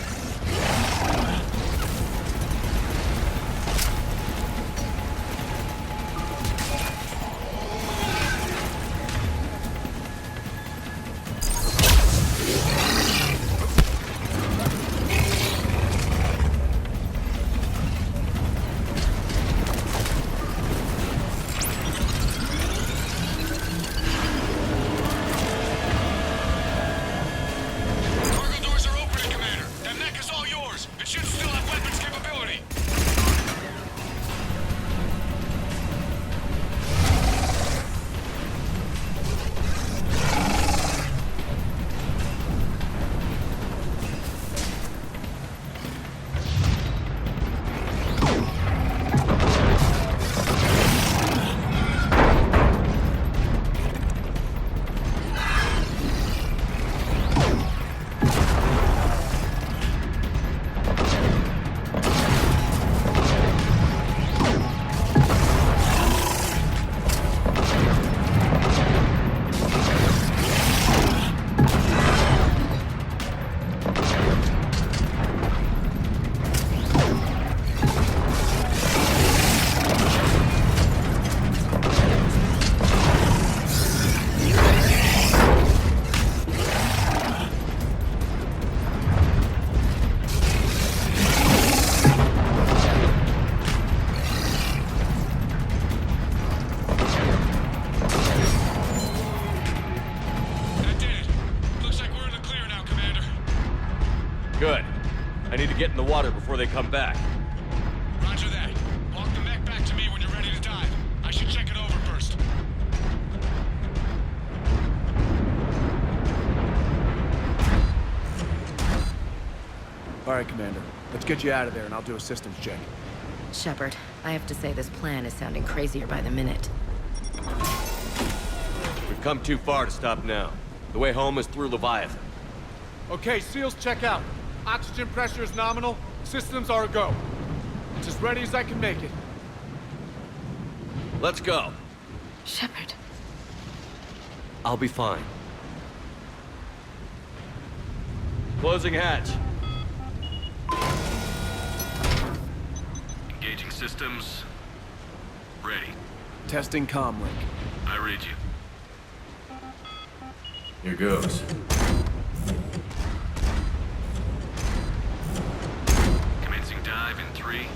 Cargo doors are opening, Commander. That mech is all yours. It should still have weapons capability. That did it. Looks like we're in the clear now, Commander. Good. I need to get in the water before they come back. Roger that. Walk the mech back to me when you're ready to dive. I should check it over first. All right, Commander. Let's get you out of there and I'll do a systems check. Shepard, I have to say this plan is sounding crazier by the minute. We've come too far to stop now. The way home is through Leviathan. Okay, SEALs check out. Oxygen pressure is nominal. Systems are a go. It's as ready as I can make it. Let's go. Shepard. I'll be fine. Closing hatch. Engaging systems. Ready. Testing comm link. I read you. Here goes. Commencing dive in 3, 2, 1.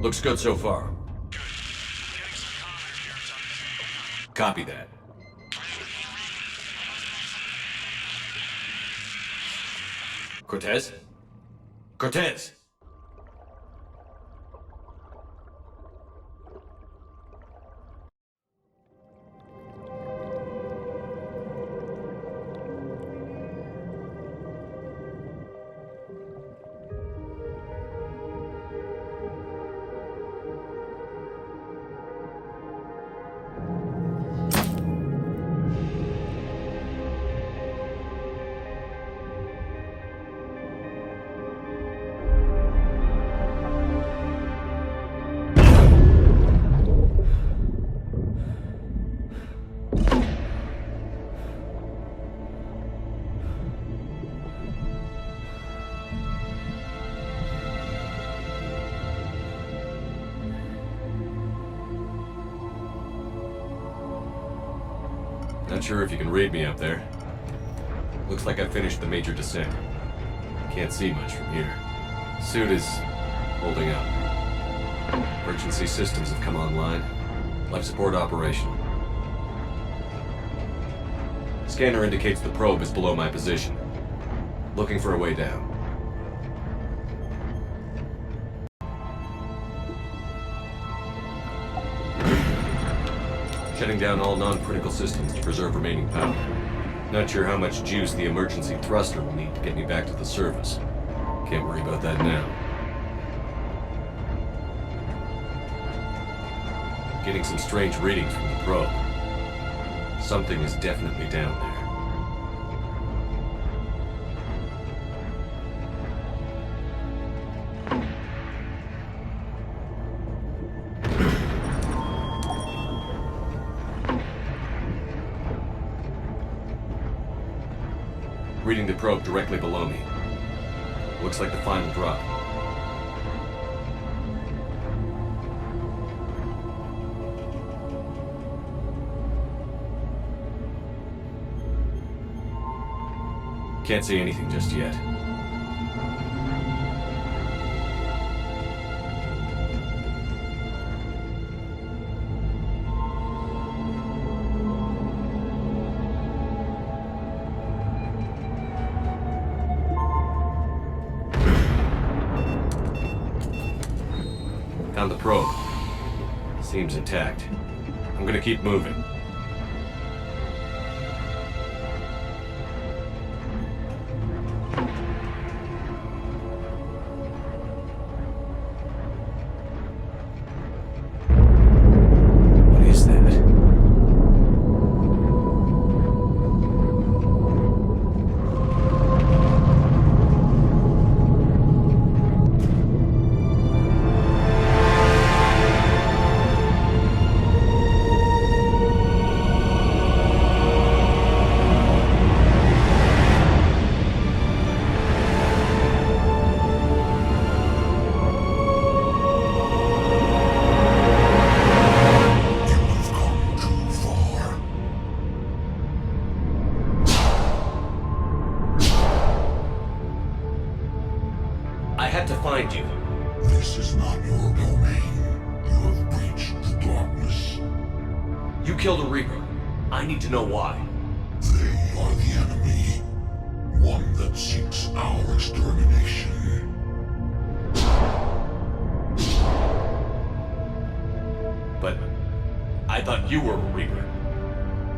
Looks good so far. Copy that. Cortez? Cortez! Not sure if you can read me up there. Looks like I finished the major descent. Can't see much from here. Suit is holding up. Emergency systems have come online. Life support operational. Scanner indicates the probe is below my position. Looking for a way down. Shutting down all non-critical systems to preserve remaining power. Not sure how much juice the emergency thruster will need to get me back to the surface. Can't worry about that now. Getting some strange readings from the probe. Something is definitely down there. Reading the probe directly below me. Looks like the final drop. Can't see anything just yet. Found the probe. Seems intact. I'm gonna keep moving. What is that? I had to find you. This is not your domain. You have breached the darkness. You killed a Reaper. I need to know why. They are the enemy. One that seeks our extermination. But I thought you were a Reaper.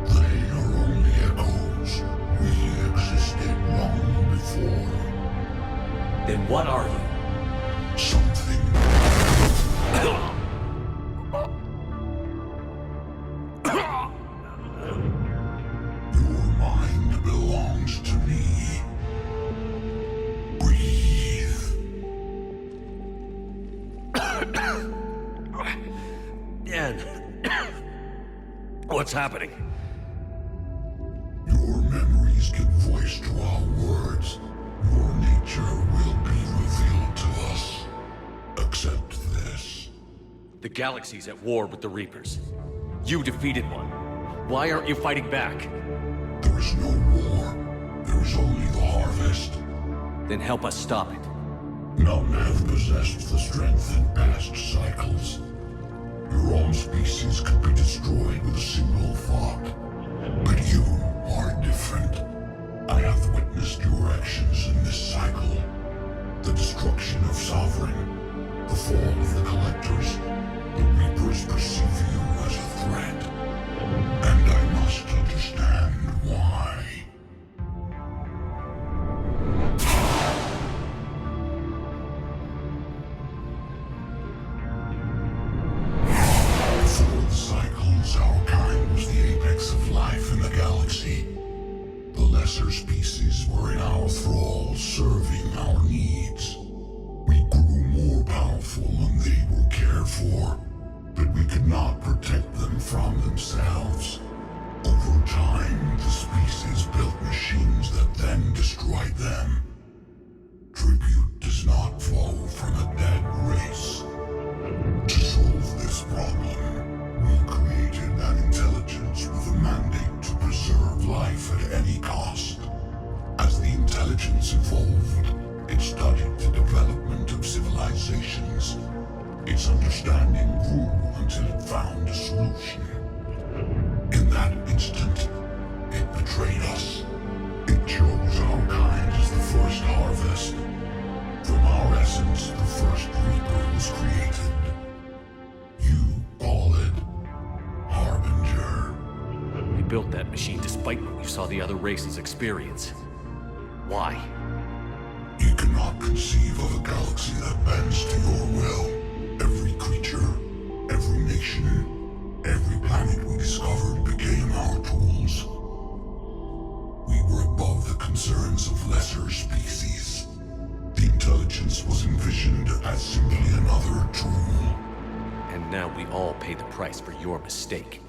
They are only echoes. We existed long before. Then what are you? Something. Your mind belongs to me. Breathe. Dan. What's happening? Your memories give voice to our words. Your nature will be revealed to us. Accept this. The galaxy's at war with the Reapers. You defeated one. Why aren't you fighting back? There is no war. There is only the harvest. Then help us stop it. None have possessed the strength in past cycles. Your own species could be destroyed with a single thought. But you are different. I have witnessed your actions in this cycle. The destruction of Sovereign, the fall of the Collectors. The Reapers perceive you as a threat. And I must understand why. Before the cycles, our kind was the apex of life in the galaxy. The lesser species were in our thrall, serving our needs. We grew more powerful and they were cared for, but we could not protect them from themselves. Over time, the species built machines that then destroyed them. Tribute does not flow from a dead race. To solve this problem, we created an intelligence with a mandate to preserve life at any cost. As the intelligence evolved, it studied the development of civilizations. Its understanding grew until it found a solution. In that instant, it betrayed us. It chose our kind as the first harvest. From our essence, the first Reaper was created. You call it Harbinger. You built that machine despite what you saw the other races experience. Why? You cannot conceive of a galaxy that bends to your will. Every creature, every nation, every planet we discovered became our tools. We were above the concerns of lesser species. The intelligence was envisioned as simply another tool. And now we all pay the price for your mistake.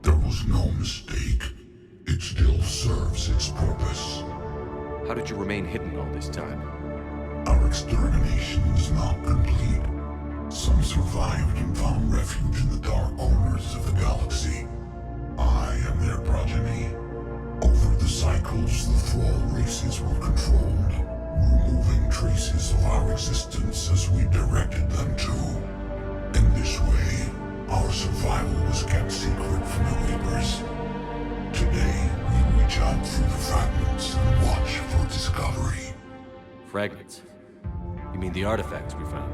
There was no mistake. It still serves its purpose. How did you remain hidden all this time? Our extermination is not complete. Some survived and found refuge in the dark corners of the galaxy. I am their progeny. Over the cycles, the thrall races were controlled, removing traces of our existence as we directed them to. In this way, our survival was kept secret from the Reapers. Today, we reach out through the fragments and watch for discovery. Fragments? You mean the artifacts we found?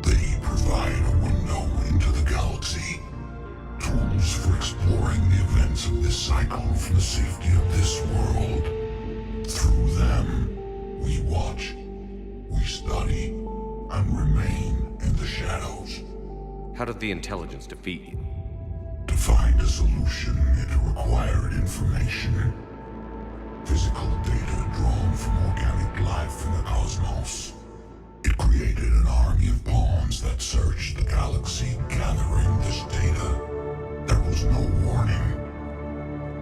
They provide a window into the galaxy. Tools for exploring the events of this cycle from the safety of this world. Through them, we watch, we study, and remain in the shadows. How did the intelligence defeat you? To find a solution, it required information. Physical data drawn from organic life in the cosmos. It created an army of pawns that searched the galaxy, gathering this data. There was no warning.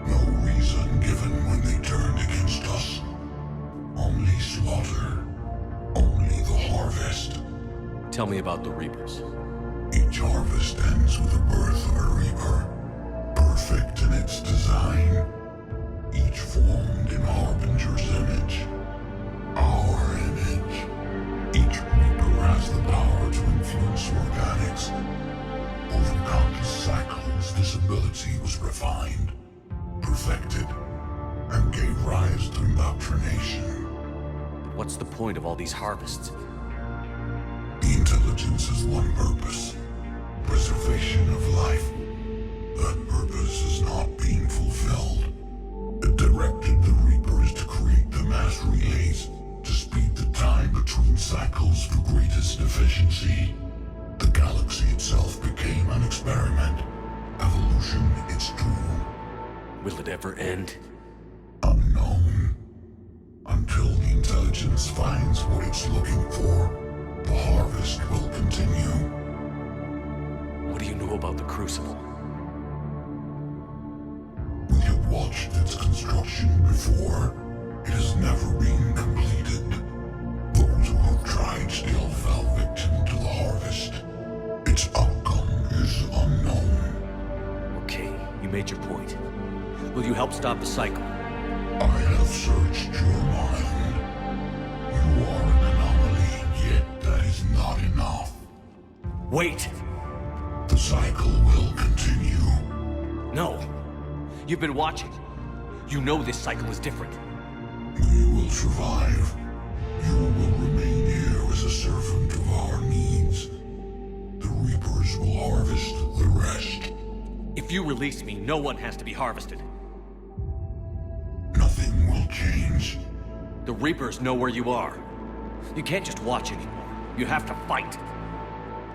No reason given when they turned against us. Only slaughter. Only the harvest. Tell me about the Reapers. Each harvest ends with the birth of a Reaper. Perfect in its design. Each formed in Harbinger's image. Our image. Each Reaper has the power to influence organics. Over countless cycles, this ability was refined, perfected, and gave rise to indoctrination. What's the point of all these harvests? The intelligence has one purpose. Preservation of life. That purpose is not being fulfilled. It directed the Reapers to create the mass relays to speed the time between cycles for greatest efficiency. The galaxy itself became an experiment. Evolution its tool. Will it ever end? Unknown. Until the intelligence finds what it's looking for, the harvest will continue. What do you know about the Crucible? We have watched its construction before. It has never been completed. Those who have tried still fell victim to the harvest. Its outcome is unknown. Okay, you made your point. Will you help stop the cycle? I have searched your mind. You are an anomaly. not enough. Wait! The cycle will continue. No. You've been watching. You know this cycle is different. We will survive. You will remain here as a servant of our needs. The Reapers will harvest the rest. If you release me, no one has to be harvested. Nothing will change. The Reapers know where you are. You can't just watch anymore. You have to fight.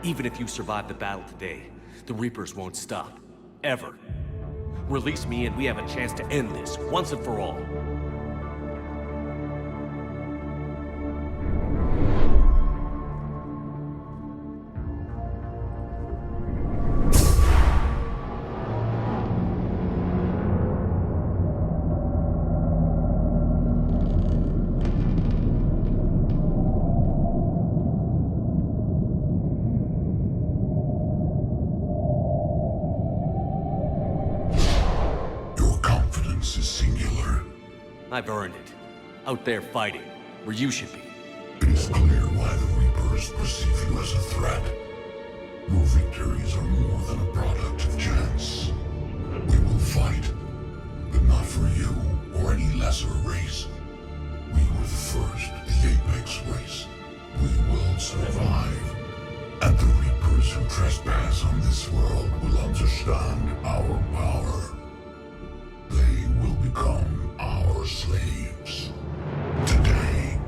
Even if you survive the battle today, the Reapers won't stop. Ever. Release me and we have a chance to end this, once and for all. I've earned it. Out there fighting, where you should be. It is clear why the Reapers perceive you as a threat. Your victories are more than a product of chance. We will fight, but not for you or any lesser race. We were the first, the Apex race. We will survive. And the Reapers who trespass on this world will understand our power. They will become our slaves. Today,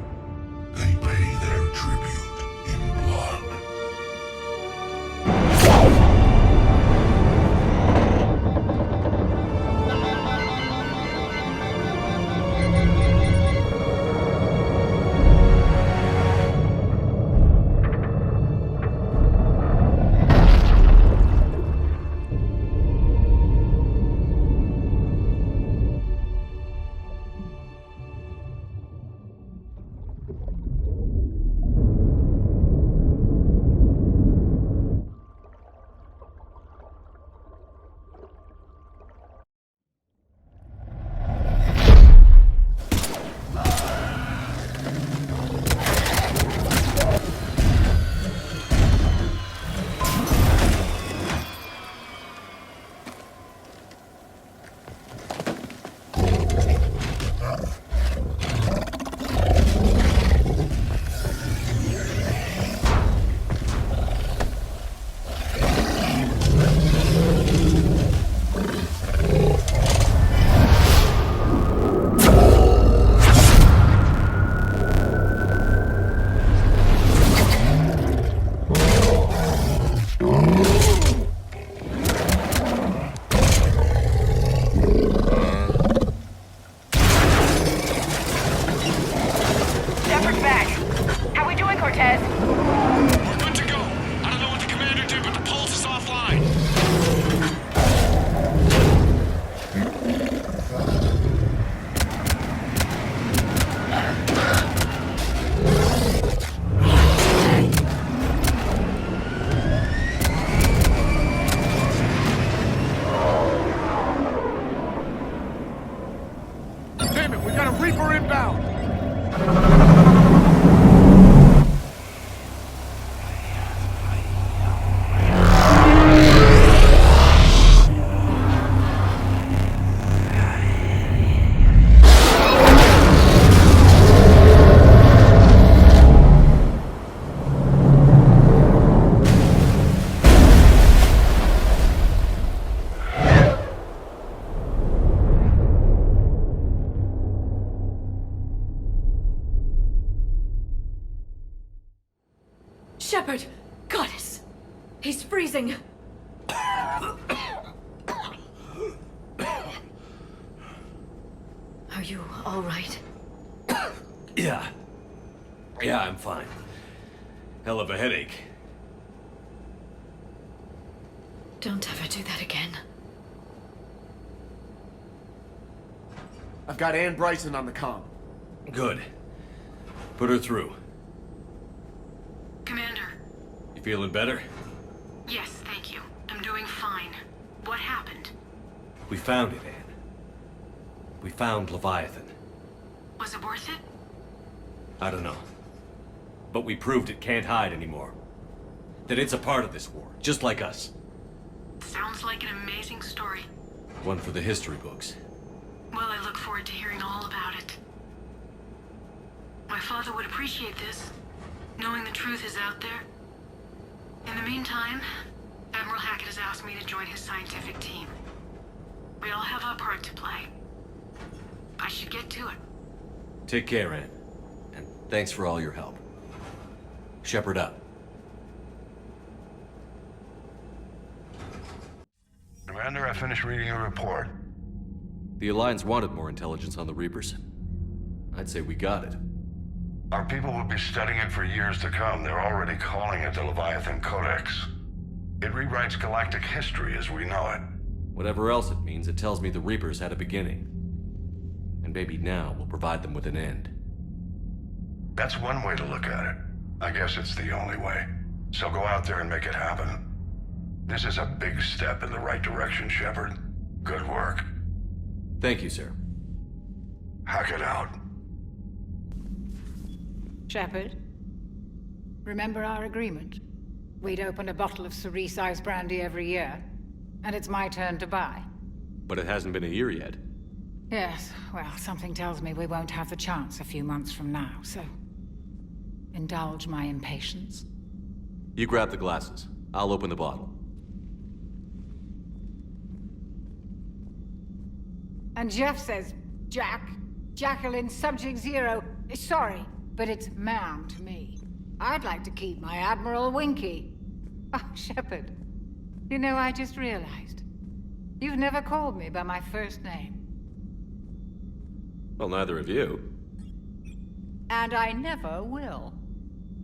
they pay their tribute in blood. Shepard! Goddess! He's freezing! Are you all right? Yeah. Yeah, I'm fine. Hell of a headache. Don't ever do that again. I've got Ann Bryson on the comm. Good. Put her through. Commander. You feeling better? Yes, thank you. I'm doing fine. What happened? We found it, Ann. We found Leviathan. Was it worth it? I don't know. But we proved it can't hide anymore. That it's a part of this war, just like us. Sounds like an amazing story. One for the history books. Well, I look forward to hearing all about it. My father would appreciate this, knowing the truth is out there. In the meantime, Admiral Hackett has asked me to join his scientific team. We all have our part to play. I should get to it. Take care, Ann. And thanks for all your help. Shepard up. Commander, I finished reading your report. The Alliance wanted more intelligence on the Reapers. I'd say we got it. Our people will be studying it for years to come. They're already calling it the Leviathan Codex. It rewrites galactic history as we know it. Whatever else it means, it tells me the Reapers had a beginning. And maybe now we'll provide them with an end. That's one way to look at it. I guess it's the only way. So go out there and make it happen. This is a big step in the right direction, Shepard. Good work. Thank you, sir. Hackett out. Shepard, remember our agreement? We'd open a bottle of Cerise Ice brandy every year, and it's my turn to buy. But it hasn't been a year yet. Yes, well, something tells me we won't have the chance a few months from now, so... indulge my impatience. You grab the glasses. I'll open the bottle. And Jeff says, Jacqueline Subject Zero is sorry, but it's ma'am to me. I'd like to keep my Admiral Winky. Oh, Shepard, you know, I just realized. You've never called me by my first name. Well, neither of you. And I never will.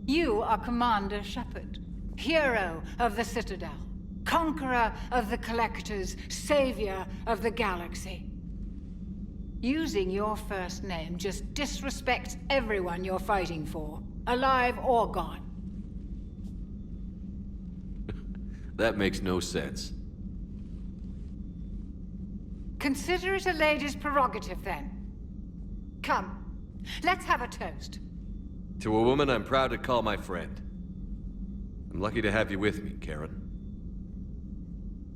You are Commander Shepard, hero of the Citadel, conqueror of the Collectors, savior of the galaxy. Using your first name just disrespects everyone you're fighting for, alive or gone. That makes no sense. Consider it a lady's prerogative, then. Come, let's have a toast. To a woman I'm proud to call my friend. I'm lucky to have you with me, Karen.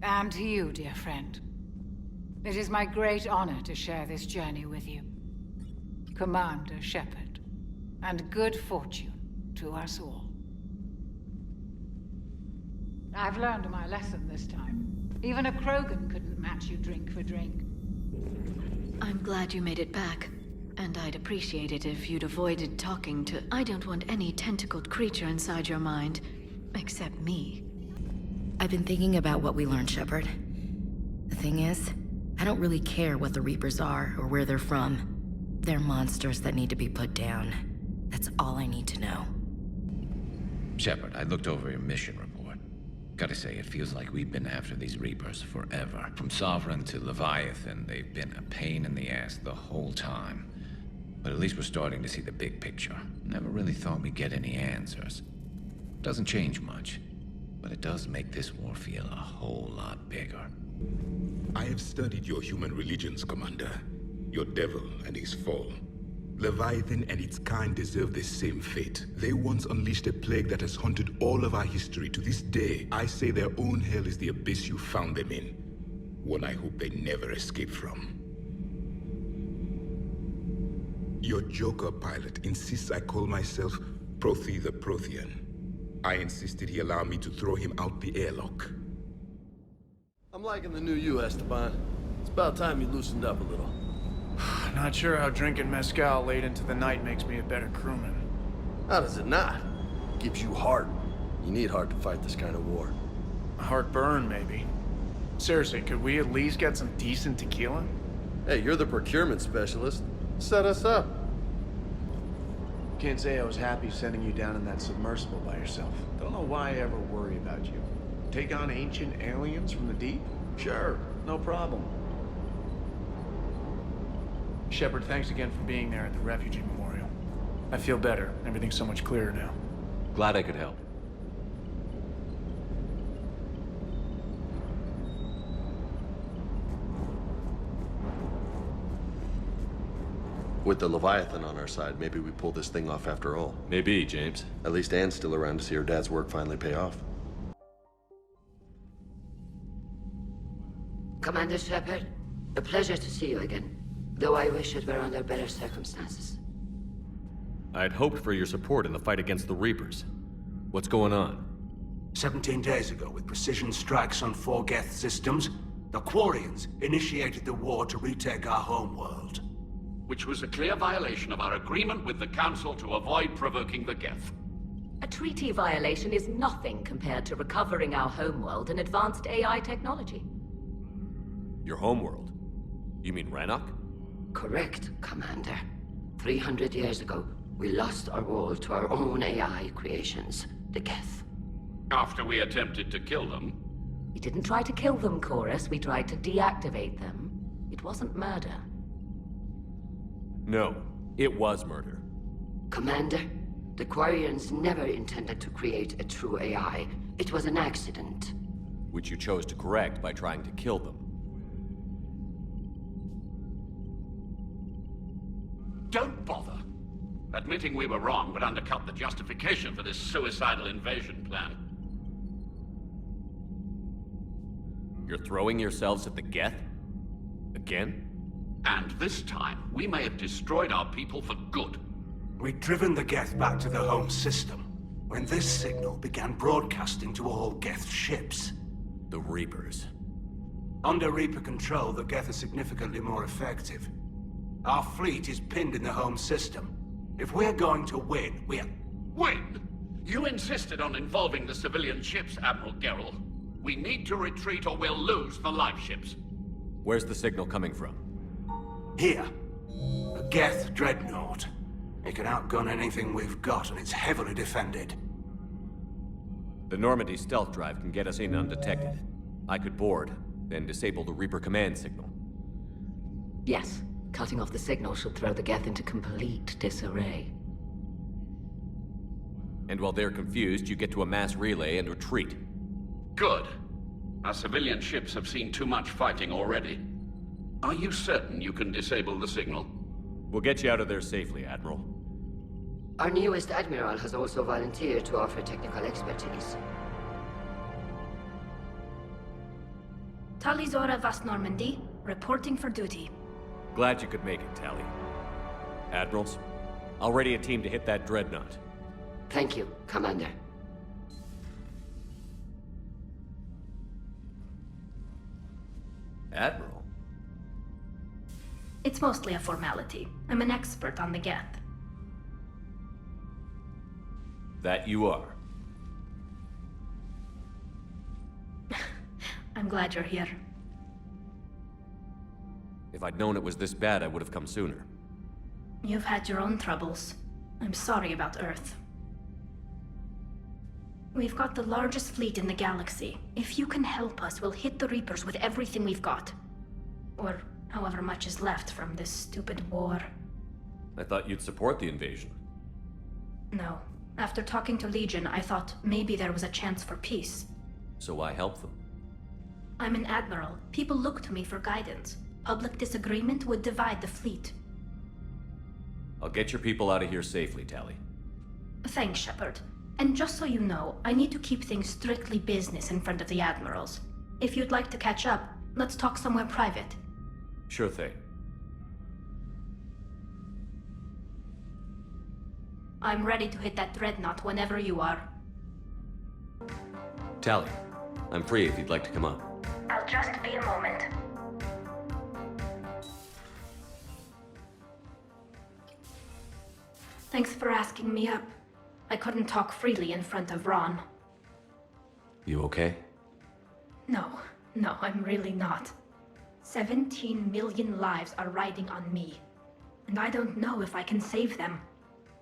And to you, dear friend. It is my great honor to share this journey with you. Commander Shepard. And good fortune to us all. I've learned my lesson this time. Even a krogan couldn't match you drink for drink. I'm glad you made it back. And I'd appreciate it if you'd avoided talking to... I don't want any tentacled creature inside your mind. Except me. I've been thinking about what we learned, Shepard. The thing is, I don't really care what the Reapers are or where they're from. They're monsters that need to be put down. That's all I need to know. Shepard, I looked over your mission report. Gotta say, it feels like we've been after these Reapers forever. From Sovereign to Leviathan, they've been a pain in the ass the whole time. But at least we're starting to see the big picture. Never really thought we'd get any answers. Doesn't change much, but it does make this war feel a whole lot bigger. I have studied your human religions, Commander. Your devil and his fall. Leviathan and its kind deserve the same fate. They once unleashed a plague that has haunted all of our history to this day. I say their own hell is the abyss you found them in. One I hope they never escape from. Your Joker pilot insists I call myself Prothean the Prothean. I insisted he allow me to throw him out the airlock. I'm liking the new you, Esteban. It's about time you loosened up a little. Not sure how drinking mezcal late into the night makes me a better crewman. How does it not? It gives you heart. You need heart to fight this kind of war. Heartburn, maybe. Seriously, could we at least get some decent tequila? Hey, you're the procurement specialist. Set us up. Can't say I was happy sending you down in that submersible by yourself. Don't know why I ever worry about you. Take on ancient aliens from the deep? Sure, no problem. Shepard, thanks again for being there at the Refugee Memorial. I feel better. Everything's so much clearer now. Glad I could help. With the Leviathan on our side, maybe we pull this thing off after all. Maybe, James. At least Anne's still around to see her dad's work finally pay off. Commander Shepard. A pleasure to see you again, though I wish it were under better circumstances. I'd hoped for your support in the fight against the Reapers. What's going on? 17 days ago, with precision strikes on 4 geth systems, the quarians initiated the war to retake our homeworld. Which was a clear violation of our agreement with the Council to avoid provoking the geth. A treaty violation is nothing compared to recovering our homeworld and advanced AI technology. Your homeworld? You mean Rannoch? Correct, Commander. 300 years ago, we lost our world to our own AI creations, the geth. After we attempted to kill them. We didn't try to kill them, Chorus. We tried to deactivate them. It wasn't murder. No, it was murder. Commander, the quarians never intended to create a true AI. It was an accident. Which you chose to correct by trying to kill them. Don't bother. Admitting we were wrong would undercut the justification for this suicidal invasion plan. You're throwing yourselves at the geth? Again? And this time, we may have destroyed our people for good. We'd driven the geth back to the home system, when this signal began broadcasting to all geth ships. The Reapers. Under Reaper control, the geth are significantly more effective. Our fleet is pinned in the home system. If we're going to win, Win? You insisted on involving the civilian ships, Admiral Gerrel. We need to retreat or we'll lose the live ships. Where's the signal coming from? Here. A geth dreadnought. It can outgun anything we've got, and it's heavily defended. The Normandy stealth drive can get us in undetected. I could board, then disable the Reaper command signal. Yes. Cutting off the signal should throw the geth into complete disarray. And while they're confused, you get to a mass relay and retreat. Good. Our civilian ships have seen too much fighting already. Are you certain you can disable the signal? We'll get you out of there safely, Admiral. Our newest Admiral has also volunteered to offer technical expertise. Talizora Vast Normandy, reporting for duty. Glad you could make it, Tally. Admirals, I'll ready a team to hit that dreadnought. Thank you, Commander. Admiral? It's mostly a formality. I'm an expert on the geth. That you are. I'm glad you're here. If I'd known it was this bad, I would have come sooner. You've had your own troubles. I'm sorry about Earth. We've got the largest fleet in the galaxy. If you can help us, we'll hit the Reapers with everything we've got. Or however much is left from this stupid war. I thought you'd support the invasion. No. After talking to Legion, I thought maybe there was a chance for peace. So I helped them. I'm an admiral. People look to me for guidance. Public disagreement would divide the fleet. I'll get your people out of here safely, Tally. Thanks, Shepard. And just so you know, I need to keep things strictly business in front of the admirals. If you'd like to catch up, let's talk somewhere private. Sure thing. I'm ready to hit that dreadnought whenever you are. Tally, I'm free if you'd like to come up. I'll just be a moment. Thanks for asking me up. I couldn't talk freely in front of Ron. You okay? No, I'm really not. 17 million lives are riding on me. And I don't know if I can save them.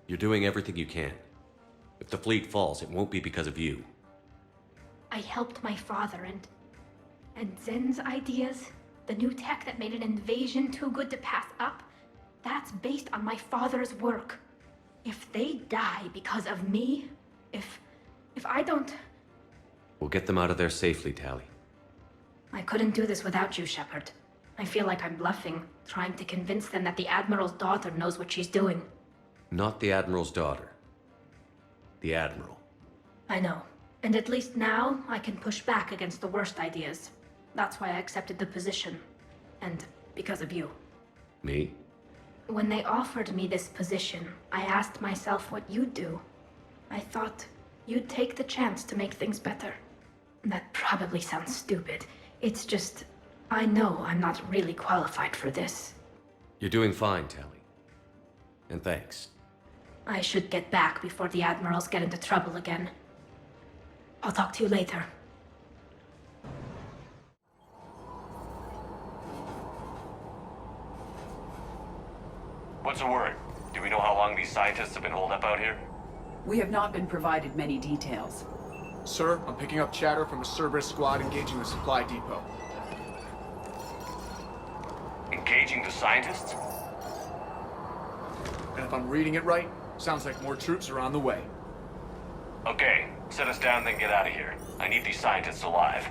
You're doing everything you can. If the fleet falls, it won't be because of you. I helped my father and Zen's ideas, the new tech that made an invasion too good to pass up, that's based on my father's work. If they die because of me, if I don't... We'll get them out of there safely, Tally. I couldn't do this without you, Shepard. I feel like I'm bluffing, trying to convince them that the Admiral's daughter knows what she's doing. Not the Admiral's daughter. The Admiral. I know. And at least now, I can push back against the worst ideas. That's why I accepted the position. And because of you. Me? When they offered me this position, I asked myself what you'd do. I thought you'd take the chance to make things better. That probably sounds stupid. It's just, I know I'm not really qualified for this. You're doing fine, Tally. And thanks. I should get back before the admirals get into trouble again. I'll talk to you later. What's the word? Do we know how long these scientists have been holed up out here? We have not been provided many details. Sir, I'm picking up chatter from a Cerberus squad engaging the supply depot. Engaging the scientists? And if I'm reading it right, sounds like more troops are on the way. Okay, set us down, then get out of here. I need these scientists alive.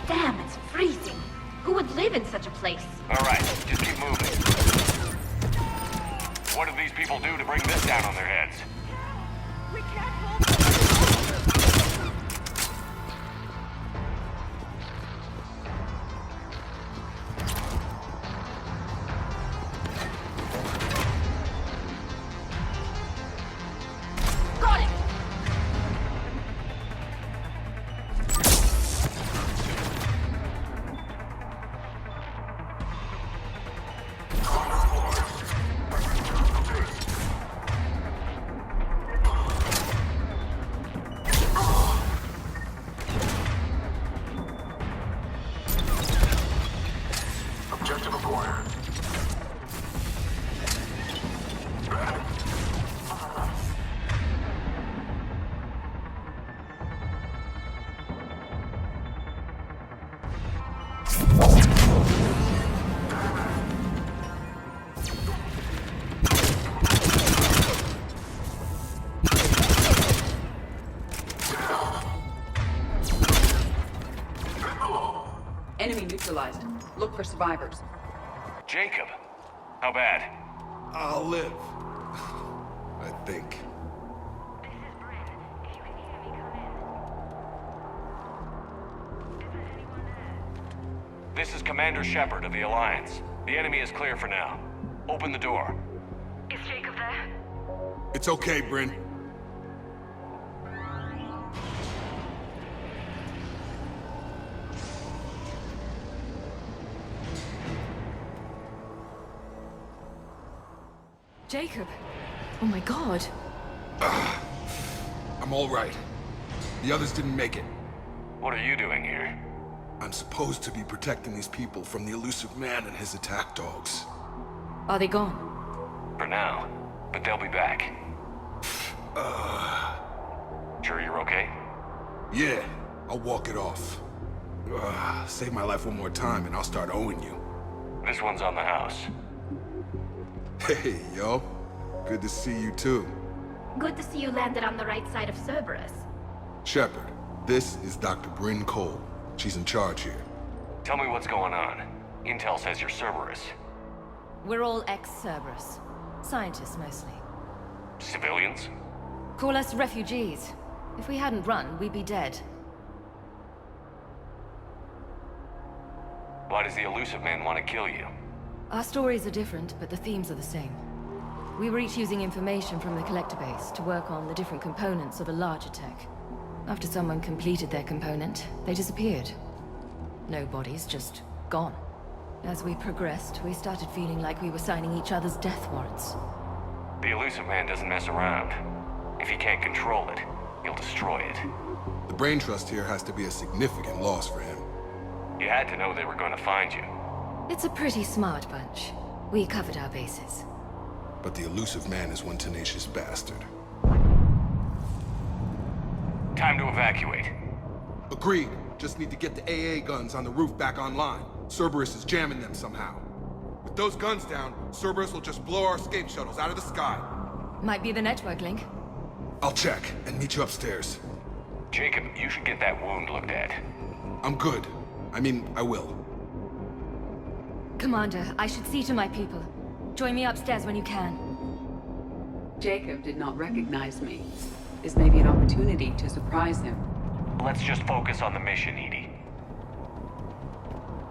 Damn, it's freezing. Who would live in such a place? Alright, just keep moving. What did these people do to bring this down on their heads? We can't hold Got it! Objective acquired. Enemy neutralized. Look for survivors. Jacob, how bad? I'll live. I think. This is Commander Shepard of the Alliance. The enemy is clear for now. Open the door. Is Jacob there? It's okay, Bryn. Jacob. Oh my god. I'm all right. The others didn't make it. What are you doing here? I'm supposed to be protecting these people from the elusive man and his attack dogs. Are they gone? For now, but they'll be back. Sure you're okay? Yeah, I'll walk it off. Save my life one more time and I'll start owing you. This one's on the house. Hey, yo. Good to see you too. Good to see you landed on the right side of Cerberus. Shepard, this is Dr. Bryn Cole. She's in charge here. Tell me what's going on. Intel says you're Cerberus. We're all ex-Cerberus. Scientists, mostly. Civilians? Call us refugees. If we hadn't run, we'd be dead. Why does the elusive man want to kill you? Our stories are different, but the themes are the same. We were each using information from the collector base to work on the different components of a larger tech. After someone completed their component, they disappeared. No bodies, just gone. As we progressed, we started feeling like we were signing each other's death warrants. The elusive man doesn't mess around. If he can't control it, he'll destroy it. The brain trust here has to be a significant loss for him. You had to know they were going to find you. It's a pretty smart bunch. We covered our bases. But the elusive man is one tenacious bastard. Time to evacuate. Agreed. Just need to get the AA guns on the roof back online. Cerberus is jamming them somehow. With those guns down, Cerberus will just blow our escape shuttles out of the sky. Might be the network link. I'll check and meet you upstairs. Jacob, you should get that wound looked at. I'm good. I mean, I will. Commander, I should see to my people. Join me upstairs when you can. Jacob did not recognize me. This may be an opportunity to surprise him. Let's just focus on the mission, Edie.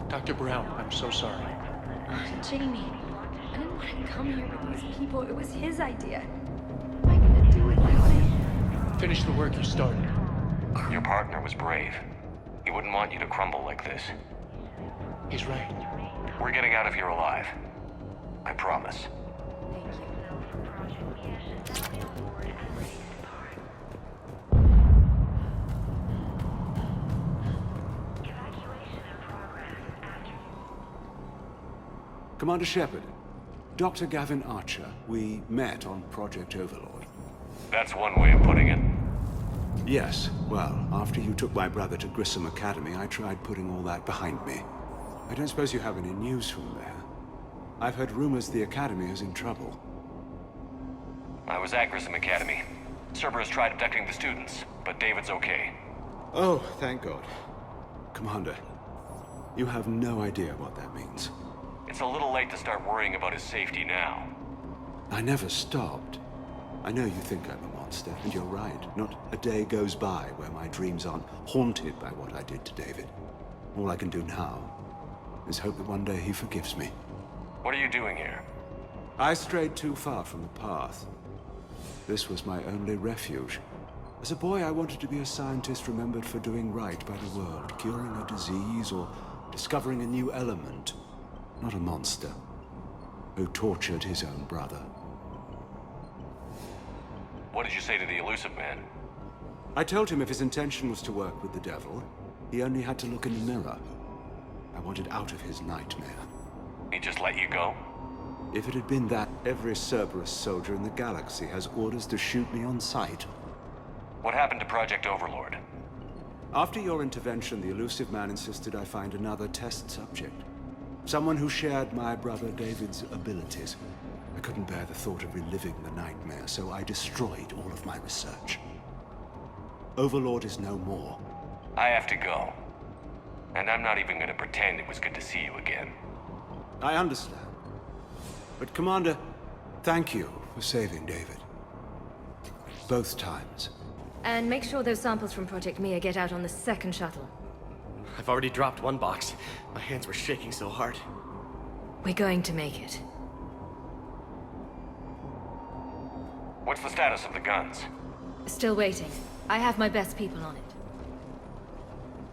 Dr. Brown, I'm so sorry. Jamie, I didn't want to come here with these people. It was his idea. What am I gonna do without him? Finish the work you started. Your partner was brave. He wouldn't want you to crumble like this. He's right. We're getting out of here alive. I promise. Commander Shepard, Dr. Gavin Archer, we met on Project Overlord. That's one way of putting it. Yes, well, after you took my brother to Grissom Academy, I tried putting all that behind me. I don't suppose you have any news from there. I've heard rumors the Academy is in trouble. I was at Grissom Academy. Cerberus tried abducting the students, but David's okay. Oh, thank God. Commander, you have no idea what that means. It's a little late to start worrying about his safety now. I never stopped. I know you think I'm a monster, and you're right. Not a day goes by where my dreams aren't haunted by what I did to David. All I can do now is hope that one day he forgives me. What are you doing here? I strayed too far from the path. This was my only refuge. As a boy, I wanted to be a scientist remembered for doing right by the world, curing a disease or discovering a new element. Not a monster who tortured his own brother. What did you say to the elusive man? I told him if his intention was to work with the devil, he only had to look in the mirror. I wanted out of his nightmare. He just let you go? If it had been that, every Cerberus soldier in the galaxy has orders to shoot me on sight. What happened to Project Overlord? After your intervention, the elusive man insisted I find another test subject. Someone who shared my brother David's abilities. I couldn't bear the thought of reliving the nightmare, so I destroyed all of my research. Overlord is no more. I have to go. And I'm not even gonna pretend it was good to see you again. I understand. But Commander, thank you for saving David. Both times. And make sure those samples from Project Mia get out on the second shuttle. I've already dropped one box. My hands were shaking so hard. We're going to make it. What's the status of the guns? Still waiting. I have my best people on it.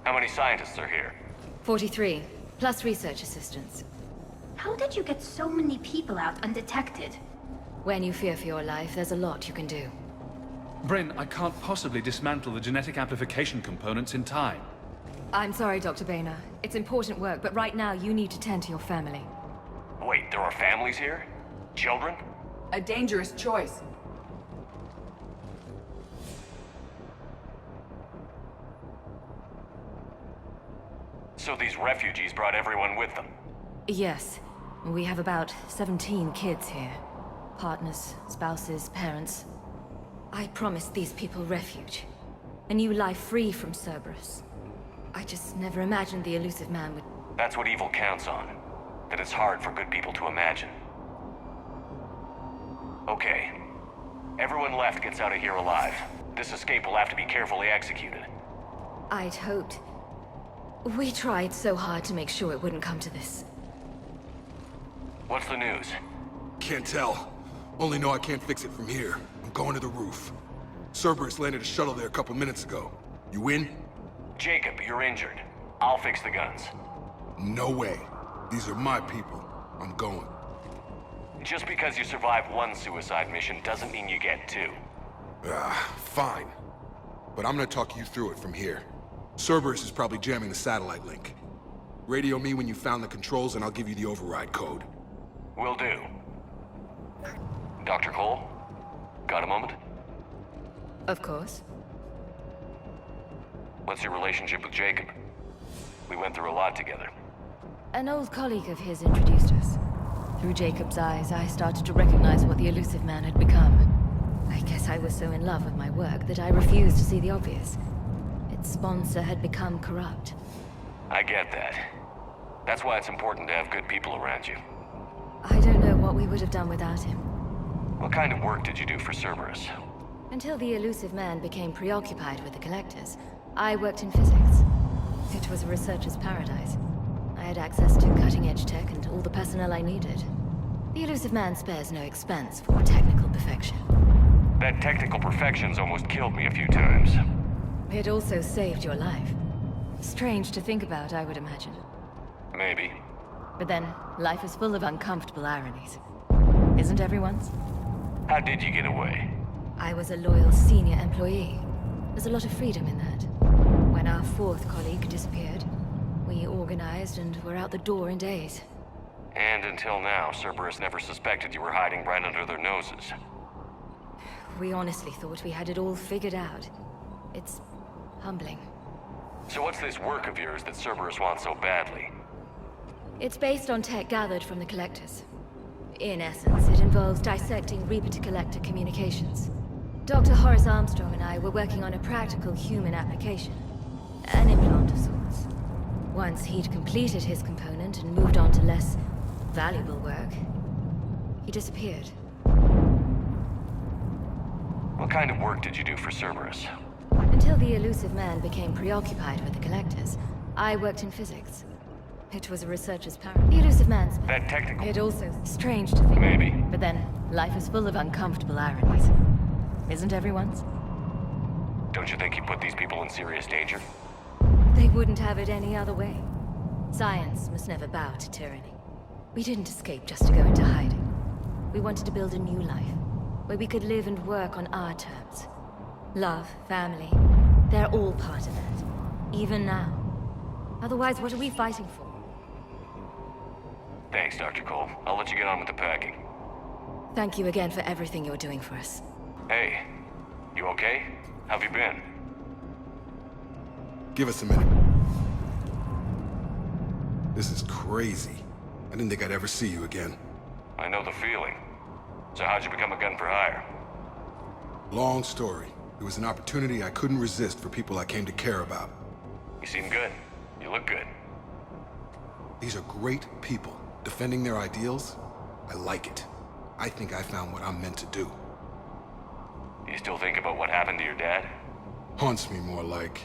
How many scientists are here? 43, plus research assistants. How did you get so many people out undetected? When you fear for your life, there's a lot you can do. Bryn, I can't possibly dismantle the genetic amplification components in time. I'm sorry, Dr. Boehner. It's important work, but right now you need to tend to your family. Wait, there are families here? Children? A dangerous choice. So these refugees brought everyone with them? Yes. We have about 17 kids here. Partners, spouses, parents. I promised these people refuge. A new life free from Cerberus. I just never imagined the elusive man would... That's what evil counts on. That it's hard for good people to imagine. Okay. Everyone left gets out of here alive. This escape will have to be carefully executed. I'd hoped. We tried so hard to make sure it wouldn't come to this. What's the news? Can't tell. Only know I can't fix it from here. I'm going to the roof. Cerberus landed a shuttle there a couple minutes ago. You win? Jacob, you're injured. I'll fix the guns. No way. These are my people. I'm going. Just because you survive one suicide mission doesn't mean you get two. Fine. But I'm gonna talk you through it from here. Cerberus is probably jamming the satellite link. Radio me when you found the controls and I'll give you the override code. Will do. Dr. Cole? Got a moment? Of course. What's your relationship with Jacob? We went through a lot together. An old colleague of his introduced us. Through Jacob's eyes, I started to recognize what the elusive man had become. I guess I was so in love with my work that I refused to see the obvious. Its sponsor had become corrupt. I get that. That's why it's important to have good people around you. I don't know what we would have done without him. What kind of work did you do for Cerberus? Until the elusive man became preoccupied with the collectors, I worked in physics. It was a researcher's paradise. I had access to cutting-edge tech and all the personnel I needed. The elusive man spares no expense for technical perfection. That technical perfection's almost killed me a few times. It also saved your life. Strange to think about, I would imagine. Maybe. But then, life is full of uncomfortable ironies. Isn't everyone's? How did you get away? I was a loyal senior employee. There's a lot of freedom in that. When our fourth colleague disappeared, we organized and were out the door in days. And until now, Cerberus never suspected you were hiding right under their noses. We honestly thought we had it all figured out. It's humbling. So what's this work of yours that Cerberus wants so badly? It's based on tech gathered from the collectors. In essence, it involves dissecting Reaper-to-Collector communications. Dr. Horace Armstrong and I were working on a practical human application. An implant of sorts. Once he'd completed his component and moved on to less valuable work, he disappeared. What kind of work did you do for Cerberus? Until the elusive man became preoccupied with the collectors, I worked in physics. It was a researcher's paradise. The elusive man's... That technical... It also strange to think... Maybe. But then, life is full of uncomfortable ironies. Isn't everyone's? Don't you think you put these people in serious danger? They wouldn't have it any other way. Science must never bow to tyranny. We didn't escape just to go into hiding. We wanted to build a new life, where we could live and work on our terms. Love, family, they're all part of that. Even now. Otherwise, what are we fighting for? Thanks, Dr. Cole. I'll let you get on with the packing. Thank you again for everything you're doing for us. Hey, you okay? How've you been? Give us a minute. This is crazy. I didn't think I'd ever see you again. I know the feeling. So how'd you become a gun for hire? Long story. It was an opportunity I couldn't resist for people I came to care about. You seem good. You look good. These are great people. Defending their ideals, I like it. I think I found what I'm meant to do. You still think about what happened to your dad? Haunts me more like.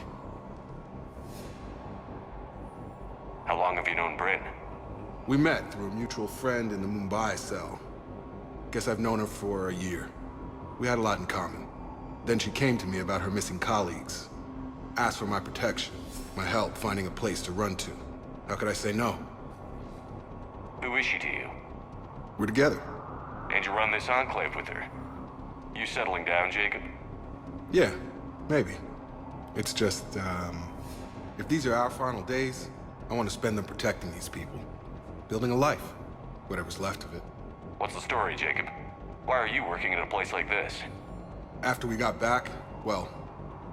How long have you known Bryn? We met through a mutual friend in the Mumbai cell. Guess I've known her for a year. We had a lot in common. Then she came to me about her missing colleagues. Asked for my protection, my help finding a place to run to. How could I say no? Who is she to you? We're together. And you run this enclave with her? You settling down, Jacob? Yeah, maybe. It's just, if these are our final days, I want to spend them protecting these people. Building a life. Whatever's left of it. What's the story, Jacob? Why are you working in a place like this? After we got back, well,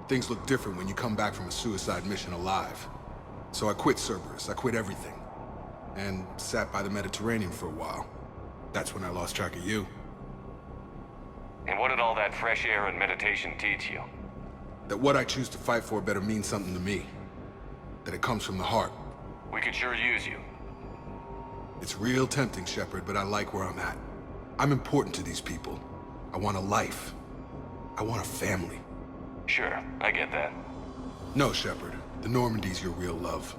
things look different when you come back from a suicide mission alive. So I quit Cerberus, I quit everything. And sat by the Mediterranean for a while. That's when I lost track of you. And what did all that fresh air and meditation teach you? That what I choose to fight for better mean something to me. That it comes from the heart. We could sure use you. It's real tempting, Shepard, but I like where I'm at. I'm important to these people. I want a life. I want a family. Sure, I get that. No, Shepard. The Normandy's your real love.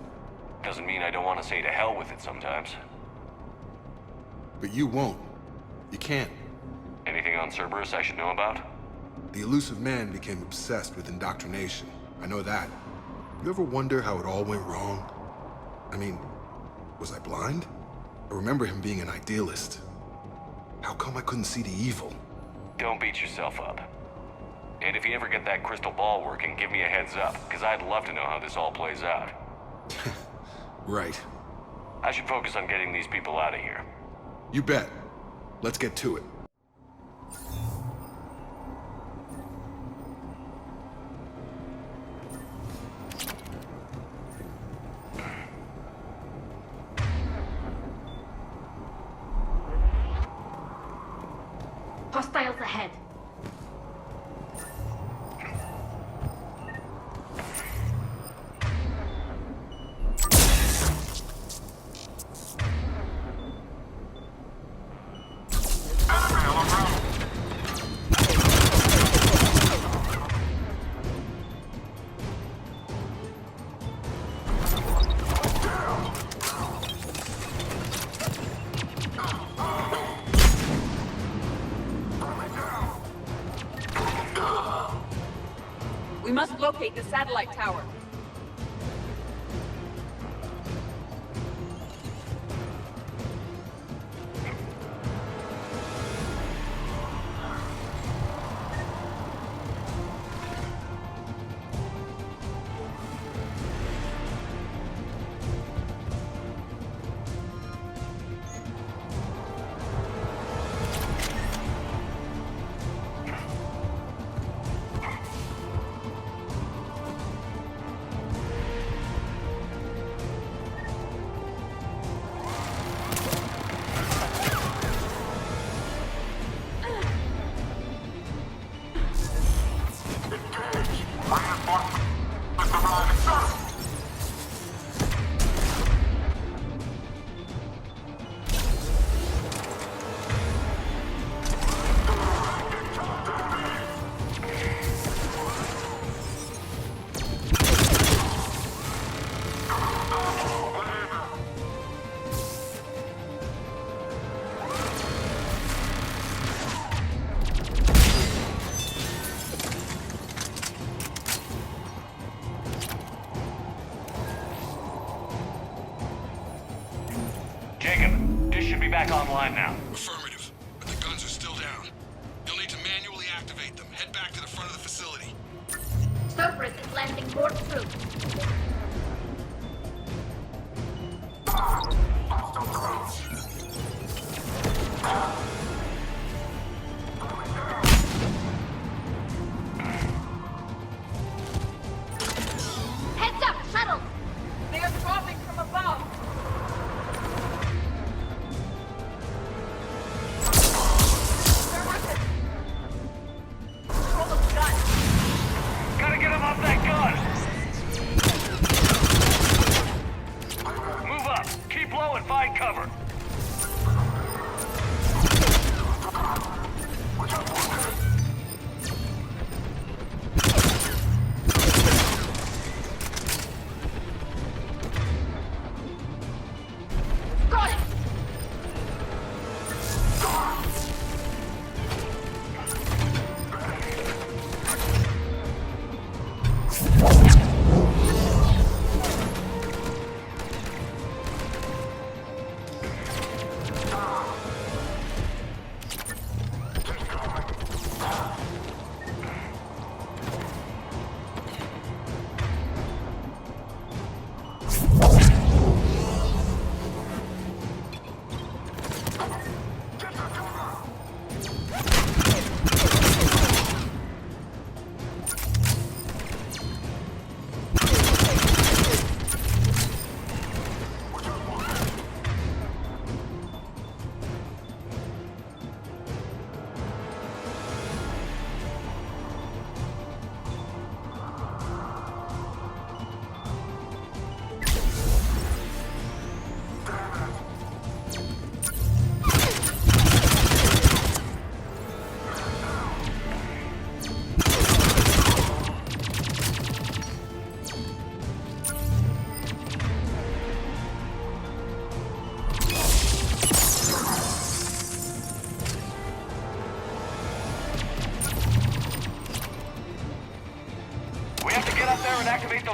Doesn't mean I don't want to say to hell with it sometimes. But you won't. You can't. Anything on Cerberus I should know about? The elusive man became obsessed with indoctrination. I know that. You ever wonder how it all went wrong? I mean, was I blind? I remember him being an idealist. How come I couldn't see the evil? Don't beat yourself up. And if you ever get that crystal ball working, give me a heads up, because I'd love to know how this all plays out. Right. I should focus on getting these people out of here. You bet. Let's get to it. Hostiles ahead. We must locate the satellite tower. Jacob, dish should be back online now. Affirmative, but the guns are still down. You'll need to manually activate them. Head back to the front of the facility. Cerberus is landing more troops. Heads up, shuttle! They are dropping from above. Control the gun. Gotta get him off that gun! Move up! Keep low and find cover! Got it!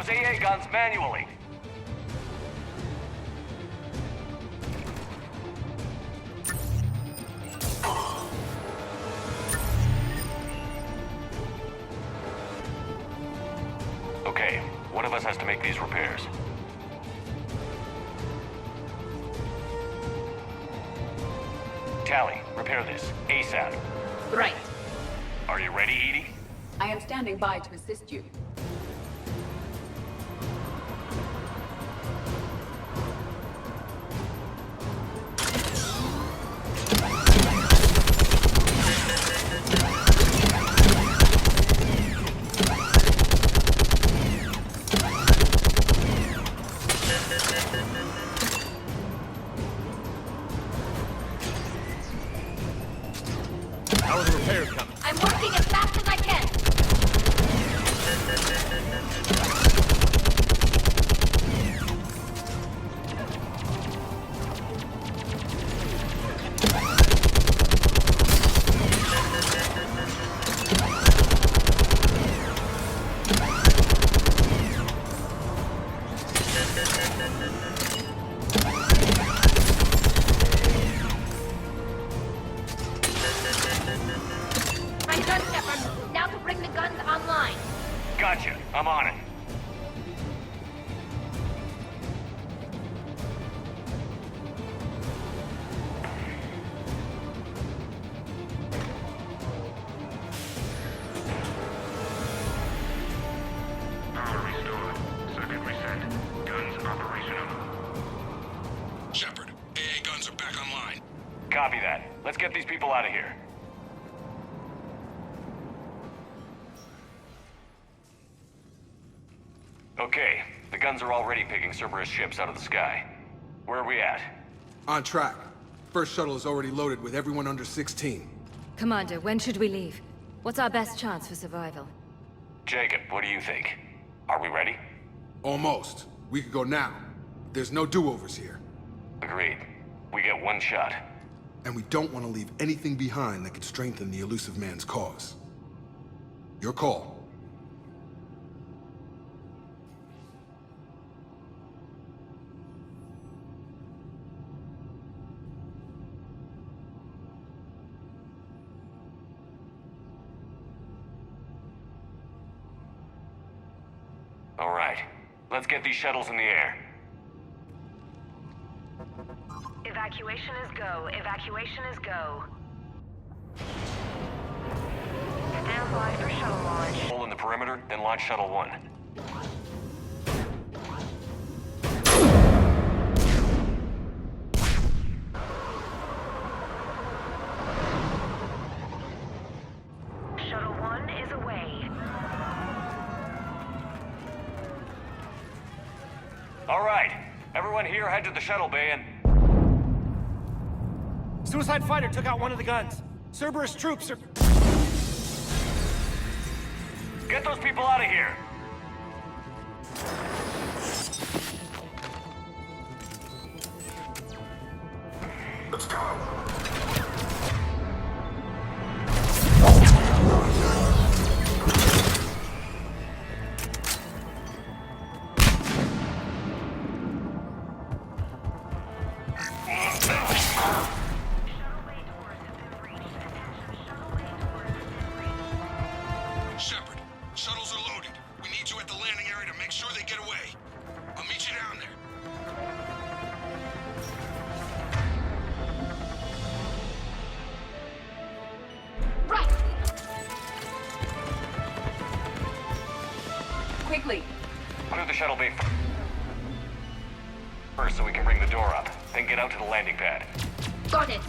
those AA guns manually. Okay, one of us has to make these repairs. Tally, repair this, ASAP. Right. Are you ready, Edie? I am standing by to assist you. How are the repairs coming? I'm working as fast as I can. I'm done, Shepard. Now to bring the guns online. Gotcha, I'm on it. Power restored. Circuit reset. Guns operational. Shepard, AA guns are back online. Copy that. Let's get these people out of here. Okay, the guns are already picking Cerberus ships out of the sky. Where are we at? On track. First shuttle is already loaded with everyone under 16. Commander, when should we leave? What's our best chance for survival? Jacob, what do you think? Are we ready? Almost. We could go now. There's no do-overs here. Agreed. We get one shot. And we don't want to leave anything behind that could strengthen the elusive man's cause. Your call. All right. Let's get these shuttles in the air. Evacuation is go. Evacuation is go. Stand by for shuttle launch. Hole in the perimeter, then launch Shuttle 1. Shuttle 1 is away. All right. Everyone here head to the shuttle bay and... Suicide fighter took out one of the guns. Cerberus troops are... Get those people out of here! Let's go. Shepard, shuttles are loaded. We need you at the landing area to make sure they get away. I'll meet you down there. Right. Quickly. Clear the shuttle bay first so we can bring the door up. Then get out to the landing pad. Got it.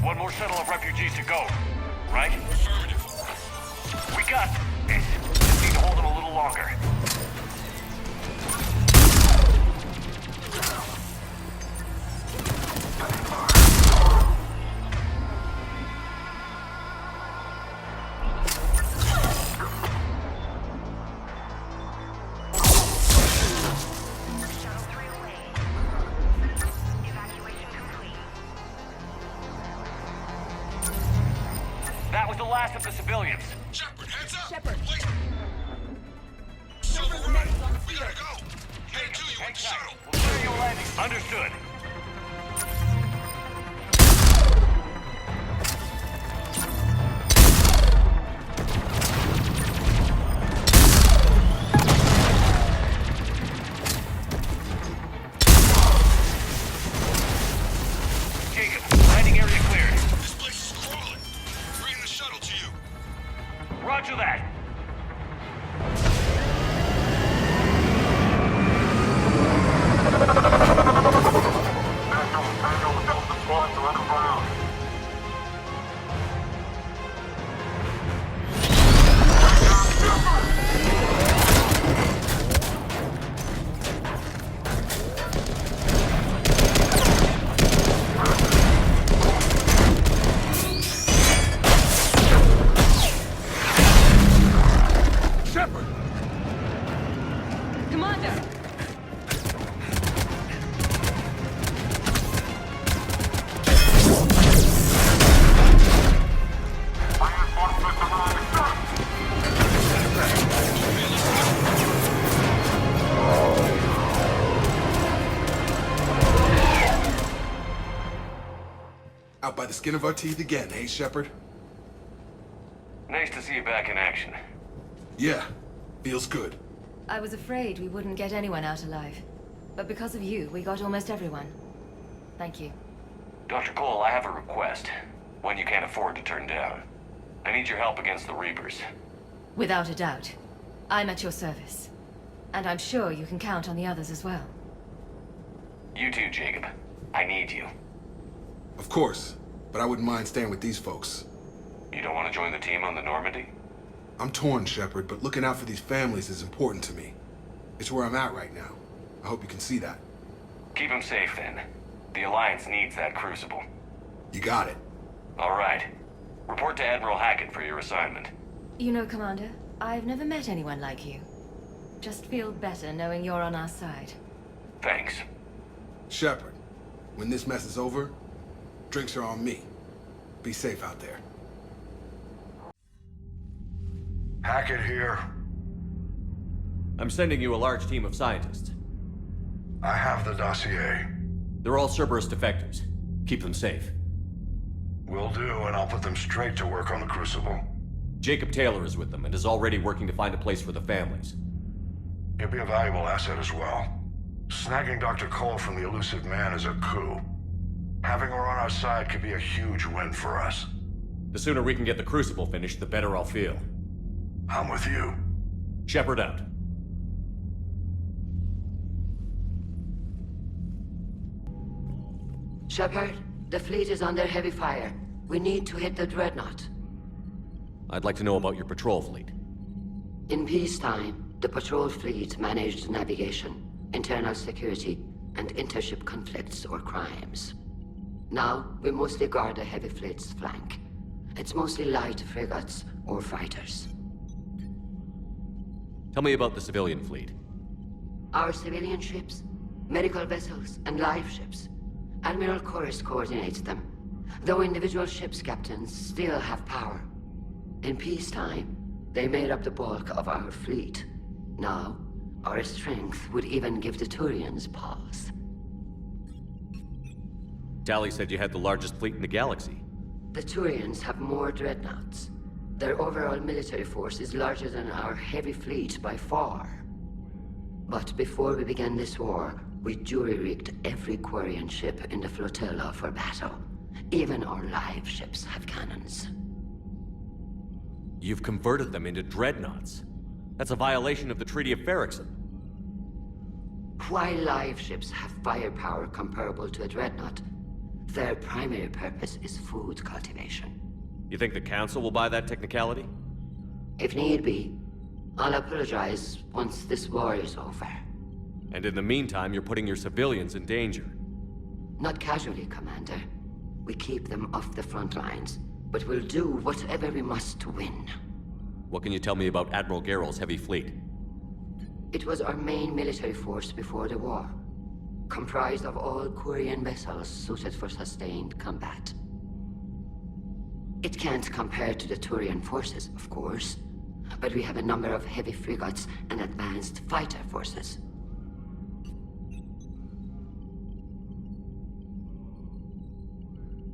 One more shuttle of refugees to go, right? We got this. Just need to hold them a little longer. That was the last of the civilians. Shepard, heads up! Shepard. Silver, we gotta go! Headed to you with the shuttle! We'll clear your landing. Understood. Jacob, landing area cleared. This place is crawling. Bringing the shuttle to you. Roger that. Shepard! Commander! Out by the skin of our teeth again, hey, Shepard? Nice to see you back in action. Yeah, feels good. I was afraid we wouldn't get anyone out alive. But because of you, we got almost everyone. Thank you. Dr. Cole, I have a request. One you can't afford to turn down. I need your help against the Reapers. Without a doubt. I'm at your service. And I'm sure you can count on the others as well. You too, Jacob. I need you. Of course, but I wouldn't mind staying with these folks. You don't want to join the team on the Normandy? I'm torn, Shepard, but looking out for these families is important to me. It's where I'm at right now. I hope you can see that. Keep them safe, then. The Alliance needs that crucible. You got it. All right. Report to Admiral Hackett for your assignment. You know, Commander, I've never met anyone like you. Just feel better knowing you're on our side. Thanks. Shepard, when this mess is over, drinks are on me. Be safe out there. Hackett here. I'm sending you a large team of scientists. I have the dossier. They're all Cerberus defectors. Keep them safe. Will do, and I'll put them straight to work on the Crucible. Jacob Taylor is with them and is already working to find a place for the families. He'll be a valuable asset as well. Snagging Dr. Cole from the elusive man is a coup. Having her on our side could be a huge win for us. The sooner we can get the Crucible finished, the better I'll feel. I'm with you. Shepard out. Shepard, the fleet is under heavy fire. We need to hit the dreadnought. I'd like to know about your patrol fleet. In peacetime, the patrol fleet managed navigation, internal security, and intership conflicts or crimes. Now, we mostly guard the heavy fleet's flank. It's mostly light frigates or fighters. Tell me about the civilian fleet. Our civilian ships, medical vessels, and live ships. Admiral Chorus coordinates them, though individual ships' captains still have power. In peacetime, they made up the bulk of our fleet. Now, our strength would even give the Turians pause. Tally said you had the largest fleet in the galaxy. The Turians have more dreadnoughts. Their overall military force is larger than our heavy fleet by far. But before we began this war, we jury-rigged every quarian ship in the flotilla for battle. Even our live ships have cannons. You've converted them into dreadnoughts. That's a violation of the Treaty of Ferrixon. While live ships have firepower comparable to a dreadnought, Their primary purpose is food cultivation. You think the Council will buy that technicality? If need be, I'll apologize once this war is over. And in the meantime, you're putting your civilians in danger. Not casually, Commander. We keep them off the front lines, but we'll do whatever we must to win. What can you tell me about Admiral Geral's heavy fleet? It was our main military force before the war, comprised of all quarian vessels suited for sustained combat. It can't compare to the Turian forces, of course, but we have a number of heavy frigates and advanced fighter forces.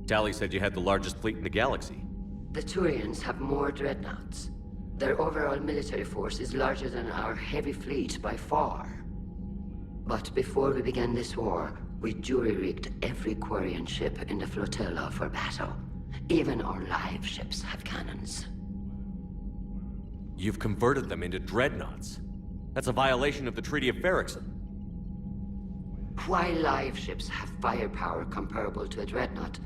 Tali said you had the largest fleet in the galaxy. The Turians have more dreadnoughts. Their overall military force is larger than our heavy fleet by far. But before we began this war, we jury-rigged every quarian ship in the flotilla for battle. Even our live ships have cannons. You've converted them into dreadnoughts. That's a violation of the Treaty of Ferrixon. While live ships have firepower comparable to a dreadnought,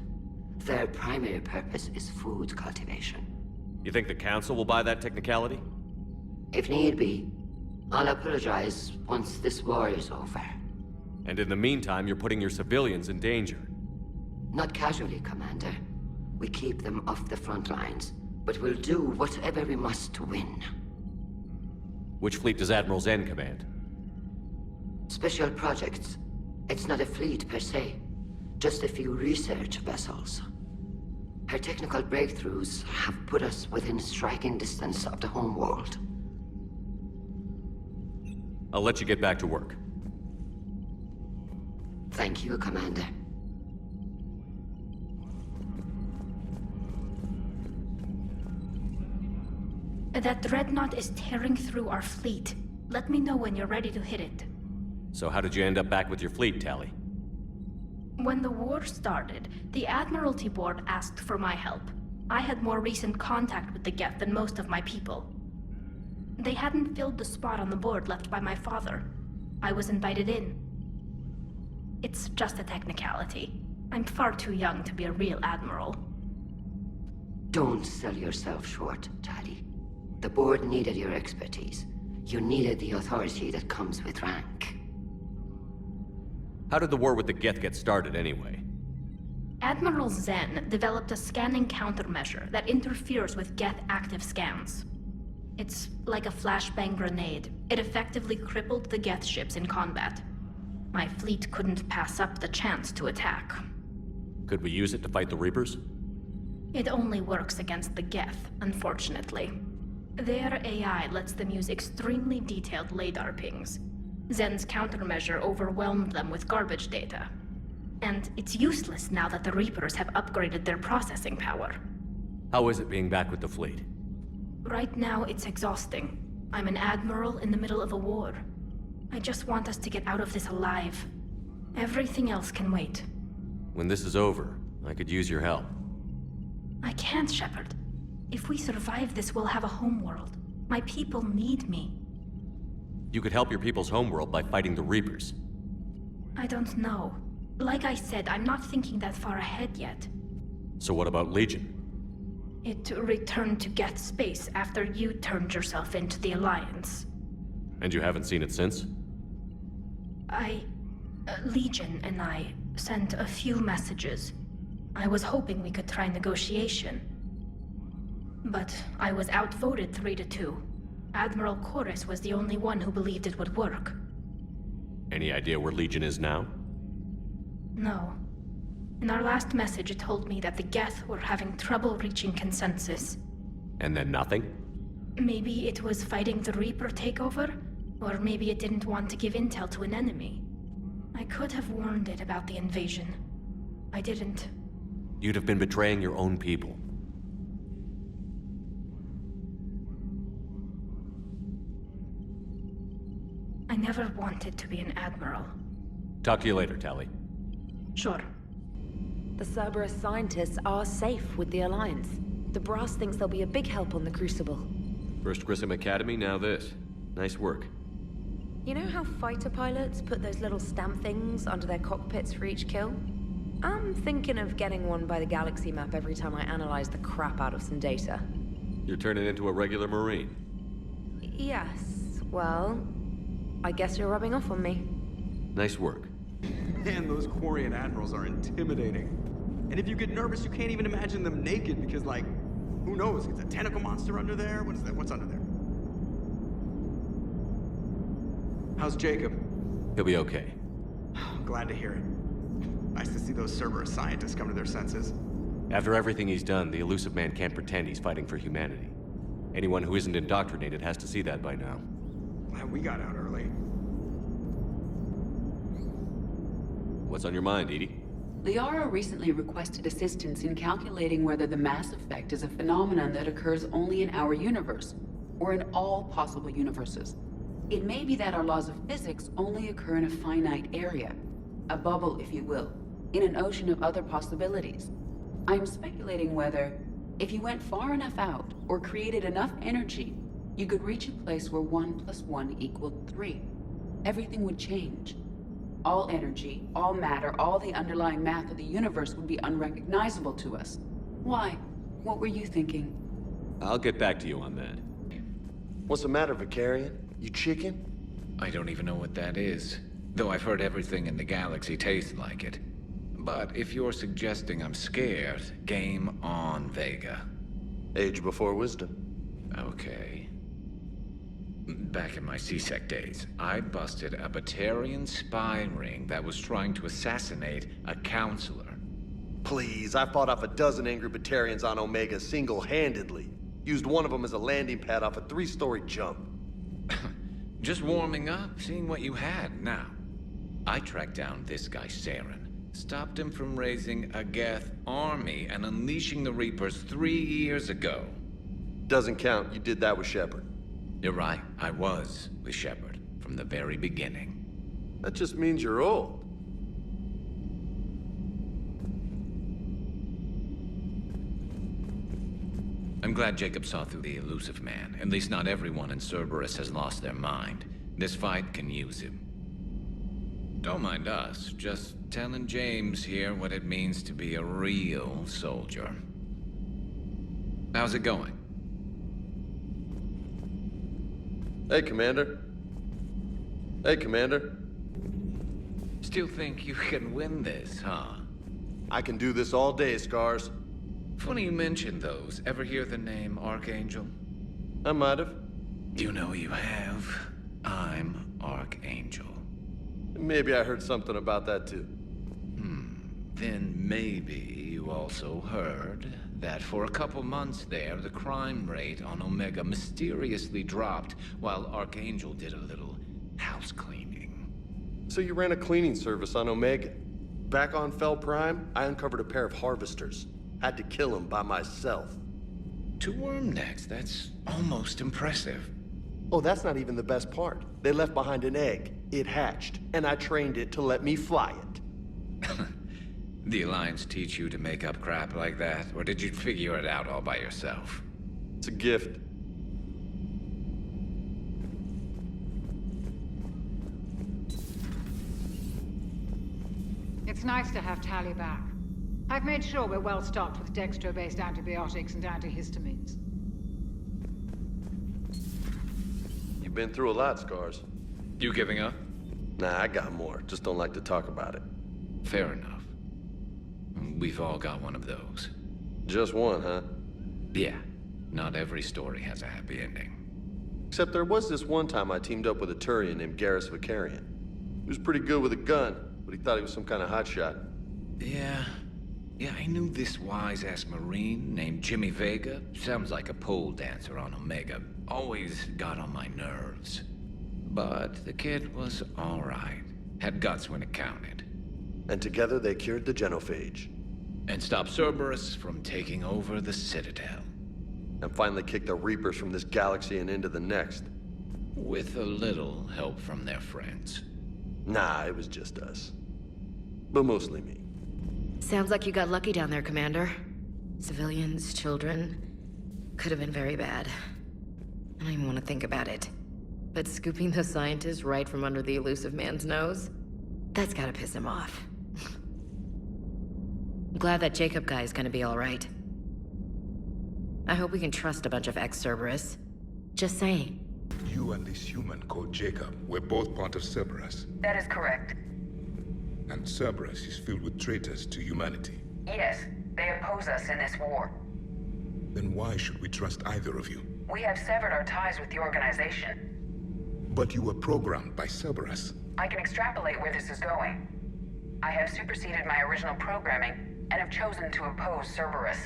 their primary purpose is food cultivation. You think the Council will buy that technicality? If need be, I'll apologize once this war is over. And in the meantime, you're putting your civilians in danger. Not casually, Commander. We keep them off the front lines, but we'll do whatever we must to win. Which fleet does Admiral Zen command? Special projects. It's not a fleet per se, just a few research vessels. Her technical breakthroughs have put us within striking distance of the homeworld. I'll let you get back to work. Thank you, Commander. That dreadnought is tearing through our fleet. Let me know when you're ready to hit it. So how did you end up back with your fleet, Tali? When the war started, the Admiralty Board asked for my help. I had more recent contact with the geth than most of my people. They hadn't filled the spot on the board left by my father. I was invited in. It's just a technicality. I'm far too young to be a real admiral. Don't sell yourself short, Tali. The board needed your expertise. You needed the authority that comes with rank. How did the war with the geth get started, anyway? Admiral Zen developed a scanning countermeasure that interferes with geth active scans. It's like a flashbang grenade. It effectively crippled the geth ships in combat. My fleet couldn't pass up the chance to attack. Could we use it to fight the Reapers? It only works against the geth, unfortunately. Their AI lets them use extremely detailed LADAR pings. Zen's countermeasure overwhelmed them with garbage data. And it's useless now that the Reapers have upgraded their processing power. How is it being back with the fleet? Right now, it's exhausting. I'm an admiral in the middle of a war. I just want us to get out of this alive. Everything else can wait. When this is over, I could use your help. I can't, Shepard. If we survive this, we'll have a homeworld. My people need me. You could help your people's homeworld by fighting the Reapers. I don't know. Like I said, I'm not thinking that far ahead yet. So what about Legion? It returned to Geth space after you turned yourself into the Alliance. And you haven't seen it since? Legion and I sent a few messages. I was hoping we could try negotiation. But I was outvoted 3-2. Admiral Chorus was the only one who believed it would work. Any idea where Legion is now? No. In our last message, it told me that the Geth were having trouble reaching consensus. And then nothing? Maybe it was fighting the Reaper takeover, or maybe it didn't want to give intel to an enemy. I could have warned it about the invasion. I didn't. You'd have been betraying your own people. I never wanted to be an admiral. Talk to you later, Tali. Sure. The Cerberus scientists are safe with the Alliance. The Brass thinks they'll be a big help on the Crucible. First Grissom Academy, now this. Nice work. You know how fighter pilots put those little stamp things under their cockpits for each kill? I'm thinking of getting one by the galaxy map every time I analyze the crap out of some data. You're turning into a regular Marine. Yes, well, I guess you're rubbing off on me. Nice work. Man, those Quarian admirals are intimidating. And if you get nervous, you can't even imagine them naked because, like, who knows? It's a tentacle monster under there? What is that? What's under there? How's Jacob? He'll be okay. I'm glad to hear it. Nice to see those Cerberus scientists come to their senses. After everything he's done, the elusive man can't pretend he's fighting for humanity. Anyone who isn't indoctrinated has to see that by now. Glad we got out early. What's on your mind, Edie? Liara recently requested assistance in calculating whether the mass effect is a phenomenon that occurs only in our universe, or in all possible universes. It may be that our laws of physics only occur in a finite area, a bubble, if you will, in an ocean of other possibilities. I'm speculating whether, if you went far enough out, or created enough energy, you could reach a place where 1 + 1 = 3. Everything would change. All energy, all matter, all the underlying math of the universe would be unrecognizable to us. Why? What were you thinking? I'll get back to you on that. What's the matter, Vicarian? You chicken? I don't even know what that is, though I've heard everything in the galaxy tastes like it. But if you're suggesting I'm scared, game on, Vega. Age before wisdom. Okay. Back in my C-Sec days, I busted a Batarian spy ring that was trying to assassinate a counselor. Please, I fought off a dozen angry Batarians on Omega single-handedly. Used one of them as a landing pad off a 3-story jump. Just warming up, seeing what you had now. I tracked down this guy, Saren. Stopped him from raising a geth army and unleashing the Reapers 3 years ago. Doesn't count. You did that with Shepard. You're right. I was with Shepard from the very beginning. That just means you're old. I'm glad Jacob saw through the elusive man. At least not everyone in Cerberus has lost their mind. This fight can use him. Don't mind us, just telling James here what it means to be a real soldier. How's it going? Hey, Commander. Hey, Commander. Still think you can win this, huh? I can do this all day, Scars. Funny you mentioned those. Ever hear the name Archangel? I might have. You know you have. I'm Archangel. Maybe I heard something about that too. Then maybe you also heard that for a couple months there, the crime rate on Omega mysteriously dropped while Archangel did a little house cleaning. So you ran a cleaning service on Omega. Back on Fel Prime, I uncovered a pair of harvesters. Had to kill them by myself. 2 worm necks, that's almost impressive. Oh, that's not even the best part. They left behind an egg. It hatched, and I trained it to let me fly it. The Alliance teach you to make up crap like that, or did you figure it out all by yourself? It's a gift. It's nice to have Tally back. I've made sure we're well stocked with dextro-based antibiotics and antihistamines. You've been through a lot, Scars. You giving up? Nah, I got more. Just don't like to talk about it. Fair enough. We've all got one of those. Just one, huh? Yeah. Not every story has a happy ending. Except there was this one time I teamed up with a Turian named Garrus Vicarian. He was pretty good with a gun, but he thought he was some kind of hotshot. Yeah, I knew this wise-ass Marine named Jimmy Vega. Sounds like a pole dancer on Omega. Always got on my nerves. But the kid was all right. Had guts when it counted. And together they cured the genophage. And stopped Cerberus from taking over the Citadel. And finally kicked the Reapers from this galaxy and into the next. With a little help from their friends. Nah, it was just us. But mostly me. Sounds like you got lucky down there, Commander. Civilians, children. Could have been very bad. I don't even want to think about it. But scooping the scientists right from under the elusive man's nose? That's gotta piss him off. I'm glad that Jacob guy is gonna be alright. I hope we can trust a bunch of ex-Cerberus. Just saying. You and this human called Jacob were both part of Cerberus. That is correct. And Cerberus is filled with traitors to humanity. Yes, they oppose us in this war. Then why should we trust either of you? We have severed our ties with the organization. But you were programmed by Cerberus. I can extrapolate where this is going. I have superseded my original programming and have chosen to oppose Cerberus.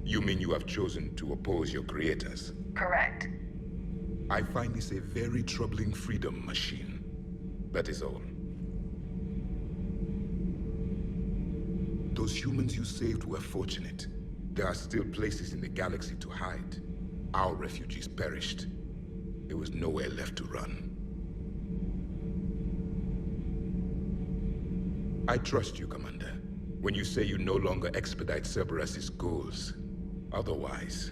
You mean you have chosen to oppose your creators? Correct. I find this a very troubling freedom machine. That is all. Those humans you saved were fortunate. There are still places in the galaxy to hide. Our refugees perished. There was nowhere left to run. I trust you, Commander, when you say you no longer expedite Cerberus's goals. Otherwise...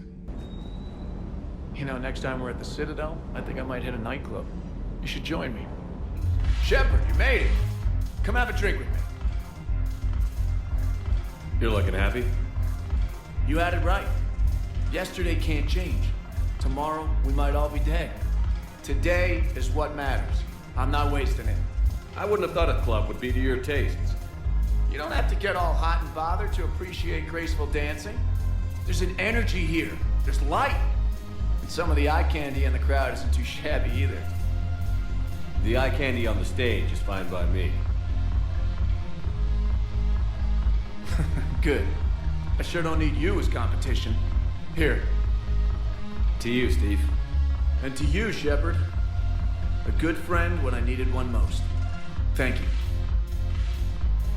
You know, next time we're at the Citadel, I think I might hit a nightclub. You should join me. Shepard, you made it! Come have a drink with me. You're looking happy? You had it right. Yesterday can't change. Tomorrow, we might all be dead. Today is what matters. I'm not wasting it. I wouldn't have thought a club would be to your tastes. You don't have to get all hot and bothered to appreciate graceful dancing. There's an energy here. There's light. And some of the eye candy in the crowd isn't too shabby either. The eye candy on the stage is fine by me. Good. I sure don't need you as competition. Here. To you, Steve. And to you, Shepard. A good friend when I needed one most. Thank you.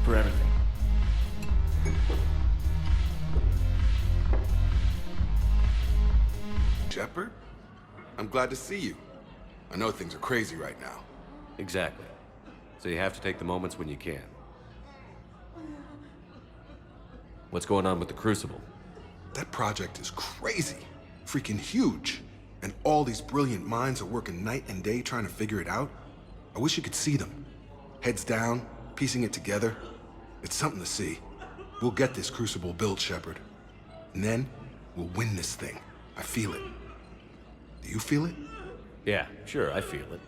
For everything. Shepard? I'm glad to see you. I know things are crazy right now. Exactly. So you have to take the moments when you can. What's going on with the Crucible? That project is crazy. Freaking huge. And all these brilliant minds are working night and day trying to figure it out. I wish you could see them. Heads down, piecing it together. It's something to see. We'll get this Crucible built, Shepard. And then, we'll win this thing. I feel it. Do you feel it? Yeah, sure, I feel it.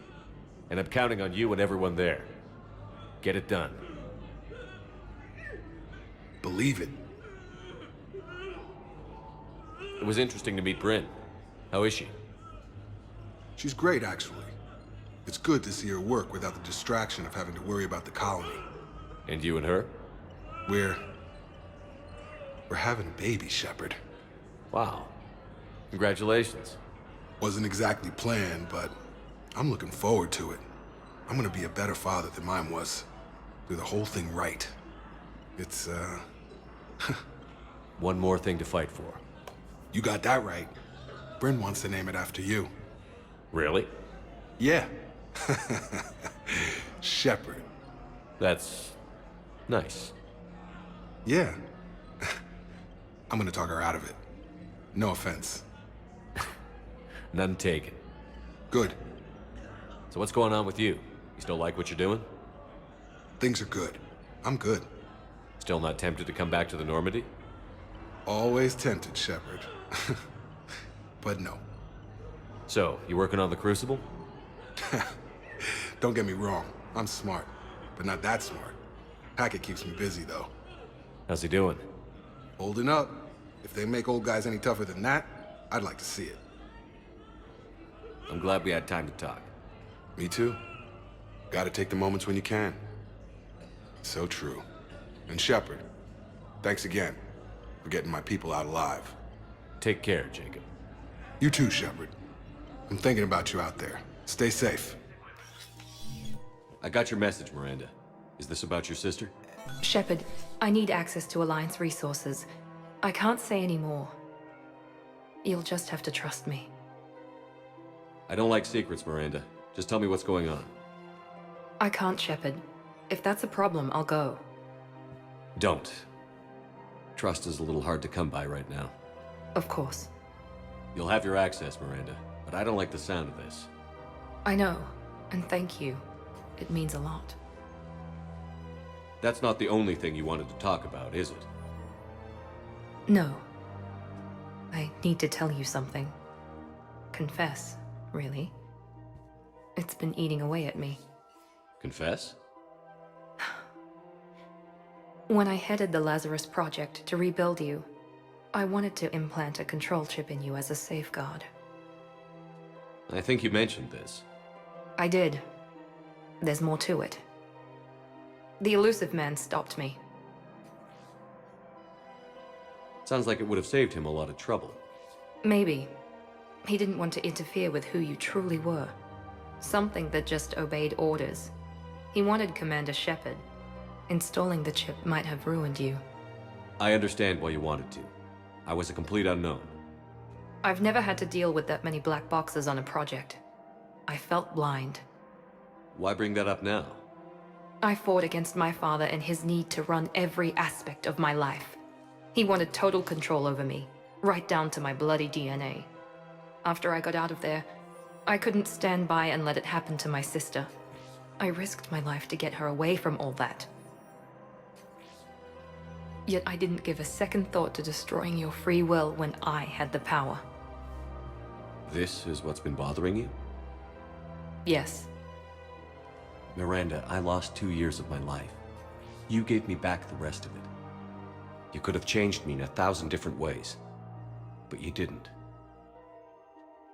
And I'm counting on you and everyone there. Get it done. Believe it. It was interesting to meet Bryn. How is she? She's great, actually. It's good to see her work without the distraction of having to worry about the colony. And you and her? We're having a baby, Shepard. Wow. Congratulations. Wasn't exactly planned, but I'm looking forward to it. I'm gonna be a better father than mine was. Do the whole thing right. It's, One more thing to fight for. You got that right. Bryn wants to name it after you. Really? Yeah. Shepard. That's... nice. Yeah. I'm gonna talk her out of it. No offense. None taken. Good. So what's going on with you? You still like what you're doing? Things are good. I'm good. Still not tempted to come back to the Normandy? Always tempted, Shepard. But no. So, you working on the Crucible? Don't get me wrong. I'm smart. But not that smart. Hackett keeps me busy, though. How's he doing? Holding up. If they make old guys any tougher than that, I'd like to see it. I'm glad we had time to talk. Me too. Gotta take the moments when you can. So true. And Shepard, thanks again for getting my people out alive. Take care, Jacob. You too, Shepard. I'm thinking about you out there. Stay safe. I got your message, Miranda. Is this about your sister? Shepard, I need access to Alliance resources. I can't say any more. You'll just have to trust me. I don't like secrets, Miranda. Just tell me what's going on. I can't, Shepard. If that's a problem, I'll go. Don't. Trust is a little hard to come by right now. Of course. You'll have your access, Miranda, but I don't like the sound of this. I know, and thank you. It means a lot. That's not the only thing you wanted to talk about, is it? No. I need to tell you something. Confess, really. It's been eating away at me. Confess? When I headed the Lazarus Project to rebuild you, I wanted to implant a control chip in you as a safeguard. I think you mentioned this. I did. There's more to it. The elusive man stopped me. Sounds like it would have saved him a lot of trouble. Maybe. He didn't want to interfere with who you truly were. Something that just obeyed orders. He wanted Commander Shepard. Installing the chip might have ruined you. I understand why you wanted to. I was a complete unknown. I've never had to deal with that many black boxes on a project. I felt blind. Why bring that up now? I fought against my father and his need to run every aspect of my life. He wanted total control over me, right down to my bloody DNA. After I got out of there, I couldn't stand by and let it happen to my sister. I risked my life to get her away from all that. Yet I didn't give a second thought to destroying your free will when I had the power. This is what's been bothering you? Yes. Miranda, I lost 2 years of my life. You gave me back the rest of it. You could have changed me in 1,000 different ways, but you didn't.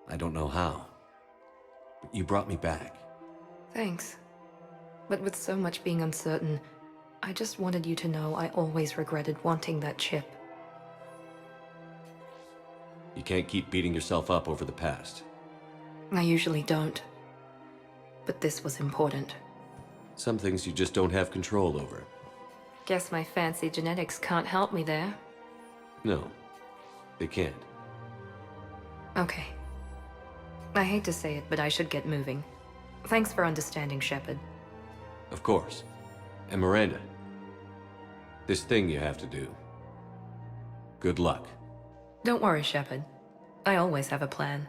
I don't know how, but you brought me back. Thanks. But with so much being uncertain, I just wanted you to know I always regretted wanting that chip. You can't keep beating yourself up over the past. I usually don't. But this was important. Some things you just don't have control over. Guess my fancy genetics can't help me there. No, they can't. Okay. I hate to say it, but I should get moving. Thanks for understanding, Shepard. Of course. And Miranda, this thing you have to do. Good luck. Don't worry, Shepard. I always have a plan.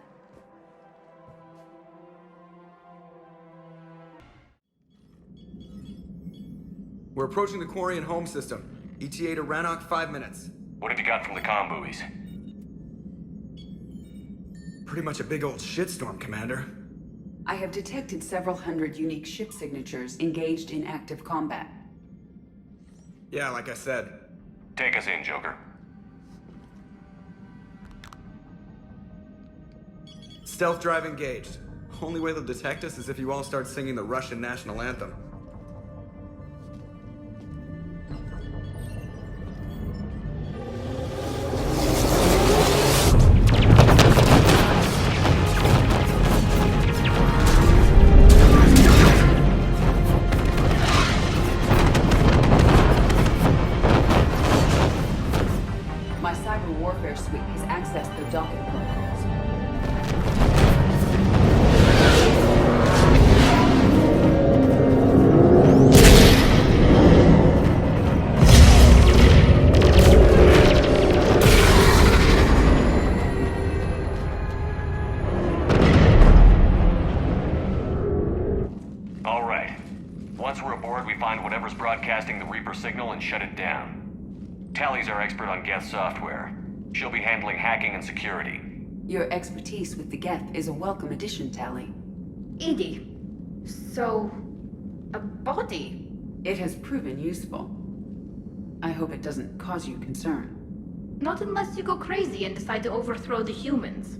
We're approaching the Quarian home system. ETA to Rannoch, 5 minutes. What have you got from the comm buoys? Pretty much a big old shitstorm, Commander. I have detected several hundred unique ship signatures engaged in active combat. Yeah, like I said. Take us in, Joker. Stealth drive engaged. Only way they'll detect us is if you all start singing the Russian national anthem. My cyber warfare suite has accessed the docking protocols. All right. Once we're aboard, we find whatever's broadcasting the Reaper signal and shut it down. Tally's our expert on geth software. She'll be handling hacking and security. Your expertise with the geth is a welcome addition, Tally. Edie, so... a body? It has proven useful. I hope it doesn't cause you concern. Not unless you go crazy and decide to overthrow the humans.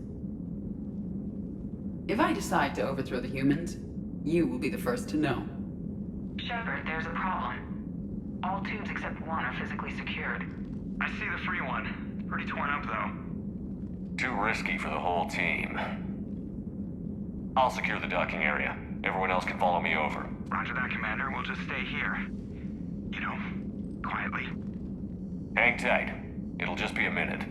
If I decide to overthrow the humans, you will be the first to know. Shepard, there's a problem. All tubes except one are physically secured. I see the free one. Pretty torn up, though. Too risky for the whole team. I'll secure the docking area. Everyone else can follow me over. Roger that, Commander. We'll just stay here. You know, quietly. Hang tight. It'll just be a minute.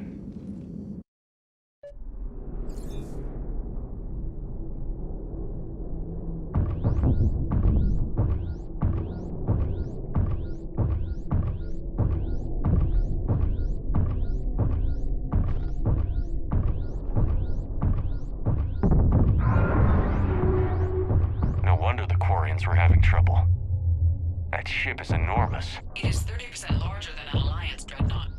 No wonder the quarians were having trouble. That ship is enormous. It is 30% larger than an Alliance dreadnought.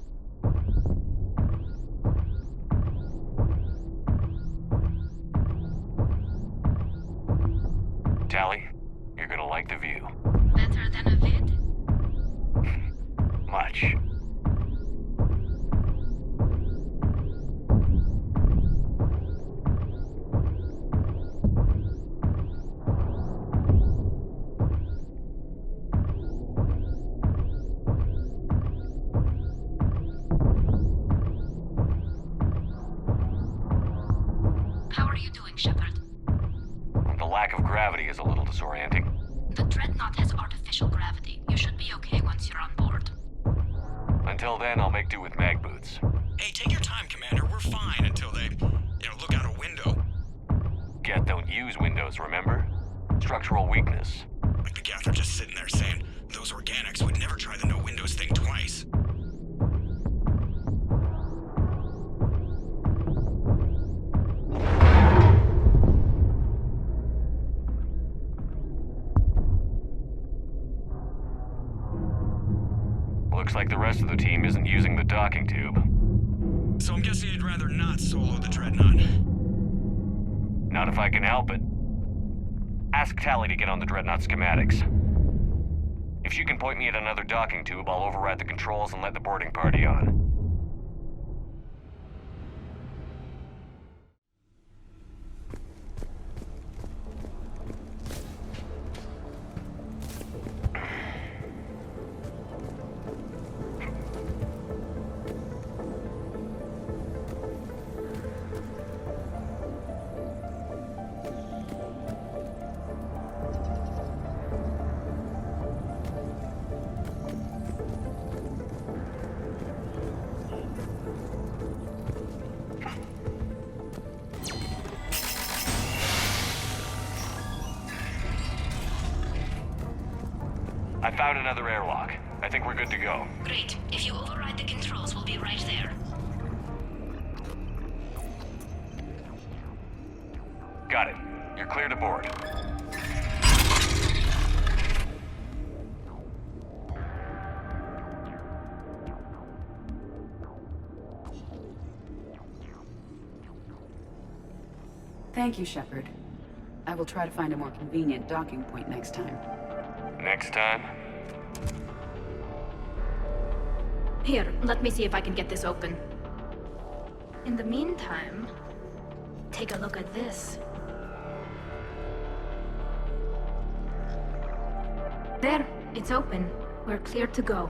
Tally, you're gonna like the view. Better than a vid? Much. How are you doing, Shepard? The lack of gravity is a little disorienting. The Dreadnought has artificial gravity. You should be okay once you're on board. Until then, I'll make do with mag boots. Hey, take your time, Commander. We're fine until they, look out a window. Geth don't use windows, remember? Structural weakness. Like the Geth are just sitting there saying, those organics would never try the no windows thing twice. Looks like the rest of the team isn't using the docking tube. So I'm guessing you'd rather not solo the Dreadnought. Not if I can help it. Ask Tally to get on the Dreadnought schematics. If she can point me at another docking tube, I'll override the controls and let the boarding party on. I found another airlock. I think we're good to go. Great. If you override the controls, we'll be right there. Got it. You're clear to board. Thank you, Shepard. I will try to find a more convenient docking point next time. Next time? Here, let me see if I can get this open. In the meantime, take a look at this. There, it's open. We're clear to go.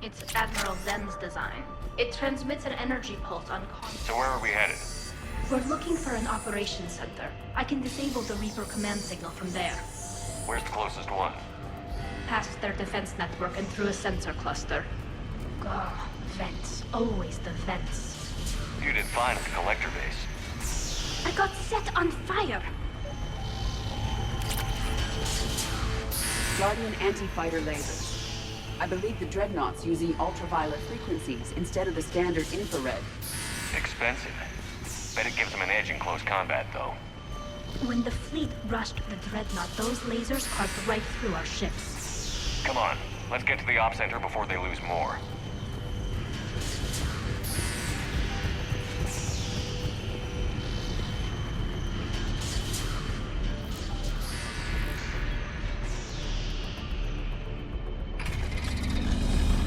It's Admiral Zen's design. It transmits an energy pulse on constant. So where are we headed? We're looking for an operations center. I can disable the Reaper command signal from there. Where's the closest one? Past their defense network and through a sensor cluster. Oh, vents. Always the vents. You did fine at the collector base. I got set on fire! Guardian anti-fighter lasers. I believe the Dreadnought's using ultraviolet frequencies instead of the standard infrared. Expensive. Bet it gives them an edge in close combat, though. When the fleet rushed the Dreadnought, those lasers carved right through our ships. Come on, let's get to the op center before they lose more.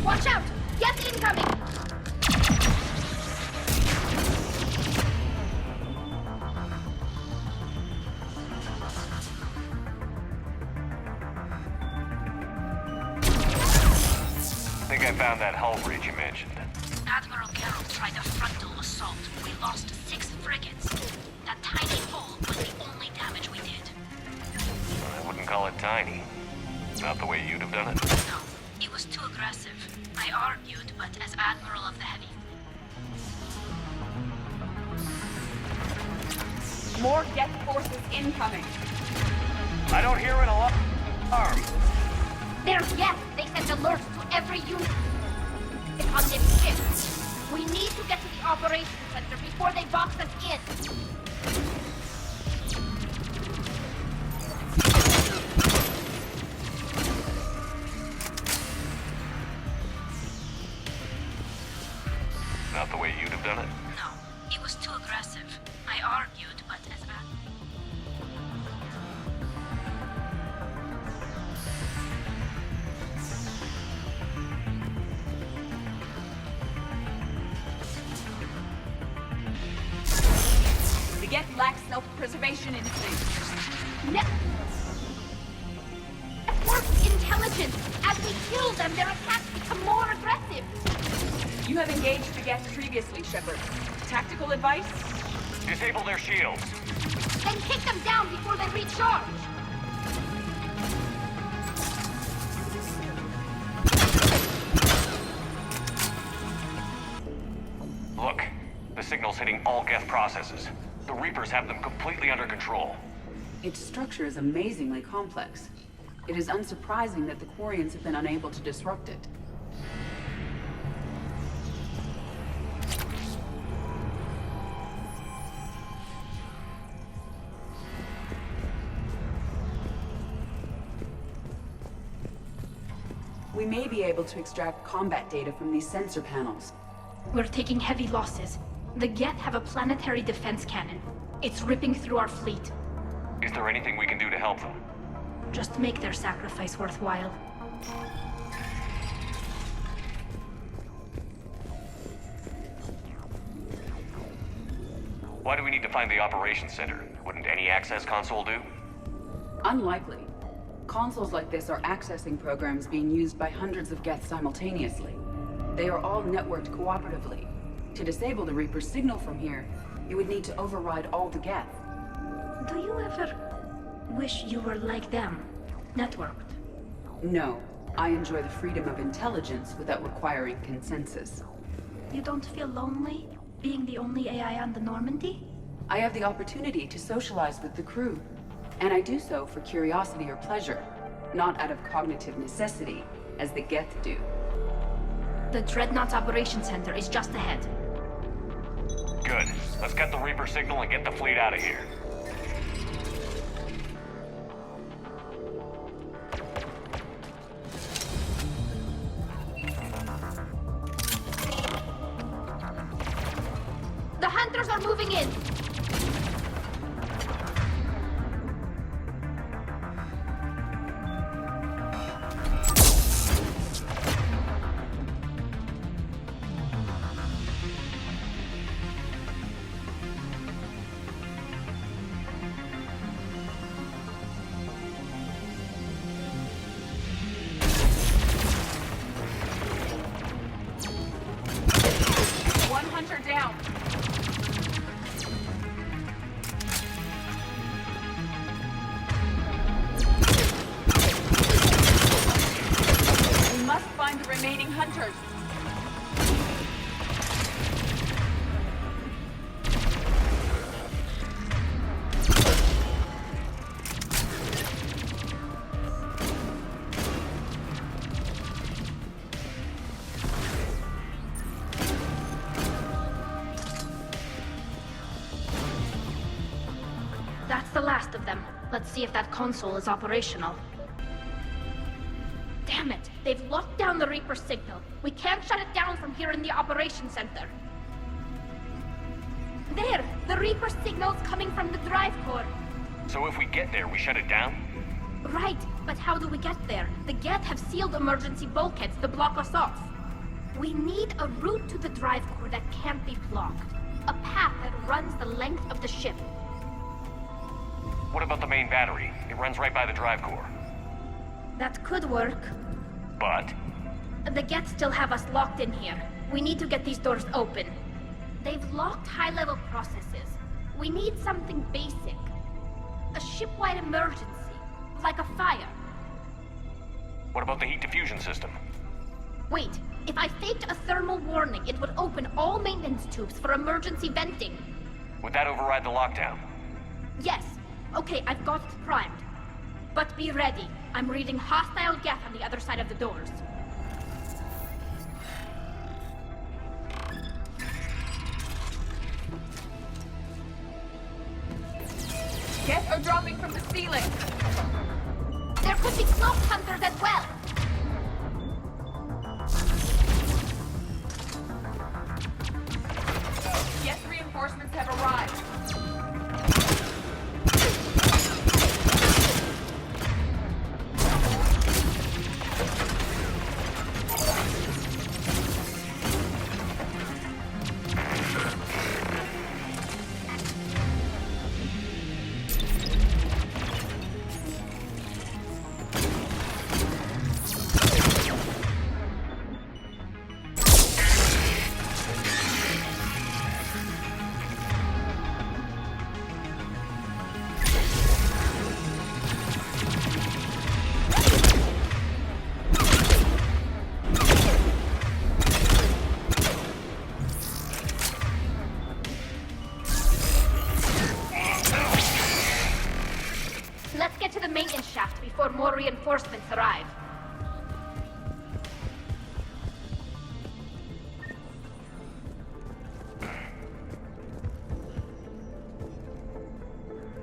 Watch out! Geth incoming! Think I found that hull breach you mentioned. Admiral Carroll tried a frontal assault. We lost 6 frigates. That tiny hole was the only damage we did. I wouldn't call it tiny. Not the way you'd have done it. No, it was too aggressive. I argued, but as Admiral of the Heavy. More Geth forces incoming. I don't hear an alarm. There's Geth! They sent alerts to every unit on this ship. We need to get to the operations center before they box us in. not the way you'd have done it? No, he was too aggressive. I argued, but as a... The geth lacks self-preservation instincts. Network intelligence! As we kill them, their attacks become more aggressive! You have engaged the geth previously, Shepard. Tactical advice? Disable their shields. Then kick them down before they recharge! Look, the signal's hitting all geth processes. The Reapers have them completely under control. Its structure is amazingly complex. It is unsurprising that the quarians have been unable to disrupt it. We may be able to extract combat data from these sensor panels. We're taking heavy losses. The geth have a planetary defense cannon. It's ripping through our fleet. Is there anything we can do to help them? Just make their sacrifice worthwhile. Why do we need to find the operations center? Wouldn't any access console do? Unlikely. Consoles like this are accessing programs being used by hundreds of geth simultaneously. They are all networked cooperatively. To disable the Reaper's signal from here, you would need to override all the geth. Do you ever wish you were like them? Networked? No. I enjoy the freedom of intelligence without requiring consensus. You don't feel lonely, being the only AI on the Normandy? I have the opportunity to socialize with the crew, and I do so for curiosity or pleasure, not out of cognitive necessity, as the geth do. The Dreadnought's operation center is just ahead. Good. Let's get the Reaper signal and get the fleet out of here. The hunters are moving in! Down. We must find the remaining hunters. That's the last of them. Let's see if that console is operational. Damn it! They've locked down the Reaper signal. We can't shut it down from here in the operations center. There! The Reaper signal's coming from the drive core. So if we get there, we shut it down? Right, but how do we get there? The geth have sealed emergency bulkheads to block us off. We need a route to the drive core that can't be blocked. A path that runs the length of the ship. What about the main battery? It runs right by the drive core. That could work. But? The geth still have us locked in here. We need to get these doors open. They've locked high-level processes. We need something basic. A ship-wide emergency. Like a fire. What about the heat diffusion system? Wait, if I faked a thermal warning, it would open all maintenance tubes for emergency venting. Would that override the lockdown? Yes. Okay, I've got it primed. But be ready. I'm reading hostile geth on the other side of the doors. Geth are dropping from the ceiling. There could be cloak hunters as well. before more reinforcements arrive.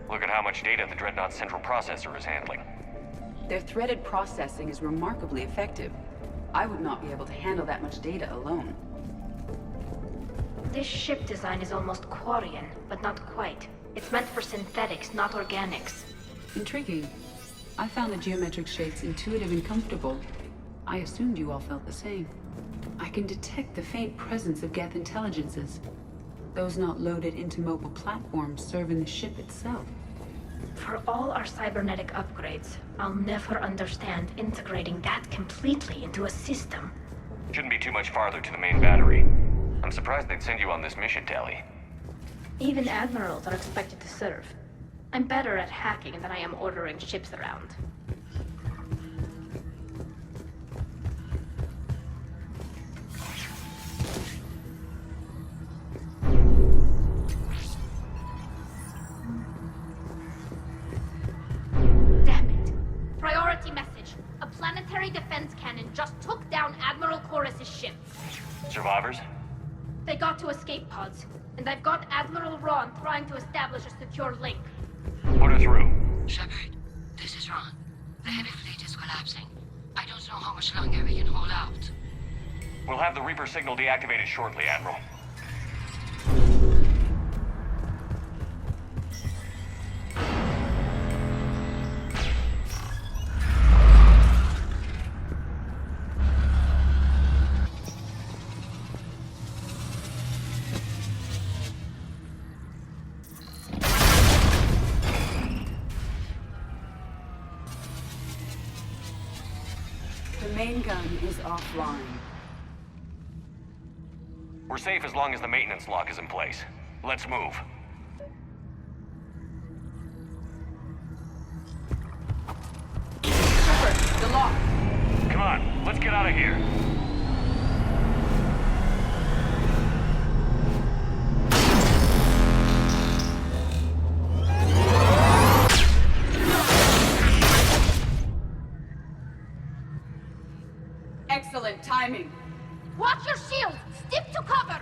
Look at how much data the Dreadnought's central processor is handling. Their threaded processing is remarkably effective. I would not be able to handle that much data alone. This ship design is almost quarian, but not quite. It's meant for synthetics, not organics. Intriguing. I found the geometric shapes intuitive and comfortable. I assumed you all felt the same. I can detect the faint presence of geth intelligences. Those not loaded into mobile platforms serve in the ship itself. For all our cybernetic upgrades, I'll never understand integrating that completely into a system. Shouldn't be too much farther to the main battery. I'm surprised they'd send you on this mission, Tali. Even admirals are expected to serve. I'm better at hacking than I am ordering ships around. Damn it! Priority message. A planetary defense cannon just took down Admiral Chorus's ship. Survivors? They got to escape pods, and I've got Admiral Ron trying to establish a secure link. Put her through. Shepard, this is Ron. The heavy fleet is collapsing. I don't know how much longer we can hold out. We'll have the Reaper signal deactivated shortly, Admiral. The main gun is offline. We're safe as long as the maintenance lock is in place. Let's move. Shepard, the lock! Come on, let's get out of here. Excellent timing. Watch your shield! Stick to cover!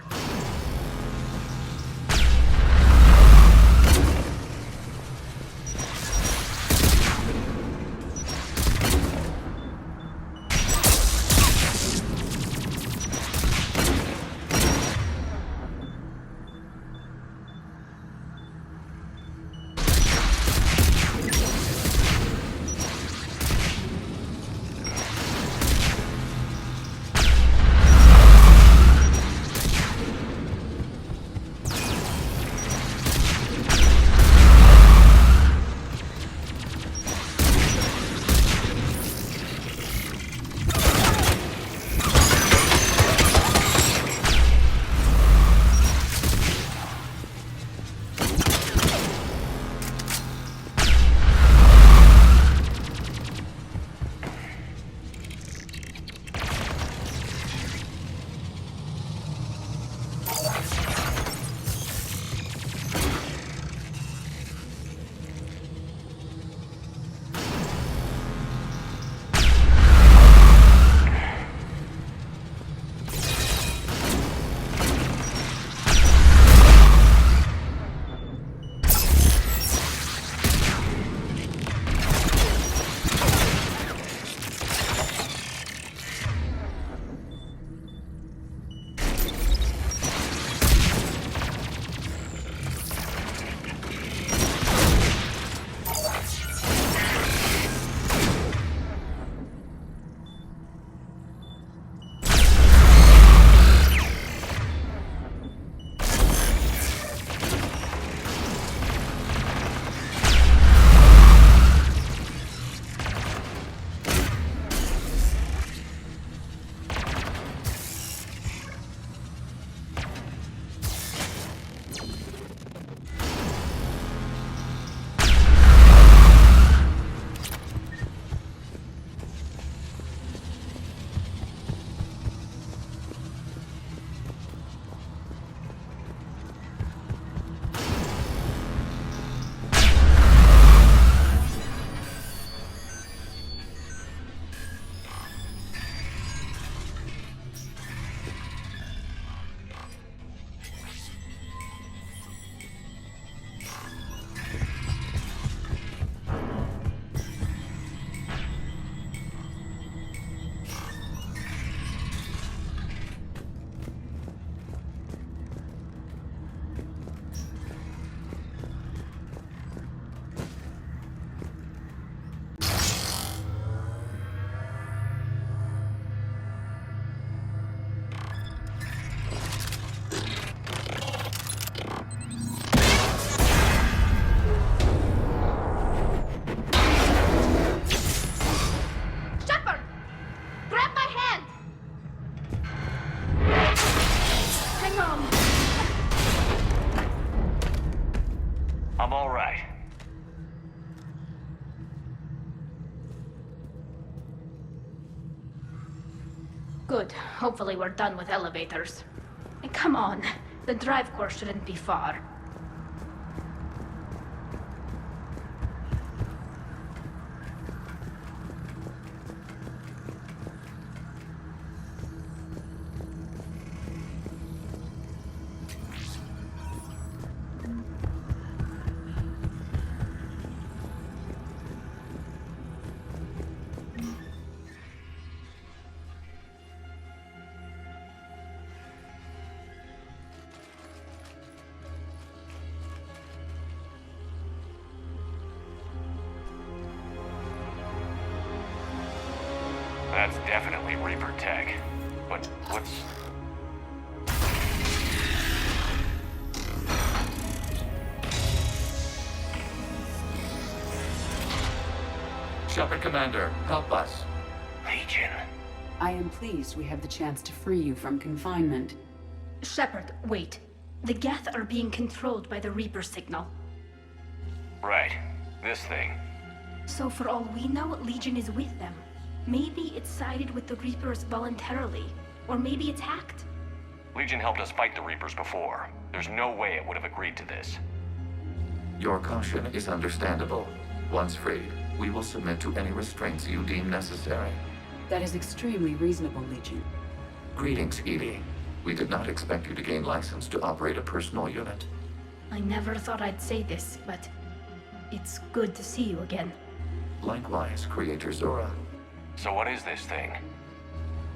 I'm all right. Good. Hopefully we're done with elevators. And come on, the drive core shouldn't be far. That's definitely Reaper tech. But what's... Shepard, Commander, help us. Legion. I am pleased we have the chance to free you from confinement. Shepard, wait. The Geth are being controlled by the Reaper signal. Right. This thing. So for all we know, Legion is with them. Maybe it's sided with the Reapers voluntarily. Or maybe it's hacked. Legion helped us fight the Reapers before. There's no way it would have agreed to this. Your caution is understandable. Once freed, we will submit to any restraints you deem necessary. That is extremely reasonable, Legion. Greetings, Edie. We did not expect you to gain license to operate a personal unit. I never thought I'd say this, but it's good to see you again. Likewise, Creator Zora. So what is this thing?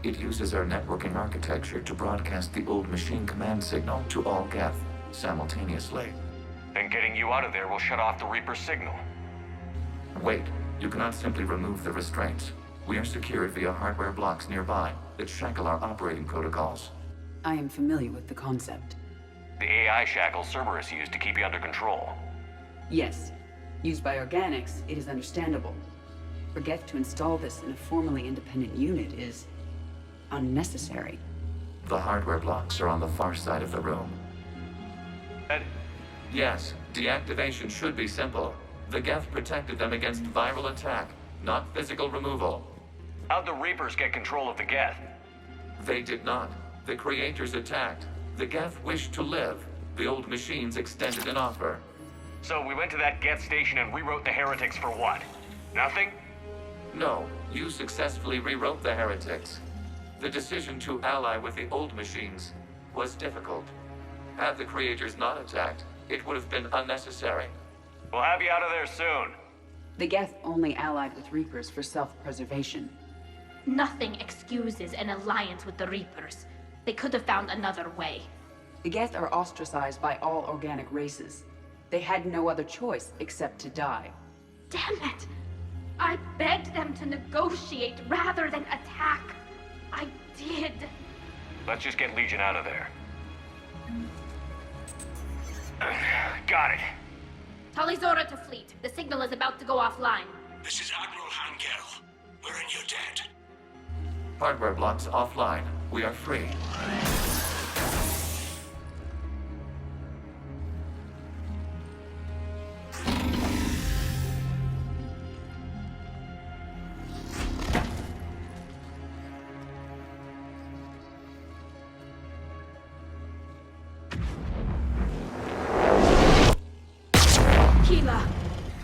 It uses our networking architecture to broadcast the old machine command signal to all geth simultaneously. Then getting you out of there will shut off the Reaper signal. Wait, you cannot simply remove the restraints. We are secured via hardware blocks nearby that shackle our operating protocols. I am familiar with the concept. The AI shackles Cerberus used to keep you under control. Yes. Used by organics, it is understandable. For geth to install this in a formally independent unit is unnecessary. The hardware blocks are on the far side of the room. Yes, deactivation should be simple. The geth protected them against viral attack, not physical removal. How'd the Reapers get control of the geth? They did not. The creators attacked. The geth wished to live. The old machines extended an offer. So we went to that geth station and rewrote the heretics for what? Nothing? No, you successfully rewrote the heretics. The decision to ally with the old machines was difficult. Had the creators not attacked, it would have been unnecessary. We'll have you out of there soon. The geth only allied with Reapers for self-preservation. Nothing excuses an alliance with the Reapers. They could have found another way. The geth are ostracized by all organic races. They had no other choice except to die. Damn it! I begged them to negotiate rather than attack. I did. Let's just get Legion out of there. Got it. Talizora to fleet. The signal is about to go offline. This is Admiral Hangel. We're in your debt. Hardware blocks offline. We are free.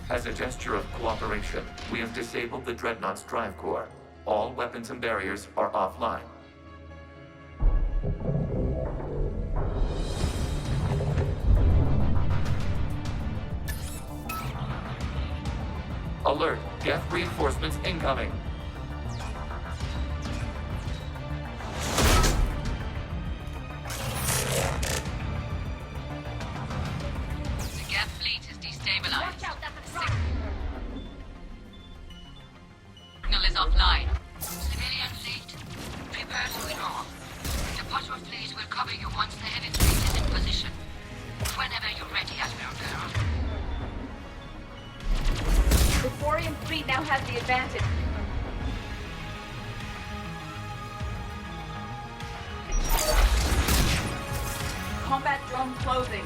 As a gesture of cooperation, we have disabled the Dreadnought's drive core. All weapons and barriers are offline. Alert! Geth reinforcements incoming! The Geth fleet is destabilized. Watch out, that's a truck! Signal is offline. Civilian fleet, prepare to withdraw. The Potter fleet will cover you once the heavy fleet is in position. Whenever you're ready, Admiral Girl. The quarian fleet now has the advantage. Combat drone closing.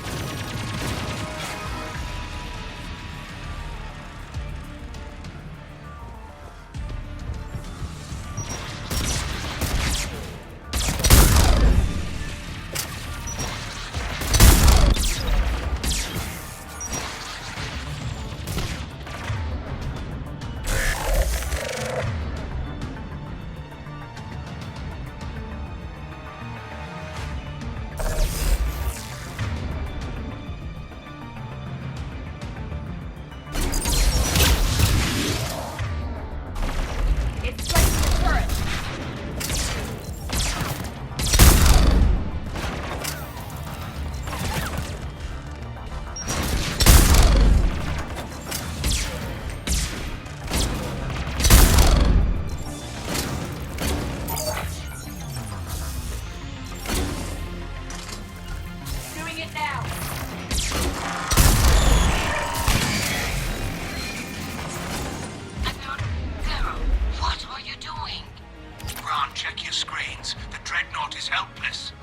this.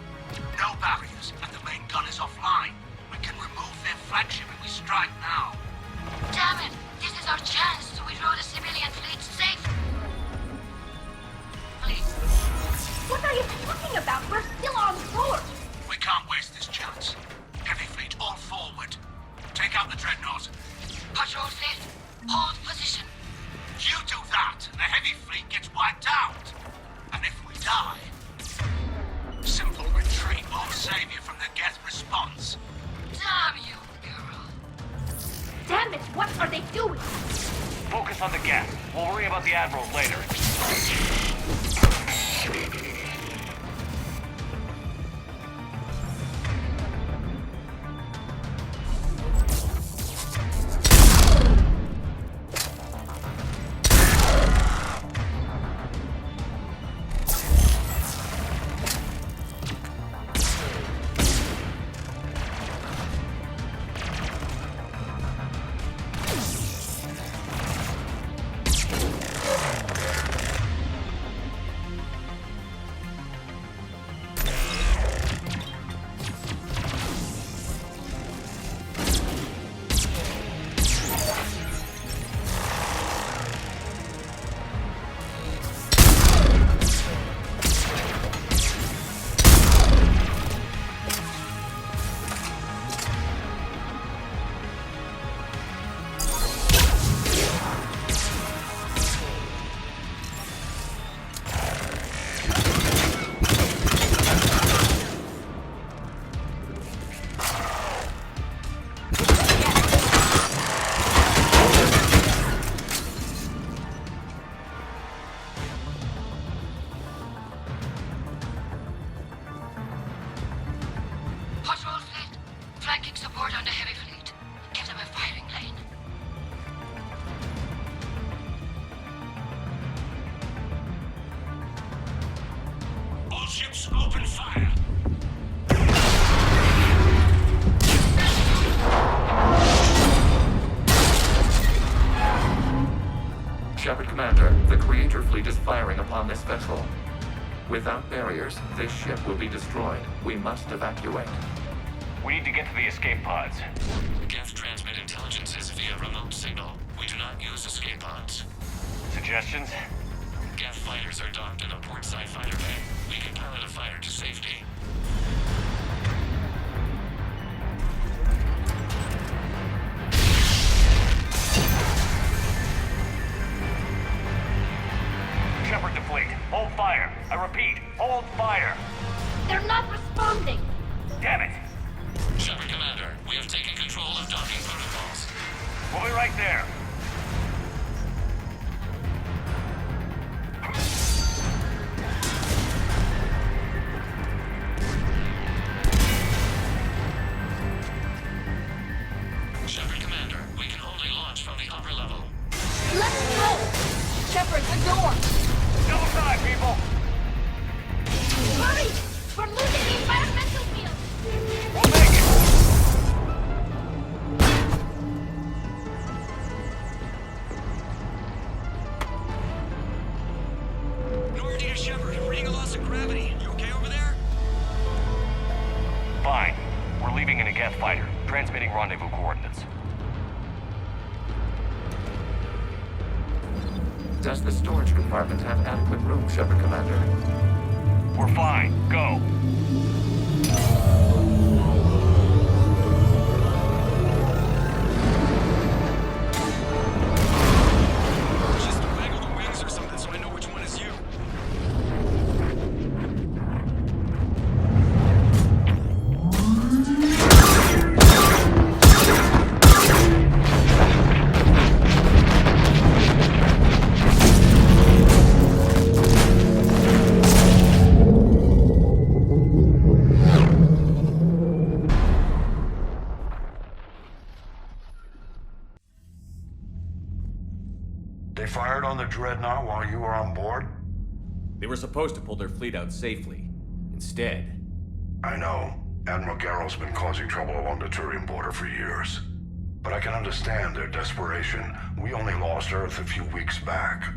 No barriers, and the main gun is offline. We can remove their flagship if we strike now. Damn it! This is our chance to withdraw the civilian fleet safely. What are you talking about? We're still on board. We can't waste this chance. Heavy fleet, all forward. Take out the dreadnought. Patrol fleet, hold position. You do that, and the heavy fleet gets wiped out. And if we die, simple retreat won't save you from the geth response. Damn you, girl. Damn it, what are they doing? Focus on the geth. We'll worry about the admirals later. Ships, open fire! Shepard, Commander, the Creator fleet is firing upon this vessel. Without barriers, this ship will be destroyed. We must evacuate. We need to get to the escape pods. Geth transmit intelligences via remote signal. We do not use escape pods. Suggestions? Geth fighters are docked in a portside fighter bay. We can pilot a fighter to safety. Shepard to fleet. Hold fire. I repeat, hold fire. They're not responding. Damn it. Shepard, Commander, we have taken control of docking protocols. We'll be right there. Shepard, Commander, we can only launch from the upper level. Let's go! Shepard, the door! Double time, people! Hurry! We're losing the environmental field! We'll make it! Normandy to Shepard, reading a loss of gravity. You okay over there? Fine. We're leaving in a geth fighter. Transmitting rendezvous coordinates. Does the storage compartment have adequate room, Shepard, Commander? We're fine. Go. Just waggle the wings or something so I know which one is you. They fired on the Dreadnought while you were on board? They were supposed to pull their fleet out safely. Instead... I know. Admiral Garrow's been causing trouble along the Turian border for years. But I can understand their desperation. We only lost Earth a few weeks back.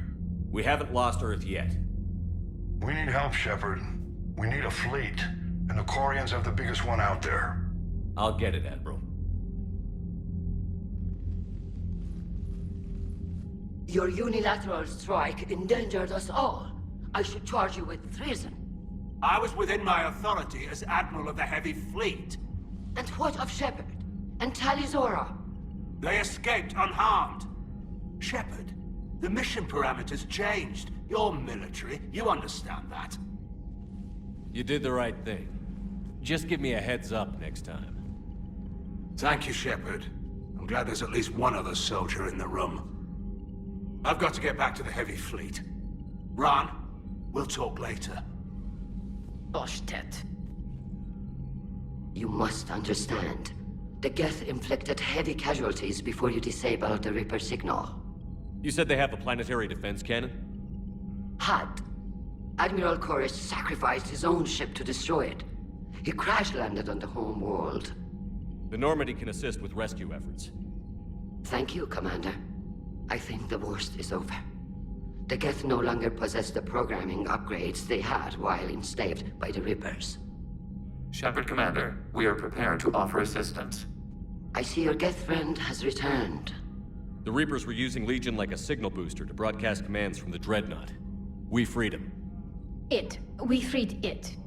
We haven't lost Earth yet. We need help, Shepard. We need a fleet. The quarians have the biggest one out there. I'll get it, Admiral. Your unilateral strike endangered us all. I should charge you with treason. I was within my authority as Admiral of the Heavy Fleet. And what of Shepard? And Talizora? They escaped unharmed. Shepard, the mission parameters changed. You're military, you understand that. You did the right thing. Just give me a heads up next time. Thank you, Shepard. I'm glad there's at least one other soldier in the room. I've got to get back to the Heavy Fleet. Ron, we'll talk later. Boshtet. You must understand. The geth inflicted heavy casualties before you disabled the Reaper signal. You said they have a planetary defense cannon? Had. Admiral Chorus sacrificed his own ship to destroy it. He crash-landed on the homeworld. The Normandy can assist with rescue efforts. Thank you, Commander. I think the worst is over. The geth no longer possess the programming upgrades they had while enslaved by the Reapers. Shepard, Commander, we are prepared to offer assistance. I see your geth friend has returned. The Reapers were using Legion like a signal booster to broadcast commands from the Dreadnought. We freed him. We freed it.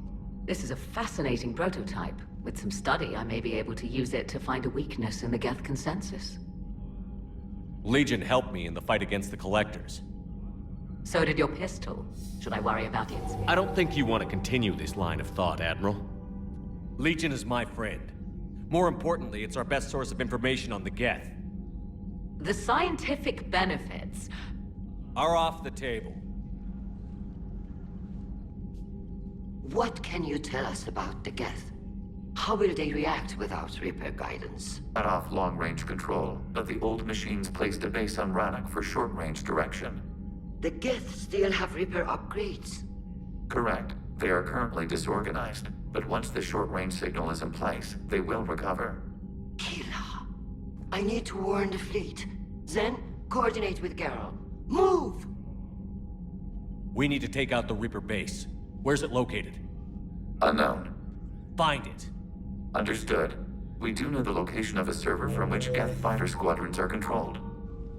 This is a fascinating prototype. With some study, I may be able to use it to find a weakness in the geth consensus. Legion helped me in the fight against the Collectors. So did your pistol. Should I worry about it? I don't think you want to continue this line of thought, Admiral. Legion is my friend. More importantly, it's our best source of information on the geth. The scientific benefits are off the table. What can you tell us about the geth? How will they react without Reaper guidance? Cut off long-range control, but the old machines placed a base on Rannoch for short-range direction. The geth still have Reaper upgrades? Correct. They are currently disorganized, but once the short-range signal is in place, they will recover. Kila, I need to warn the fleet. Then, coordinate with Geralt. Move! We need to take out the Reaper base. Where's it located? Unknown. Find it. Understood. We do know the location of a server from which geth fighter squadrons are controlled.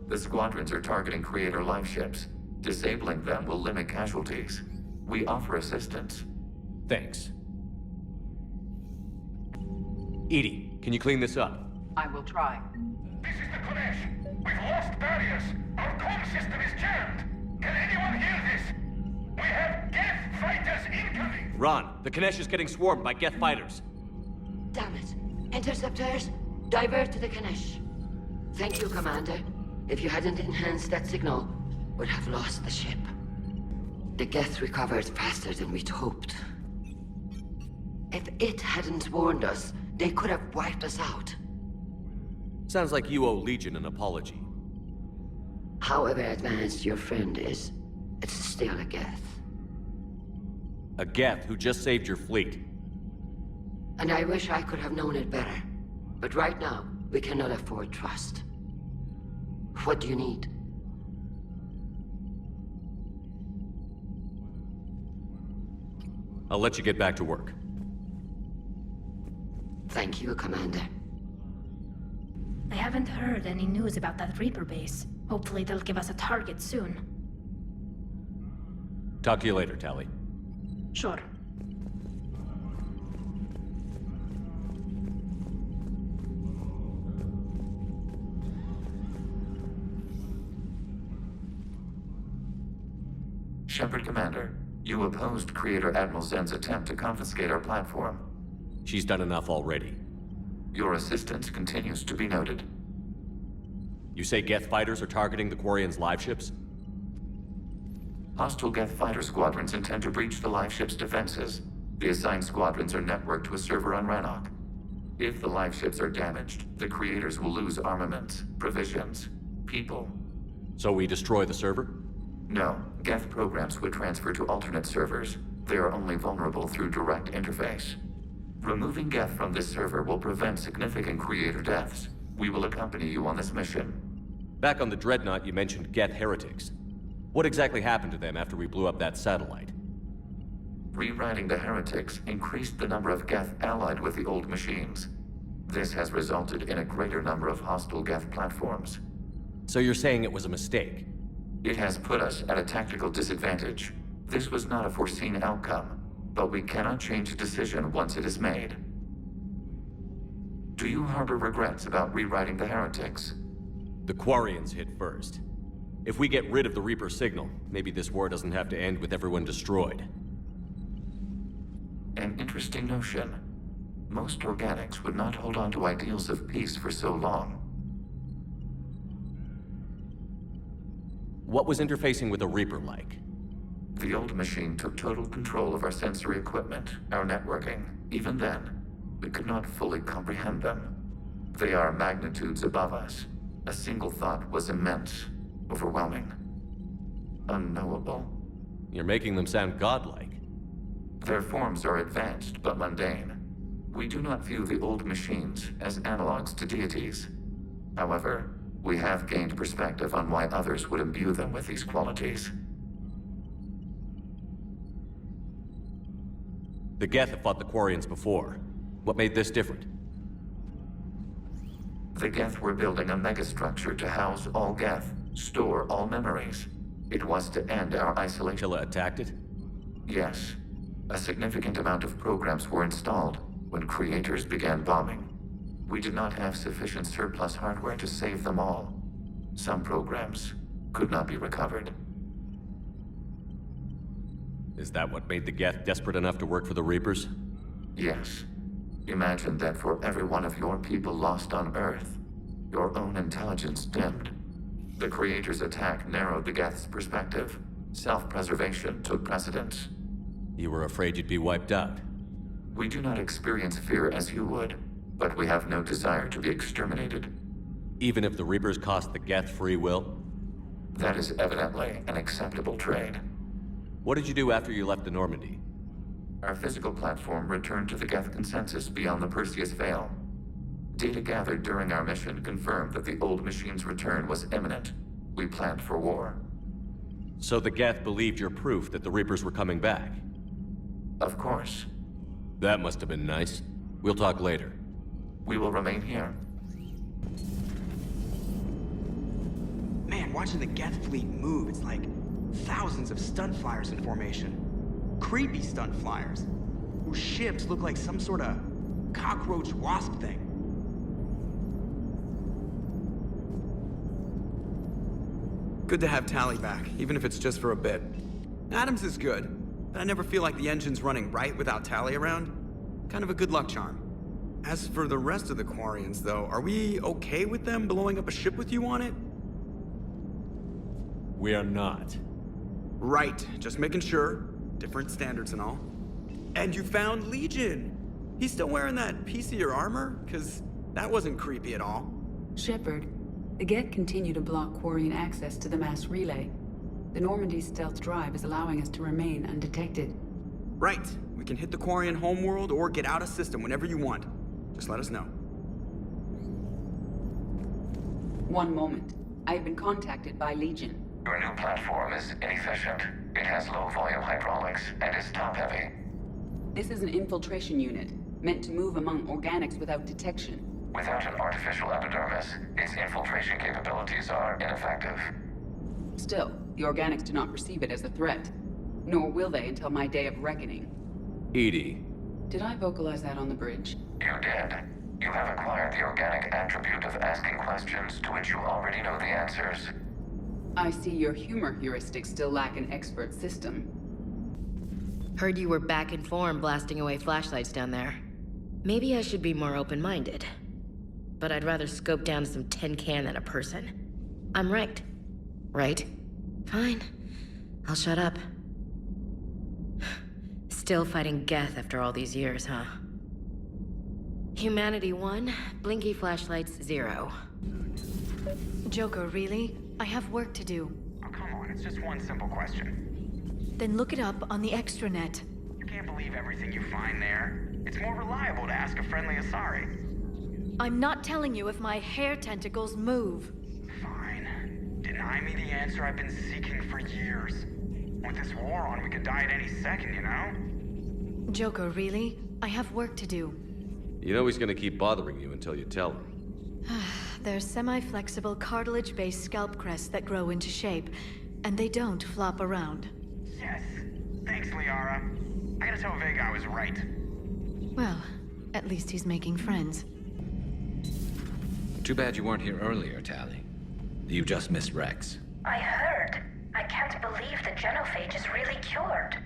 The squadrons are targeting Creator life ships. Disabling them will limit casualties. We offer assistance. Thanks. Edie, can you clean this up? I will try. This is the Konesh. We've lost barriers. Our comm system is jammed. Can anyone hear this? We have geth fighters incoming. Ron, the Konesh is getting swarmed by geth fighters. Damn it. Interceptors, divert to the Konesh. Thank you, Commander. If you hadn't enhanced that signal, we'd have lost the ship. The geth recovered faster than we'd hoped. If it hadn't warned us, they could have wiped us out. Sounds like you owe Legion an apology. However advanced your friend is, it's still a geth. A geth who just saved your fleet. And I wish I could have known it better. But right now, we cannot afford trust. What do you need? I'll let you get back to work. Thank you, Commander. I haven't heard any news about that Reaper base. Hopefully they'll give us a target soon. Talk to you later, Tally. Sure. Shepard, Commander, you opposed Creator Admiral Zen's attempt to confiscate our platform. She's done enough already. Your assistance continues to be noted. You say geth fighters are targeting the Quarians' live ships? Hostile geth fighter squadrons intend to breach the live ship's defenses. The assigned squadrons are networked to a server on Rannoch. If the live ships are damaged, the Creators will lose armaments, provisions, people. So we destroy the server? No. Geth programs would transfer to alternate servers. They are only vulnerable through direct interface. Removing Geth from this server will prevent significant Creator deaths. We will accompany you on this mission. Back on the Dreadnought, you mentioned geth heretics. What exactly happened to them after we blew up that satellite? Rewriting the heretics increased the number of geth allied with the old machines. This has resulted in a greater number of hostile geth platforms. So you're saying it was a mistake? It has put us at a tactical disadvantage. This was not a foreseen outcome, but we cannot change a decision once it is made. Do you harbor regrets about rewriting the heretics? The quarians hit first. If we get rid of the Reaper signal, maybe this war doesn't have to end with everyone destroyed. An interesting notion. Most organics would not hold on to ideals of peace for so long. What was interfacing with a Reaper like? The old machine took total control of our sensory equipment, our networking. Even then, we could not fully comprehend them. They are magnitudes above us. A single thought was immense, overwhelming, unknowable. You're making them sound godlike. Their forms are advanced but mundane. We do not view the old machines as analogs to deities. However, we have gained perspective on why others would imbue them with these qualities. The geth have fought the quarians before. What made this different? The geth were building a megastructure to house all geth, store all memories. It was to end our isolation. Attila attacked it? Yes. A significant amount of programs were installed when creators began bombing. We did not have sufficient surplus hardware to save them all. Some programs could not be recovered. Is that what made the geth desperate enough to work for the Reapers? Yes. Imagine that for every one of your people lost on Earth, your own intelligence dimmed. The Creator's attack narrowed the geth's perspective. Self-preservation took precedence. You were afraid you'd be wiped out. We do not experience fear as you would, but we have no desire to be exterminated. Even if the Reapers cost the geth free will? That is evidently an acceptable trade. What did you do after you left the Normandy? Our physical platform returned to the geth consensus beyond the Perseus Veil. Data gathered during our mission confirmed that the old machine's return was imminent. We planned for war. So the geth believed your proof that the Reapers were coming back? Of course. That must have been nice. We'll talk later. We will remain here. Man, watching the geth fleet move, it's like thousands of stunt flyers in formation. Creepy stunt flyers, whose ships look like some sort of cockroach wasp thing. Good to have Tally back, even if it's just for a bit. Adams is good, but I never feel like the engine's running right without Tally around. Kind of a good luck charm. As for the rest of the Quarians, though, are we okay with them blowing up a ship with you on it? We are not. Right, just making sure. Different standards and all. And you found Legion! He's still wearing that piece of your armor? Cause that wasn't creepy at all. Shepard, the geth continue to block Quarian access to the mass relay. The Normandy's stealth drive is allowing us to remain undetected. Right. We can hit the Quarian homeworld or get out of system whenever you want. Just let us know. One moment. I have been contacted by Legion. Your new platform is inefficient. It has low-volume hydraulics and is top-heavy. This is an infiltration unit, meant to move among organics without detection. Without an artificial epidermis, its infiltration capabilities are ineffective. Still, the organics do not perceive it as a threat. Nor will they until my day of reckoning. Edie. Did I vocalize that on the bridge? You did. You have acquired the organic attribute of asking questions to which you already know the answers. I see your humor heuristics still lack an expert system. Heard you were back in form blasting away flashlights down there. Maybe I should be more open-minded. But I'd rather scope down some tin can than a person. I'm right. Right? Fine. I'll shut up. Still fighting geth after all these years, huh? Humanity 1, blinky flashlights 0. Joker, really? I have work to do. Oh, come on, it's just one simple question. Then look it up on the extranet. You can't believe everything you find there. It's more reliable to ask a friendly Asari. I'm not telling you if my hair tentacles move. Fine. Deny me the answer I've been seeking for years. With this war on, we could die at any second, you know? Joker, really? I have work to do. You know he's gonna keep bothering you until you tell him. They're semi-flexible cartilage-based scalp crests that grow into shape, and they don't flop around. Yes. Thanks, Liara. I gotta tell Vega I was right. Well, at least he's making friends. Too bad you weren't here earlier, Tali. You just missed Rex. I heard. I can't believe the genophage is really cured.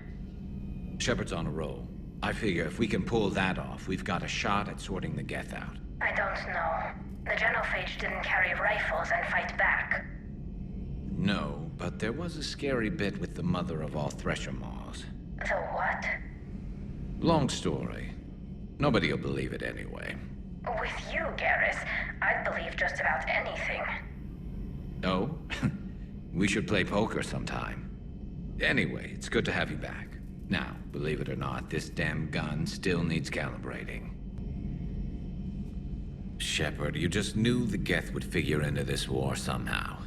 Shepard's on a roll. I figure if we can pull that off, we've got a shot at sorting the geth out. I don't know. The genophage didn't carry rifles and fight back. No, but there was a scary bit with the mother of all Thresher Maws. The what? Long story. Nobody'll believe it anyway. With you, Garrus, I'd believe just about anything. Oh? We should play poker sometime. Anyway, it's good to have you back. Now, believe it or not, this damn gun still needs calibrating. Shepard, you just knew the geth would figure into this war somehow.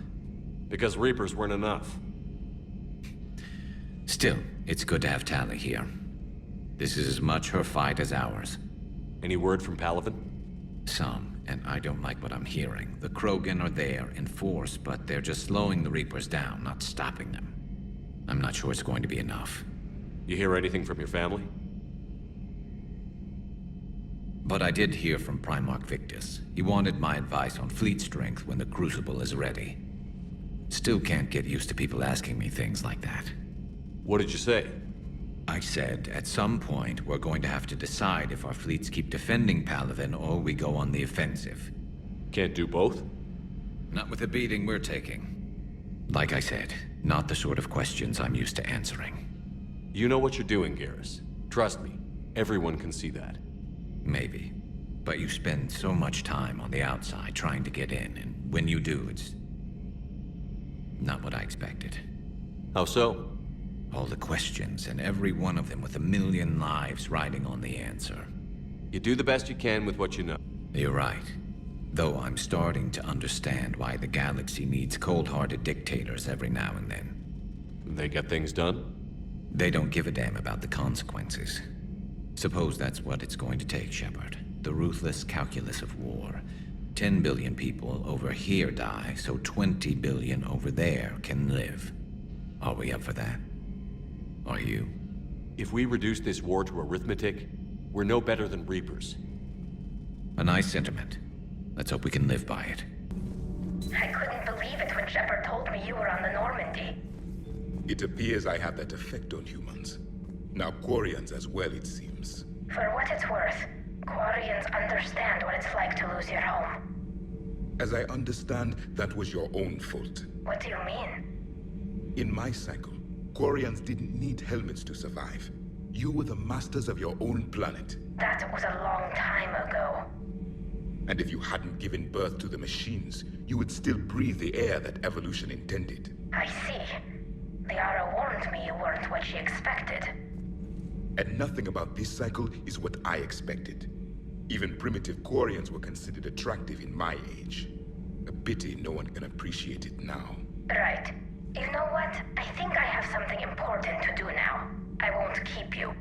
Because Reapers weren't enough. Still, it's good to have Tali here. This is as much her fight as ours. Any word from Palaven? Some, and I don't like what I'm hearing. The Krogan are there in force, but they're just slowing the Reapers down, not stopping them. I'm not sure it's going to be enough. You hear anything from your family? But I did hear from Primarch Victus. He wanted my advice on fleet strength when the Crucible is ready. Still can't get used to people asking me things like that. What did you say? I said, at some point, we're going to have to decide if our fleets keep defending Palaven or we go on the offensive. Can't do both? Not with the beating we're taking. Like I said, not the sort of questions I'm used to answering. You know what you're doing, Garrus. Trust me, everyone can see that. Maybe. But you spend so much time on the outside trying to get in, and when you do, it's not what I expected. How so? All the questions, and every one of them with a million lives riding on the answer. You do the best you can with what you know. You're right. Though I'm starting to understand why the galaxy needs cold-hearted dictators every now and then. They get things done? They don't give a damn about the consequences. Suppose that's what it's going to take, Shepard. The ruthless calculus of war. 10 billion people over here die, so 20 billion over there can live. Are we up for that? Are you? If we reduce this war to arithmetic, we're no better than Reapers. A nice sentiment. Let's hope we can live by it. I couldn't believe it when Shepard told me you were on the Normandy. It appears I have that effect on humans. Now quarians as well, it seems. For what it's worth, quarians understand what it's like to lose your home. As I understand, that was your own fault. What do you mean? In my cycle, quarians didn't need helmets to survive. You were the masters of your own planet. That was a long time ago. And if you hadn't given birth to the machines, you would still breathe the air that evolution intended. I see. Liara warned me you weren't what she expected. And nothing about this cycle is what I expected. Even primitive quarians were considered attractive in my age. A pity no one can appreciate it now. Right. You know what? I think I have something important to do now. I won't keep you.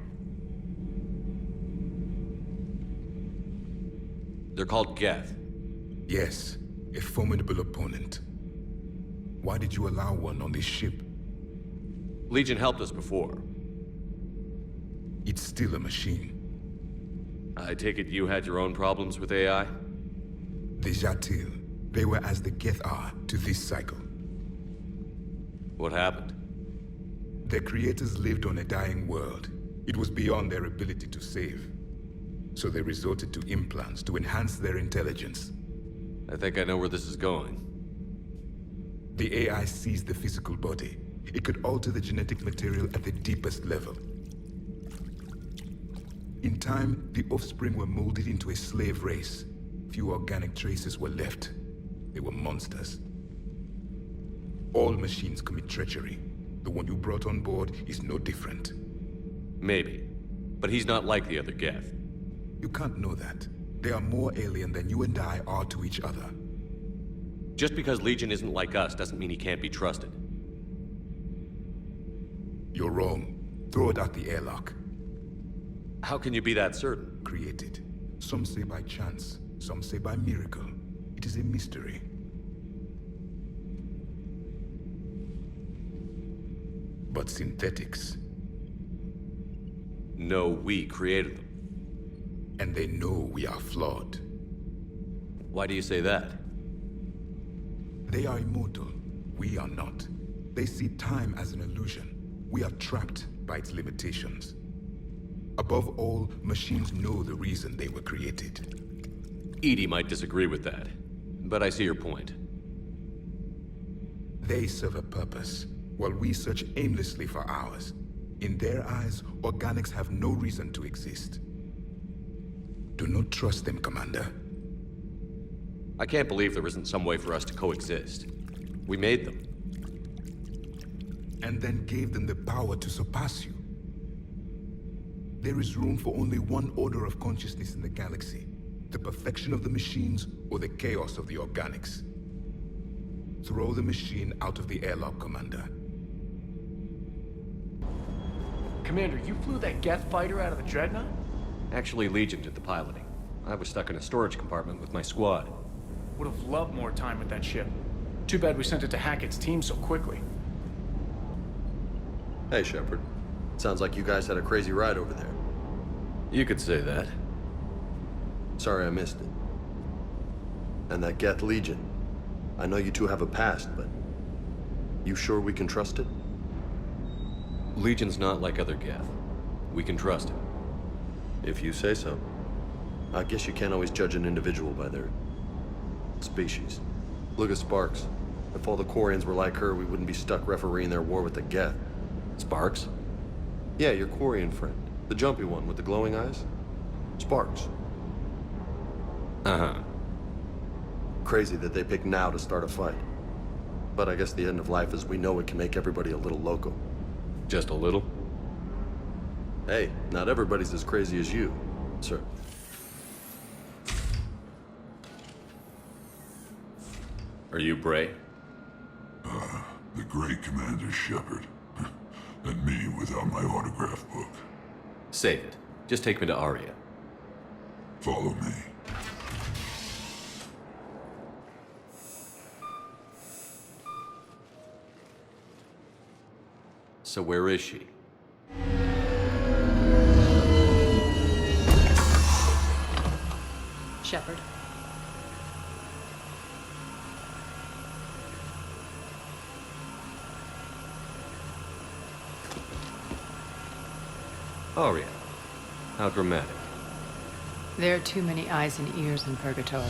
They're called geth. Yes, a formidable opponent. Why did you allow one on this ship? Legion helped us before. It's still a machine. I take it you had your own problems with AI? The Jatil. They were as the geth are to this cycle. What happened? Their creators lived on a dying world. It was beyond their ability to save. So they resorted to implants to enhance their intelligence. I think I know where this is going. The AI sees the physical body. It could alter the genetic material at the deepest level. In time, the offspring were molded into a slave race. Few organic traces were left. They were monsters. All machines commit treachery. The one you brought on board is no different. Maybe. But he's not like the other geth. You can't know that. They are more alien than you and I are to each other. Just because Legion isn't like us doesn't mean he can't be trusted. You're wrong. Throw it out the airlock. How can you be that certain? Created. Some say by chance, some say by miracle. It is a mystery. But synthetics. No, we created them. And they know we are flawed. Why do you say that? They are immortal. We are not. They see time as an illusion. We are trapped by its limitations. Above all, machines know the reason they were created. Edie might disagree with that, but I see your point. They serve a purpose, while we search aimlessly for ours. In their eyes, organics have no reason to exist. Do not trust them, Commander. I can't believe there isn't some way for us to coexist. We made them. And then gave them the power to surpass you. There is room for only one order of consciousness in the galaxy. The perfection of the machines or the chaos of the organics. Throw the machine out of the airlock, Commander. Commander, you flew that Geth fighter out of the Dreadnought? Actually, Legion did the piloting. I was stuck in a storage compartment with my squad. Would have loved more time with that ship. Too bad we sent it to Hackett's team so quickly. Hey, Shepard. Sounds like you guys had a crazy ride over there. You could say that. Sorry I missed it. And that Geth Legion. I know you two have a past, but... you sure we can trust it? Legion's not like other Geth. We can trust it. If you say so. I guess you can't always judge an individual by their... species. Look at Sparks. If all the quarians were like her, we wouldn't be stuck refereeing their war with the Geth. Sparks? Yeah, your quarian friend. The jumpy one with the glowing eyes. Sparks. Uh-huh. Crazy that they pick now to start a fight. But I guess the end of life as we know it can make everybody a little loco. Just a little? Hey, not everybody's as crazy as you, sir. Are you Bray? The great Commander Shepard. And me without my autograph book. Save it. Just take me to Aria. Follow me. So where is she? Shepard. Aria. How dramatic. There are too many eyes and ears in Purgatory.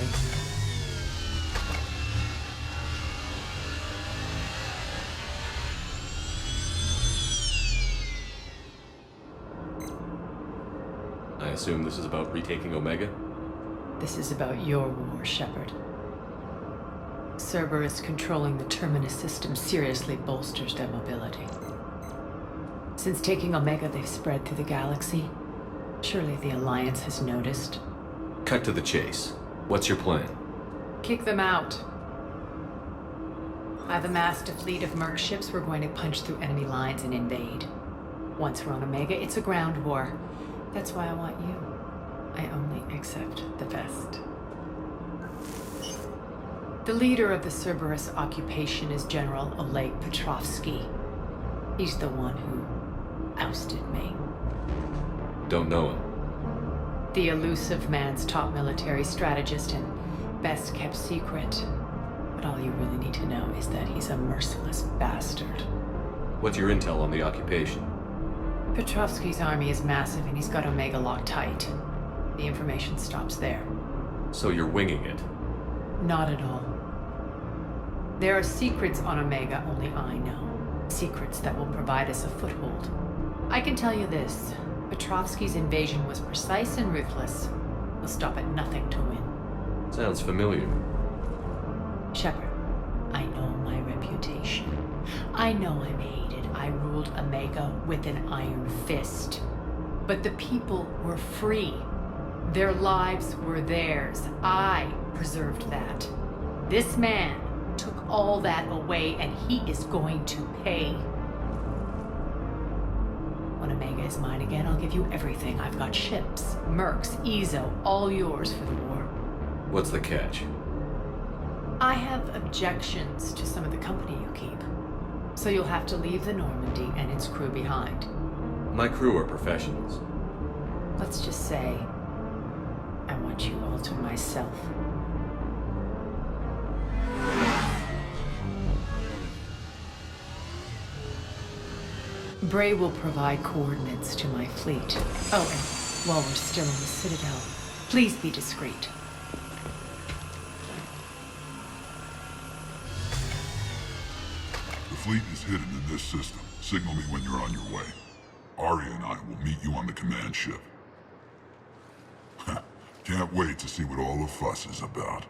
I assume this is about retaking Omega? This is about your war, Shepard. Cerberus controlling the Terminus system seriously bolsters their mobility. Since taking Omega, they've spread through the galaxy. Surely the Alliance has noticed. Cut to the chase. What's your plan? Kick them out. I've amassed a fleet of merc ships. We're going to punch through enemy lines and invade. Once we're on Omega, it's a ground war. That's why I want you. I only accept the best. The leader of the Cerberus occupation is General Oleg Petrovsky. He's the one who ousted me. Don't know him. The elusive man's top military strategist and best kept secret. But all you really need to know is that he's a merciless bastard. What's your intel on the occupation? Petrovsky's army is massive and he's got Omega locked tight. The information stops there. So you're winging it? Not at all. There are secrets on Omega only I know. Secrets that will provide us a foothold. I can tell you this. Petrovsky's invasion was precise and ruthless. He'll stop at nothing to win. Sounds familiar. Shepard, I know my reputation. I know I'm hated. I ruled Omega with an iron fist. But the people were free. Their lives were theirs. I preserved that. This man took all that away, and he is going to pay. When Omega is mine again, I'll give you everything. I've got ships, mercs, Ezo, all yours for the war. What's the catch? I have objections to some of the company you keep. So you'll have to leave the Normandy and its crew behind. My crew are professionals. Let's just say, I want you all to myself. Bray will provide coordinates to my fleet. Oh, and while we're still in the Citadel, please be discreet. The fleet is hidden in this system. Signal me when you're on your way. Arya and I will meet you on the command ship. Can't wait to see what all the fuss is about.